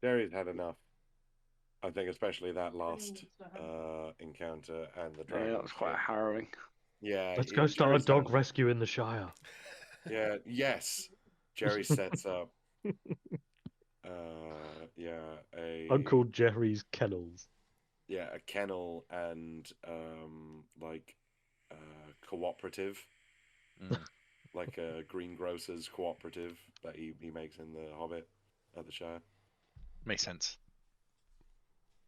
Jerry's had enough. I think especially that last encounter and the dragon. Yeah, that was quite harrowing. Yeah. Let's go start a Jerry's dog done- rescue in the Shire. Yeah. Yes. Jerry sets up. Uncle Jerry's kennels. Yeah, a kennel and cooperative, like a greengrocers cooperative that he makes in the Hobbit at the Shire. makes sense.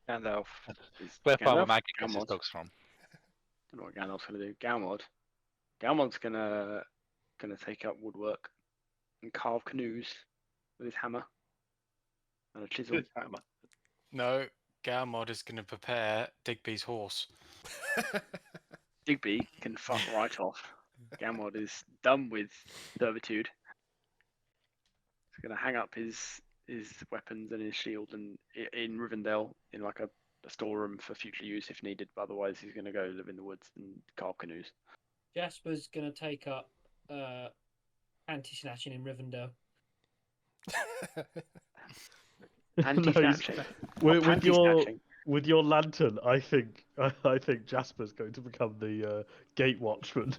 Gandalf. Where Farmer Gandalf? Maggie gets his Galmod. dogs from. I don't know what Gandalf's gonna do. Galmod's gonna take up woodwork and carve canoes with his hammer and a chisel. No, Galmod is going to prepare Digby's horse. Digby can fuck right off. Galmod is done with servitude. He's gonna hang up his weapons and his shield and in Rivendell in like a storeroom for future use if needed. But otherwise, he's gonna go live in the woods and carve canoes. Jasper's going to take up anti-snatching in Rivendell. Anti-snatching. With your lantern, I think Jasper's going to become the gate watchman,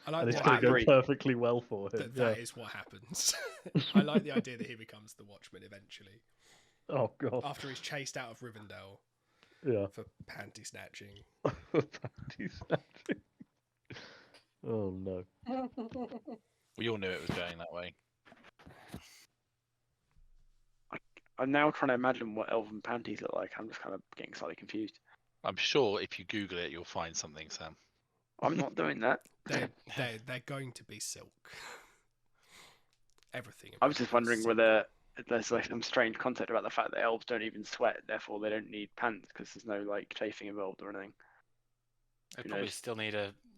I like and it's the going to idea go perfectly well for him. that is what happens. I like the idea that he becomes the Watchman eventually, Oh god. after he's chased out of Rivendell Yeah. for panty snatching. Panty snatching. Oh no. We all knew it was going that way. I'm now trying to imagine what elven panties look like. I'm just kind of getting slightly confused. I'm sure if you Google it, you'll find something, Sam. I'm not doing that. They're going to be silk. Everything. I was about just it is wondering silk. whether there's like some strange concept about the fact that elves don't even sweat, therefore they don't need pants because there's no like chafing involved or anything. They Who probably knows?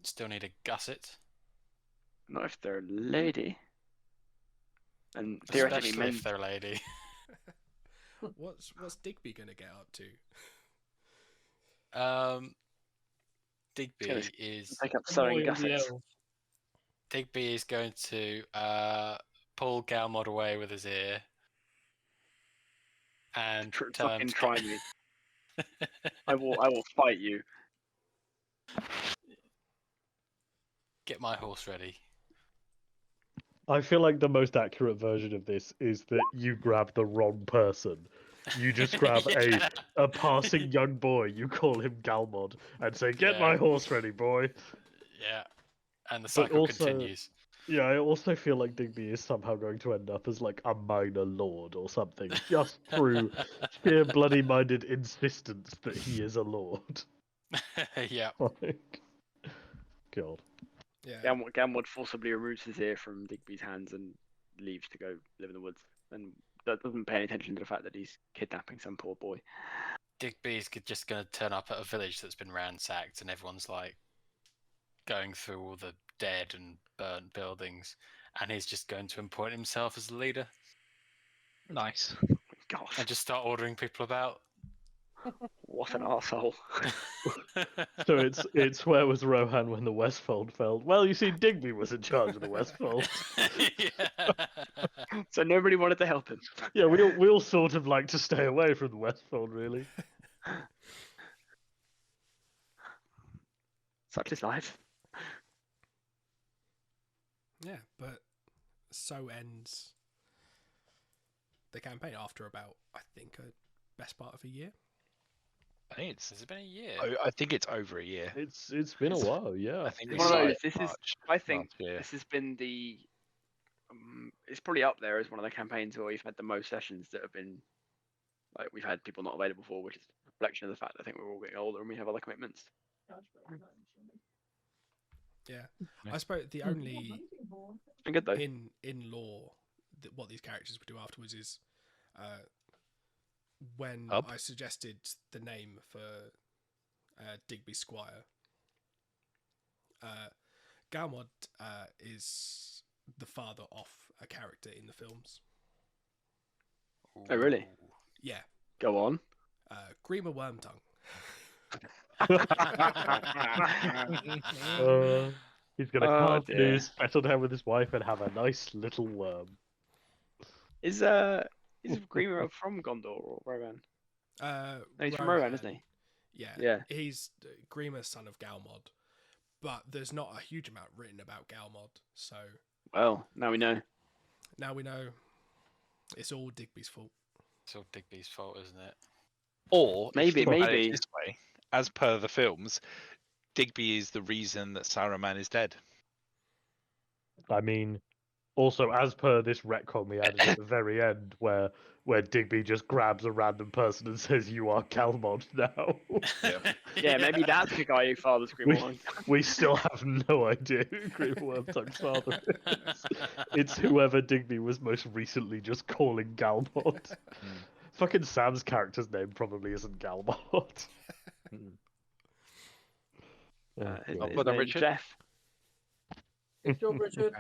still need a gusset, Not if they're a lady. And theoretically, especially men. if they're a lady. What's Digby gonna get up to? Digby gonna is Take up sewing Annoy all the gussets. elves. Digby is going to pull Galmod away with his ear and tell him Fucking to try me. I will fight you. get my horse ready. I feel like the most accurate version of this is that you grab the wrong person. You just grab Yeah. a passing young boy, you call him Galmod, and say, "Get Yeah. my horse ready, boy." Yeah, and the cycle also- continues. Yeah, I also feel like Digby is somehow going to end up as like a minor lord or something, just through sheer bloody-minded insistence that he is a lord. Yeah, Like, God. Yeah. Gamwood forcibly removes his ear from Digby's hands and leaves to go live in the woods. And doesn't pay any attention to the fact that he's kidnapping some poor boy. Digby's just going to turn up at a village that's been ransacked, and everyone's like going through all the dead and burnt buildings, and he's just going to appoint himself as the leader Nice. God, and just start ordering people about. what an arsehole. So it's where was Rohan when the Westfold fell? Well, you see, Digby was in charge of the Westfold. Yeah. So nobody wanted to help him. Yeah, we all sort of like to stay away from the Westfold, really. Such is life. Yeah, but so ends the campaign after about, I think, a best part of a year. I think it's. Has it been a year? I think it's over a year. It's been a while, yeah. I think It's we one of started those. This is. March I think last year. this has been the. It's probably up there as one of the campaigns where we've had the most sessions that have been. Like we've had people not available for, which is a reflection of the fact that I think we're all getting older and we have other commitments. Yeah, Yeah. I suppose the only It's been good though. in lore what these characters would do afterwards is when Up. I suggested the name for Digby Squire. Galmod is the father of a character in the films. Oh, really? Ooh. Yeah, Go on. Grima Wormtongue. He's gonna Oh, carve dear. news, settle down with his wife, and have a nice little worm. Is Grima from Gondor or Rohan? No, he's from Rohan, isn't he? Yeah, Yeah. He's Grima's son of Galmod, but there's not a huge amount written about Galmod, so Well, now we know. now we know it's all Digby's fault. It's all Digby's fault, isn't it? Or if you Maybe, think about it maybe. this way, as per the films, Digby is the reason that Saruman is dead. I mean, also as per this retcon we added at the very end, where Digby just grabs a random person and says, "You are Calmod now." Yeah, maybe that's the guy who fathers Grima Wormtongue. We still have no idea who Grima Wormtongue's father is. It's whoever Digby was most recently just calling Galmod. Fucking Sam's character's name probably isn't Galmod. His well done, name's Richard. Jeff. Good job, Richard.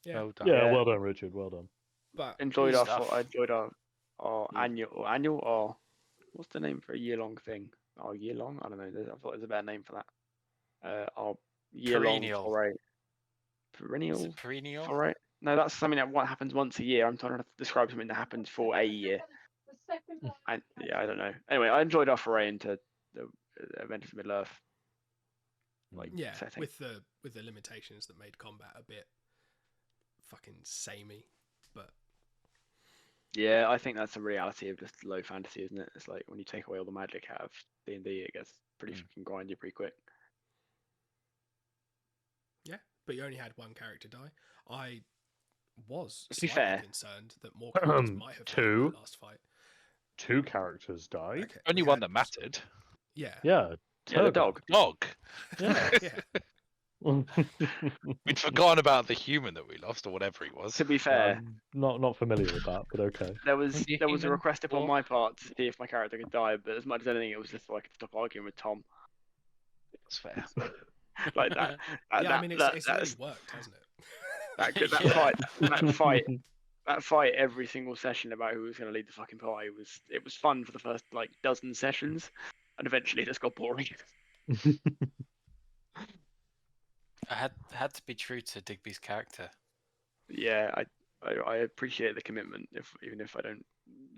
Yeah, Well done. Yeah, Yeah. well done, Richard. Well done. but Enjoyed Good our stuff. I enjoyed our annual or what's the name for a year long thing? Oh, year long? I don't know. I thought there's a better name for that. Our year long Perennial. foray. Is Perennial it perennial? foray? No, that's something that what happens once a year. I'm trying to describe something that happens for a year. I don't know. Anyway, I enjoyed our foray into the Adventures of Middle Earth. Like yeah, setting. with the limitations that made combat a bit fucking samey, but Yeah, I think that's a reality of just low fantasy, isn't it? It's like when you take away all the magic out of D&D, it gets pretty fucking grindy pretty quick. yeah. But you only had one character die. I was To be slightly fair. concerned that more characters might have died in Two. the last fight. 2 characters died. Okay, Only we one had- that mattered. Yeah, Yeah. Yeah, the Turgot. dog. Dog. Yeah. yeah. We'd forgotten about the human that we lost, or whatever he was. To be fair, I'm not familiar with that, but okay. there was Was he a human request upon or- my part to see if my character could die, but as much as anything, it was just so I could stop arguing with Tom. That's fair. Like that. Yeah, I mean, it's really worked, hasn't it? That fight every single session about who was going to lead the fucking party was fun for the first like dozen sessions, and eventually it just got boring. I had to be true to Digby's character. Yeah, I appreciate the commitment, even if I don't.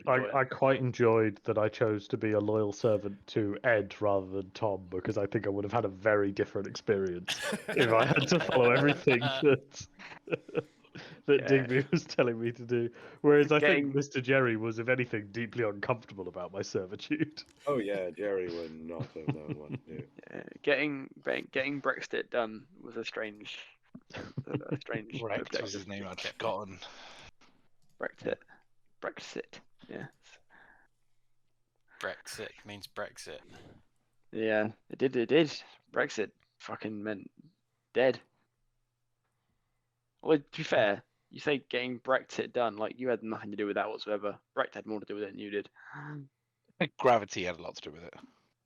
enjoy it. I quite enjoyed that I chose to be a loyal servant to Ed rather than Tom, because I think I would have had a very different experience if I had to follow everything that Yeah. Digby was telling me to do. Whereas I Getting- think Mr. Jerry was, if anything, deeply uncomfortable about my servitude. Oh yeah, Jerry would not have known what to do. Yeah, getting Brexit done was a strange Rex was objective. his name. I'd forgotten. Brexit. Yeah. Brexit means Brexit. Yeah, it did. Brexit fucking meant dead. Well, to be fair, you say getting Brexit done, like you had nothing to do with that whatsoever. Brexit had more to do with it than you did. Gravity had a lot to do with it.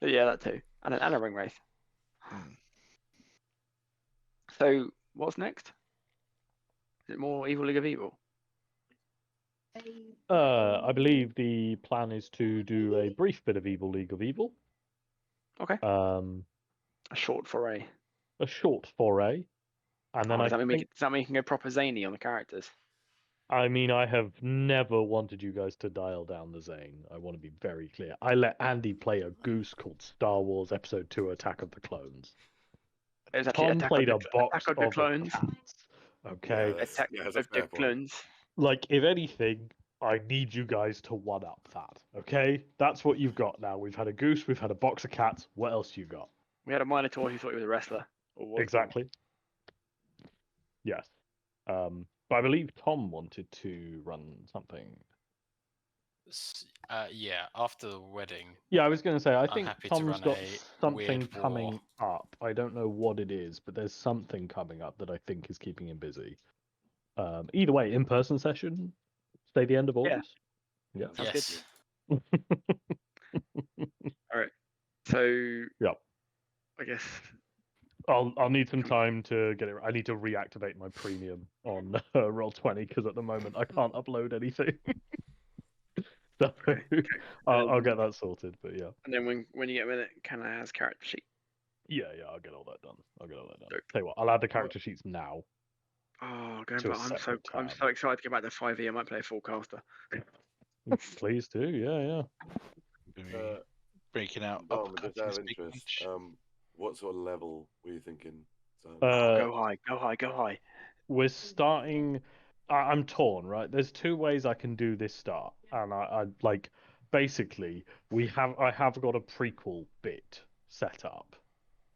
But yeah, that too. And a ring wraith. Hmm. So, what's next? Is it more Evil League of Evil? I believe the plan is to do a brief bit of Evil League of Evil. Okay. Um, A short foray. a short foray, and then Does I that mean think, does that mean you can go proper zany on the characters? I mean, I have never wanted you guys to dial down the Zane. I want to be very clear. I let Andy play a goose called Star Wars Episode 2 Attack of the Clones. It's actually Tom played a box Attack of the of Clones. cats. Okay, Attack that's a of fair the point. Clones. like if anything, I need you guys to one up that. Okay, that's what you've got now. We've had a goose, we've had a box of cats. What else you got? We had a Minotaur who thought he was a wrestler. Or was one. Exactly. Yes. But I believe Tom wanted to run something. Yeah, after the wedding, Yeah, I was going to say, I I'm think happy to Tom's run got a something weird coming war. up. I don't know what it is, but there's something coming up that I think is keeping him busy. Either way, in-person session, stay the end of Yeah. August. Yeah. Sounds Yes. good. All right. So. Yep. I guess. I'll need some time to get it. I need to reactivate my premium on Roll20 because at the moment I can't upload anything. So Okay. I'll get that sorted. But yeah. And then when you get a minute, can I ask character sheet? Yeah, I'll get all that done. Dope. Tell you what, I'll add the character sheets now. Oh, going To a back! I'm separate I'm tab. so excited to get back to 5e. I might play a full caster. Please do. Yeah. Breaking out Dom, just out uppercutting of big interest, punch. what sort of level were you thinking? Go high. We're starting. I'm torn, right? There's two ways I can do this start, and I like basically I have got a prequel bit set up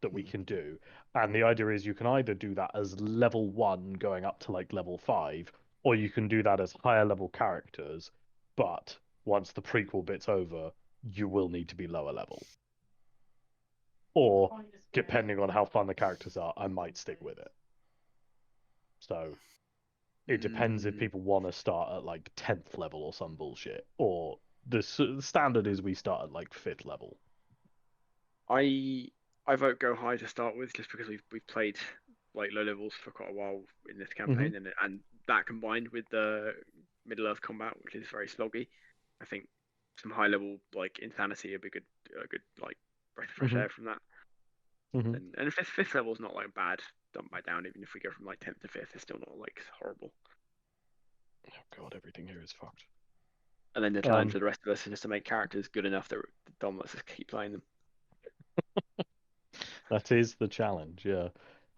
that we can do, and the idea is you can either do that as level 1 going up to like level 5, or you can do that as higher level characters, but once the prequel bit's over, you will need to be lower level. Or depending on how fun the characters are, I might stick with it. So it depends if people want to start at like 10th level or some bullshit, or the standard is we start at like 5th level. I vote go high to start with, just because we've played like low levels for quite a while in this campaign, and that combined with the Middle Earth combat, which is very sloggy, I think some high level like insanity would be a good like breath of fresh air from that. And fifth level is not like bad done by down. Even if we go from like 10th to 5th, it's still not like horrible. Oh god, everything here is fucked. And then the challenge for the rest of us is just to make characters good enough that Dom lets us keep playing them. That is the challenge, yeah.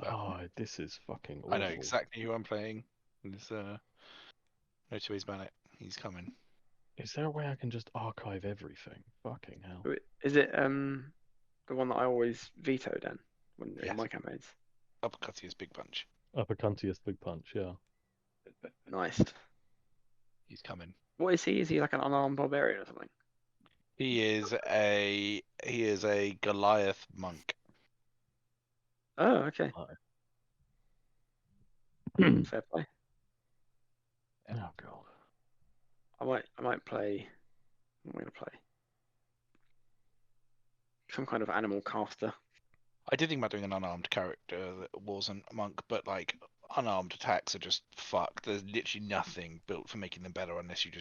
Oh, this is fucking awful. I know exactly who I'm playing. There's no two ways about it. He's coming. Is there a way I can just archive everything? Fucking hell. Is it the one that I always veto then in my campaigns? Uppercuttiest big punch. Uppercuntiest big punch, yeah. Nice. He's coming. What is he? Is he like an unarmed barbarian or something? He is a Goliath monk. Oh, okay. Fair play. Oh god. I might play. I'm gonna play some kind of animal caster. I did think about doing an unarmed character that wasn't a monk, but like unarmed attacks are just fucked. There's literally nothing built for making them better unless you just